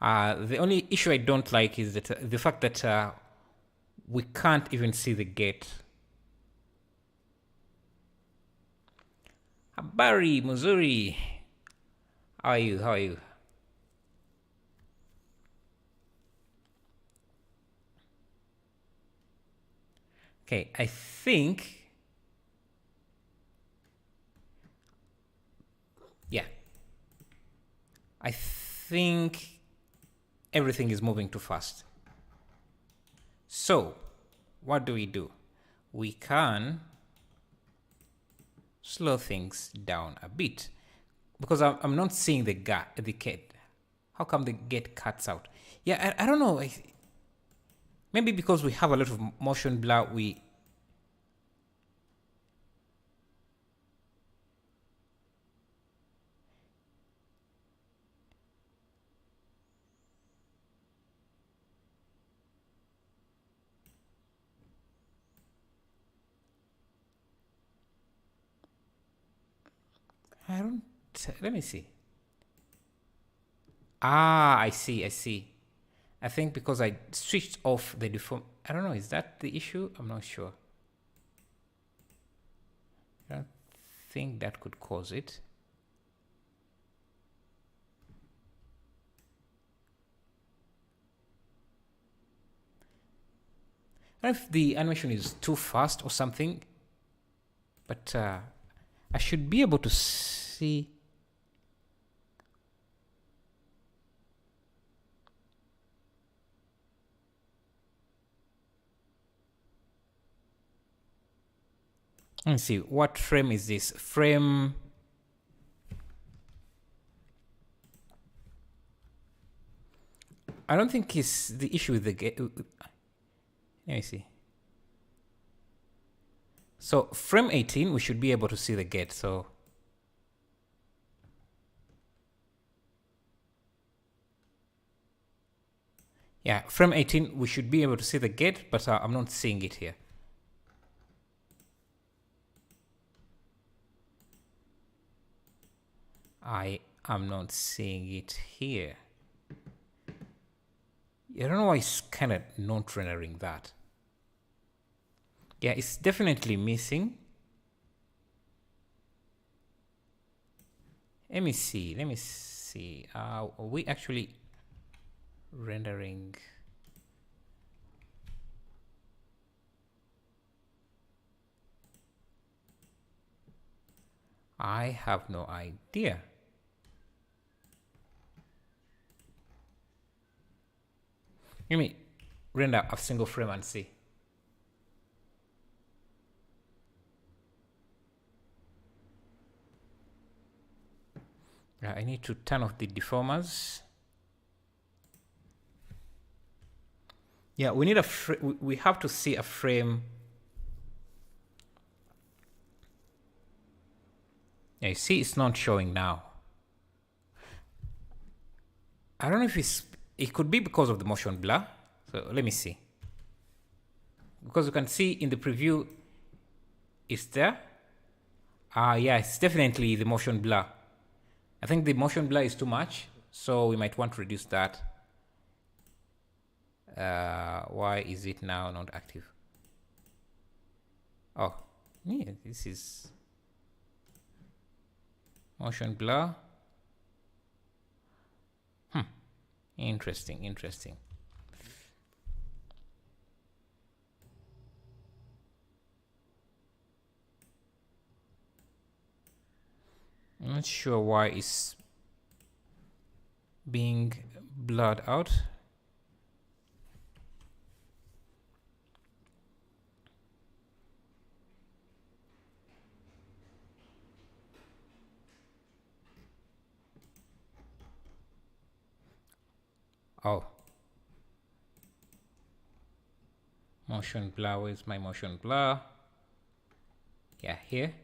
The only issue I don't like is that the fact that we can't even see the gate. Habari, Missouri. How are you? How are you? Okay, I think. Yeah. I think everything is moving too fast. So, what do? We can slow things down a bit because I'm not seeing the gate. How come the gate cuts out? Yeah, I don't know. Maybe because we have a lot of motion blur, we. I don't. Let me see. I see. I think because I switched off the deform. I don't know. Is that the issue? I'm not sure. I don't think that could cause it. I don't know if the animation is too fast or something, but I should be able to see. Let's see, what frame is this? Frame. I don't think it's the issue with the gate. Let me see. So frame 18, we should be able to see the gate. So yeah, frame 18, we should be able to see the gate, but I'm not seeing it here. I am not seeing it here. I don't know why it's kind of not rendering that. Yeah, it's definitely missing. Let me see. Are we actually rendering? I have no idea. Let me render a single frame and see. I need to turn off the deformers. Yeah, we need we have to see a frame. Yeah, you see, it's not showing now. I don't know if it could be because of the motion blur. So let me see. Because you can see in the preview, it's there. Yeah, it's definitely the motion blur. I think the motion blur is too much, so we might want to reduce that. Why is it now not active? Oh, yeah, this is motion blur. Interesting. I'm not sure why it's being blurred out. Oh, motion blur. Where's my motion blur? Yeah, here.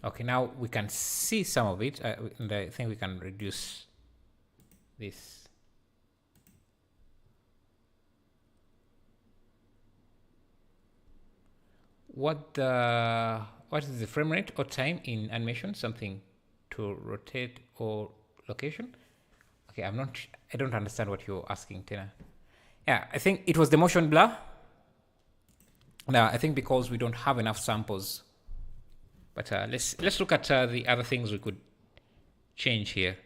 Okay, now we can see some of it, and I think we can reduce this. What is the frame rate or time in animation? Something to rotate or location? Okay, I don't understand what you're asking, Tina. Yeah, I think it was the motion blur. Now, I think because we don't have enough samples. But let's look at the other things we could change here.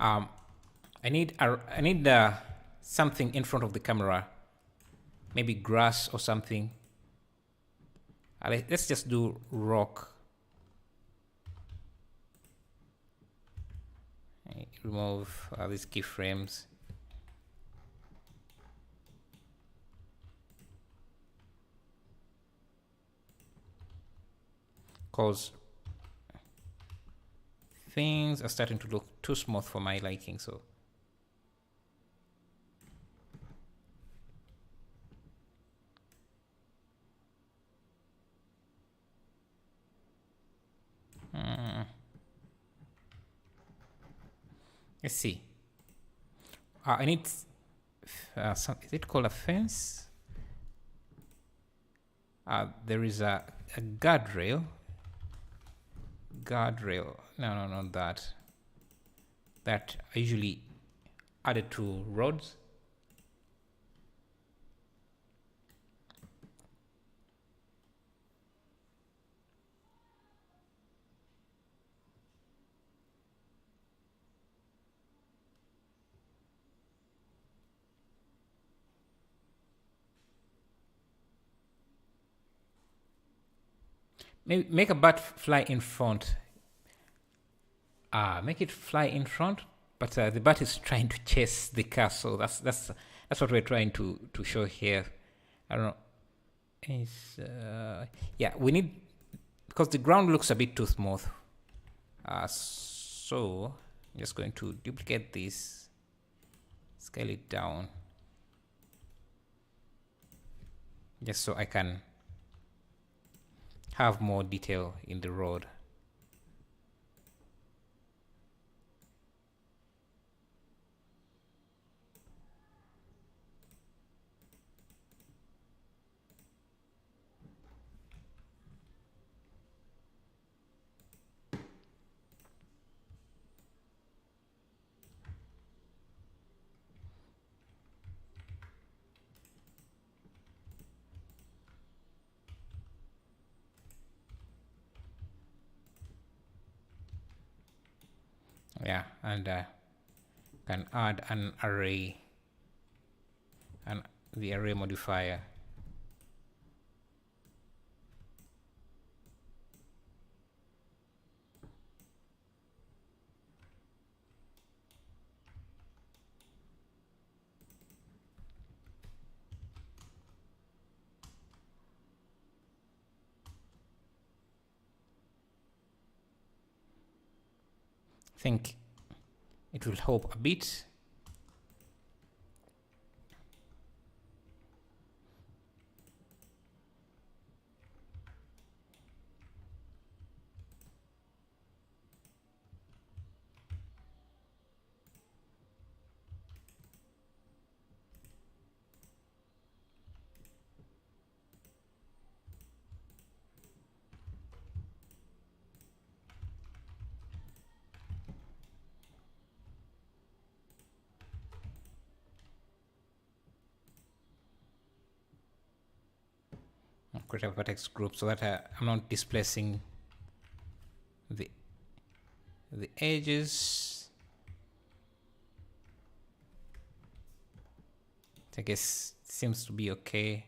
I need something in front of the camera, maybe grass or something. Let's just do rock. Remove these keyframes. Because things are starting to look too smooth for my liking, so let's see. I need is it called a fence? There is a guardrail. No, not that. That I usually added to roads. Maybe make a bat fly in front. Make it fly in front, but the bat is trying to chase the car, so that's what we're trying to show here. I don't know. Yeah, we need, because the ground looks a bit too smooth. So I'm just going to duplicate this, scale it down, just so I can have more detail in the road. Yeah, and can add an array and the array modifier. think it will help a bit. Create a vertex group so that I'm not displacing the edges. I guess it seems to be okay.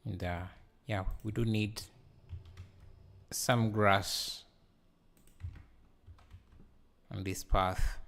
And yeah, we do need some grass on this path.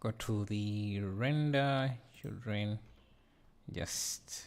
Go to the render, children, just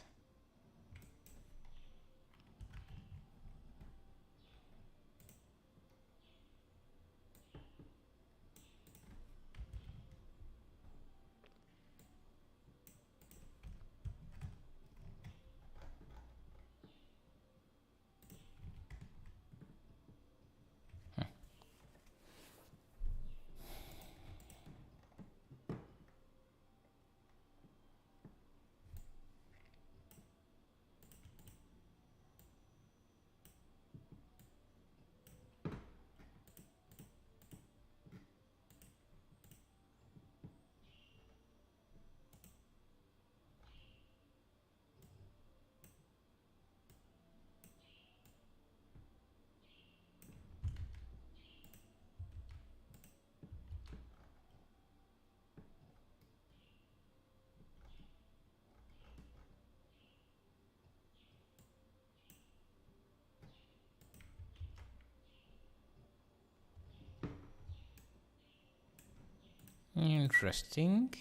interesting.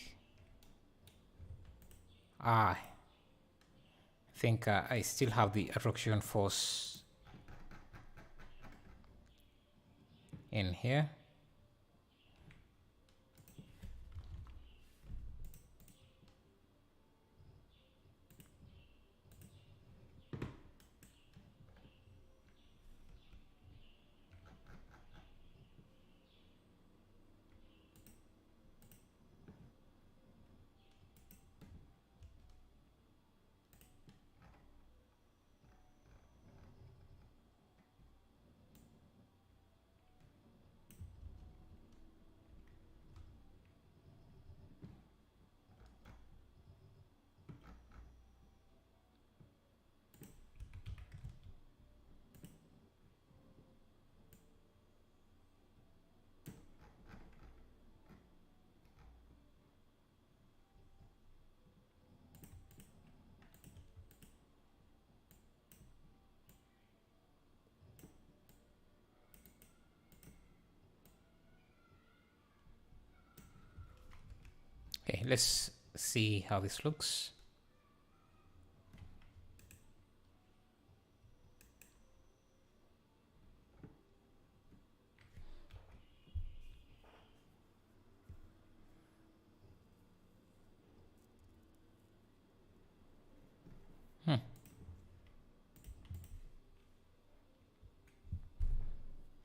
I think I still have the attraction force in here. Okay, let's see how this looks.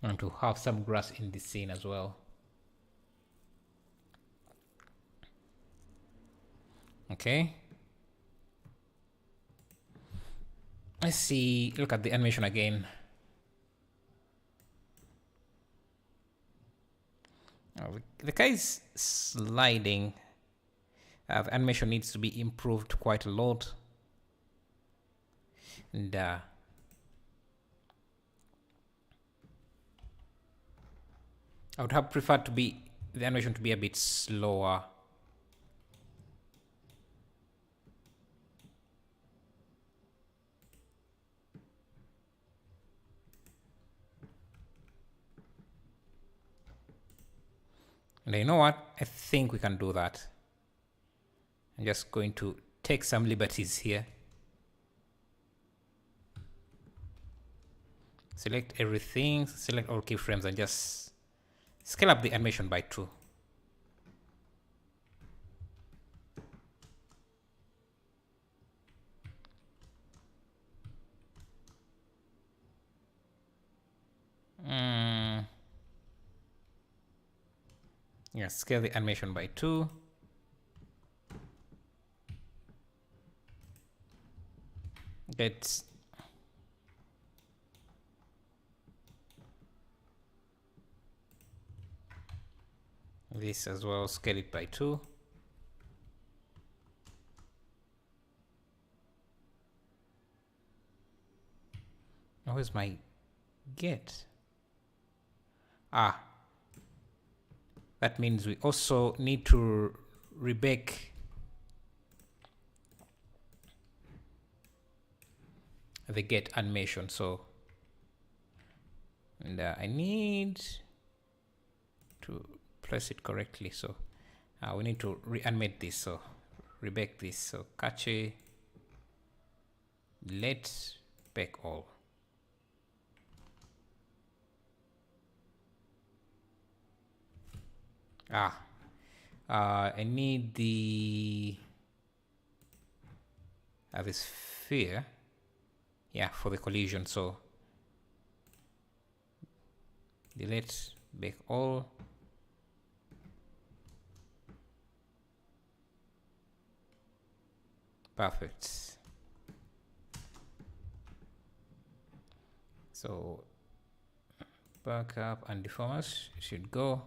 And to have some grass in the scene as well. Okay. Let's see, look at the animation again. Oh, the car is sliding. The animation needs to be improved quite a lot. And I would have preferred the animation to be a bit slower. And you know what? I think we can do that. I'm just going to take some liberties here. Select everything, select all keyframes, and just scale up the animation by 2. Yeah, scale the animation by 2. Get this as well, scale it by 2. Where's my get? That means we also need to rebake the get animation. So, and I need to place it correctly. So we need to reanimate this. So rebake this. So cache, let bake all. I need the sphere, yeah, for the collision. So delete bake all. Perfect. So backup and deformers should go.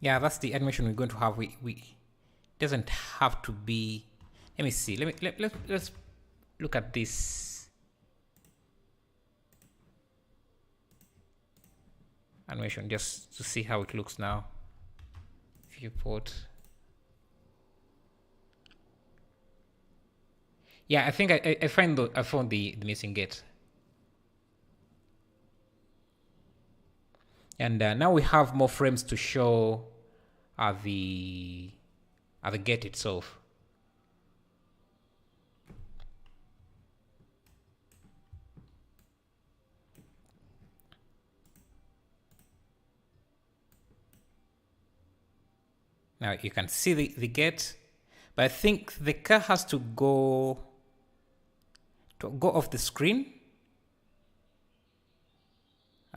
Yeah, that's the animation we're going to have. We doesn't have to be. Let me see. Let's look at this animation just to see how it looks now. Viewport. Yeah, I think I found the missing gate. And now we have more frames to show the gate itself. Now you can see the gate, but I think the car has to go off the screen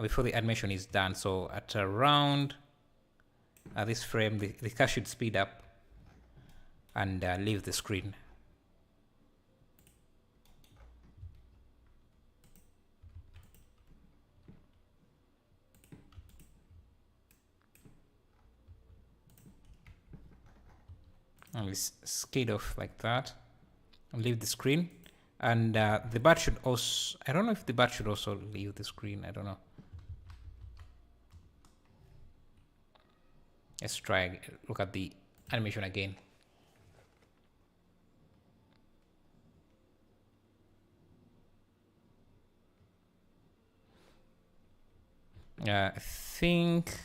before the animation is done. So at around this frame, the car should speed up and leave the screen. And we skate off like that and leave the screen. And the bat should also, I don't know if the bat should also leave the screen, I don't know. Let's try, look at the animation again. I think,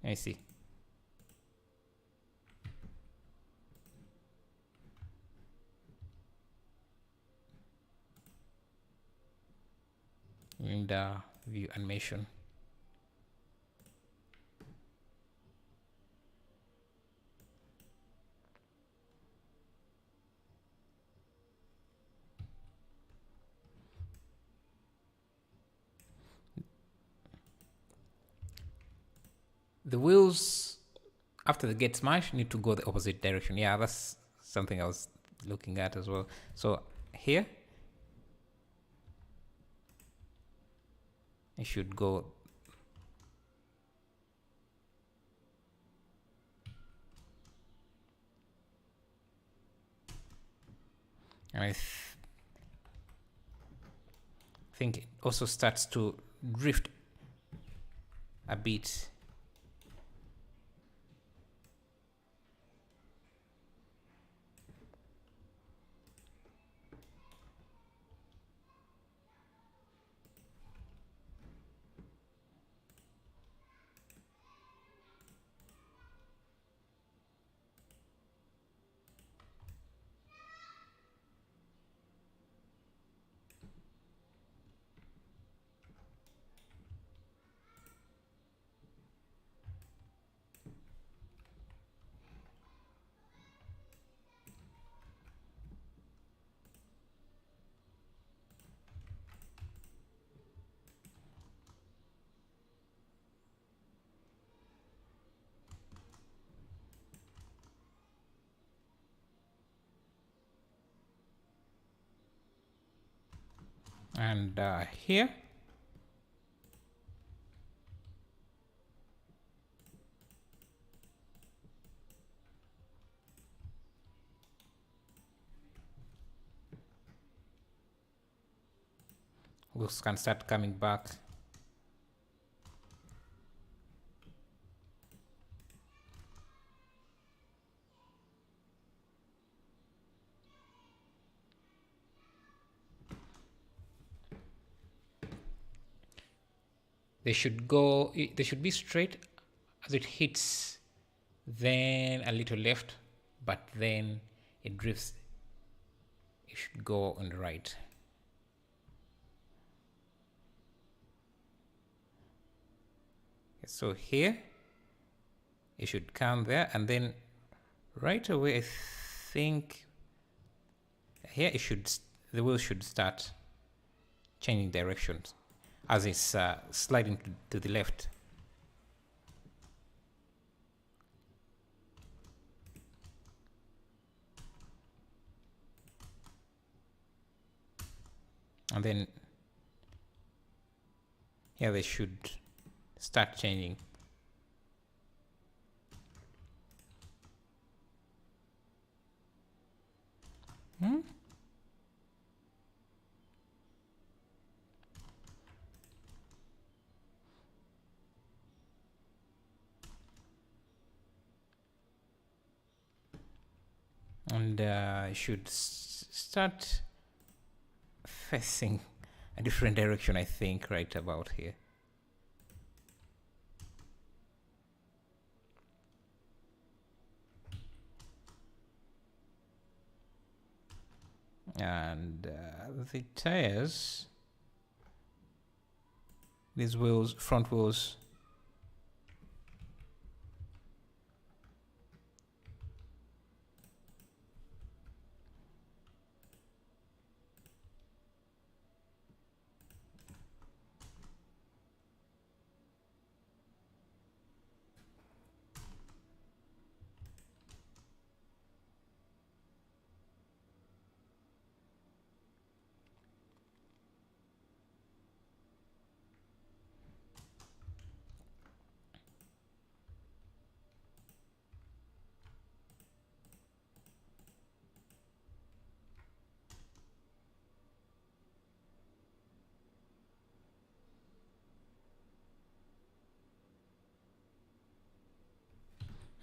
let me see. In the view animation. The wheels after they get smashed need to go the opposite direction. Yeah, that's something I was looking at as well. So here it should go and I think it also starts to drift a bit. And here wheels can start coming back. They should go, they should be straight as it hits, then a little left, but then it drifts. It should go on the right. So here it should come there, and then right away I think here it should, the wheel should start changing directions as it's sliding to the left. And then here they should start changing. And should start facing a different direction, I think, right about here. And the tires, these wheels, front wheels,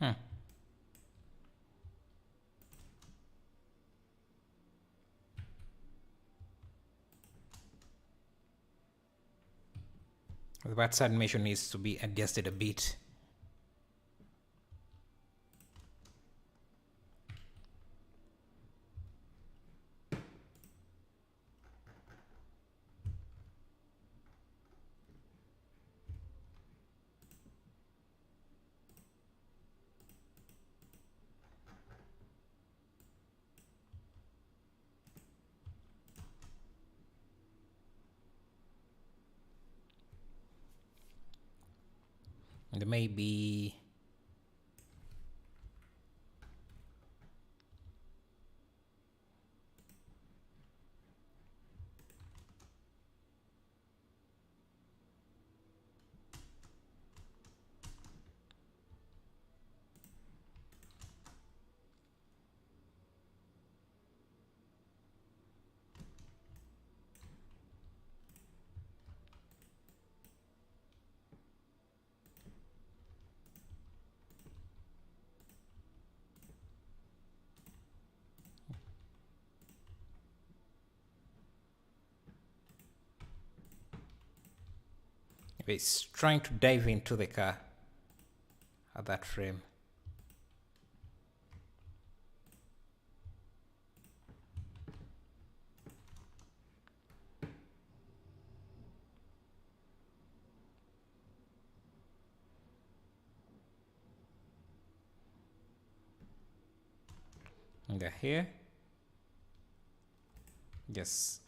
Hmm. The bat's animation needs to be adjusted a bit. And maybe it's trying to dive into the car at that frame. And they're here. Yes.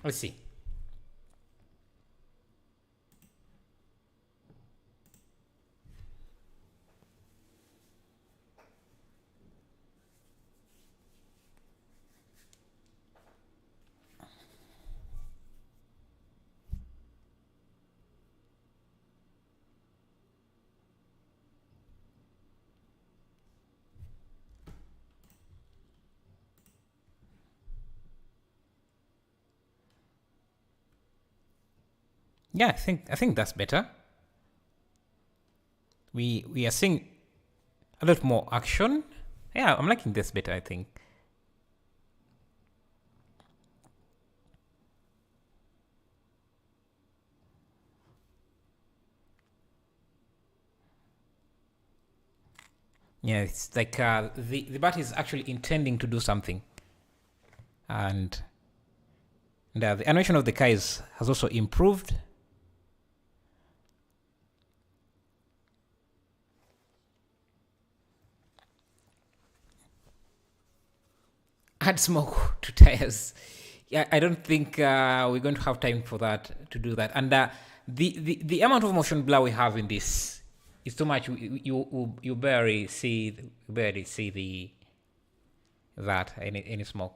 Let's see. Yeah, I think that's better. We are seeing a lot more action. Yeah, I'm liking this better, I think. Yeah, it's like the bat is actually intending to do something, and the animation of the car has also improved. Add smoke to tires. Yeah, I don't think we're going to have time for that to do that. And the amount of motion blur we have in this is too much. You barely see the that any smoke.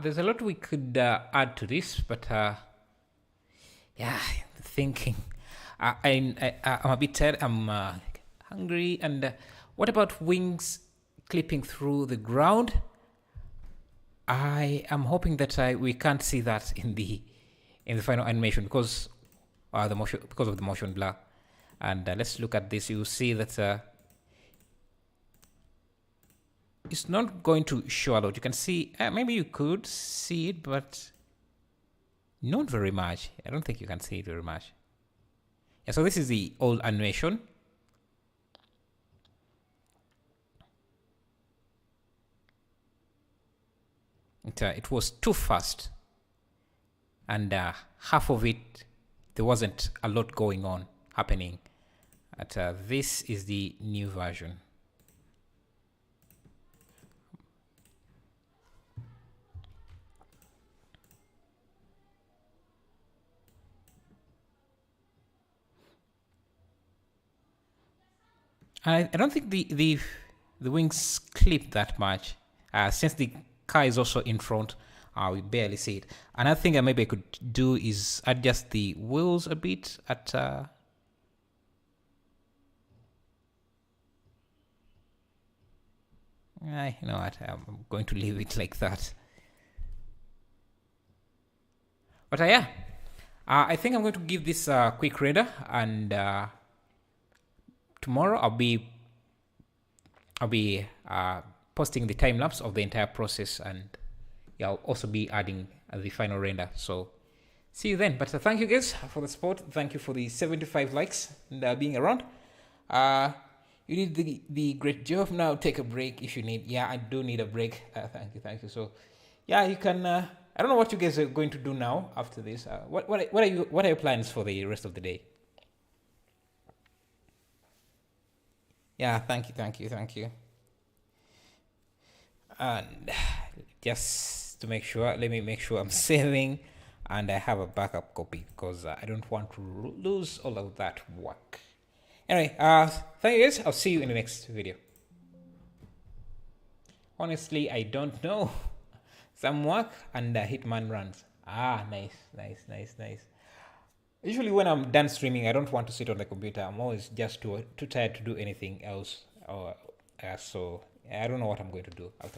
There's a lot we could add to this, but yeah, thinking. I'm a bit tired. I'm hungry. And what about wings clipping through the ground? I am hoping that we can't see that in the final animation because of the motion blur. And let's look at this. You see that it's not going to show a lot. You can see maybe you could see it, but not very much. I don't think you can see it very much. Yeah, so this is the old animation. It was too fast, and half of it there wasn't a lot going on happening. But this is the new version. I don't think the the wings clip that much. Since the car is also in front, we barely see it. Another thing that maybe I could do is adjust the wheels a bit at you know what, I'm going to leave it like that. But yeah, I think I'm going to give this a quick render, and tomorrow I'll be posting the time lapse of the entire process, and yeah, I'll also be adding the final render. So see you then. But thank you guys for the support. Thank you for the 75 likes and being around. You did the great job. Now take a break if you need. Yeah, I do need a break. Thank you. So yeah, you can. I don't know what you guys are going to do now after this. What are your plans for the rest of the day? Yeah, thank you. And just to make sure, let me make sure I'm saving and I have a backup copy, because I don't want to lose all of that work. Anyway, thank you guys. I'll see you in the next video. Honestly, I don't know. Some work and Hitman runs. Nice. Usually when I'm done streaming, I don't want to sit on the computer. I'm always just too tired to do anything else. So I don't know what I'm going to do after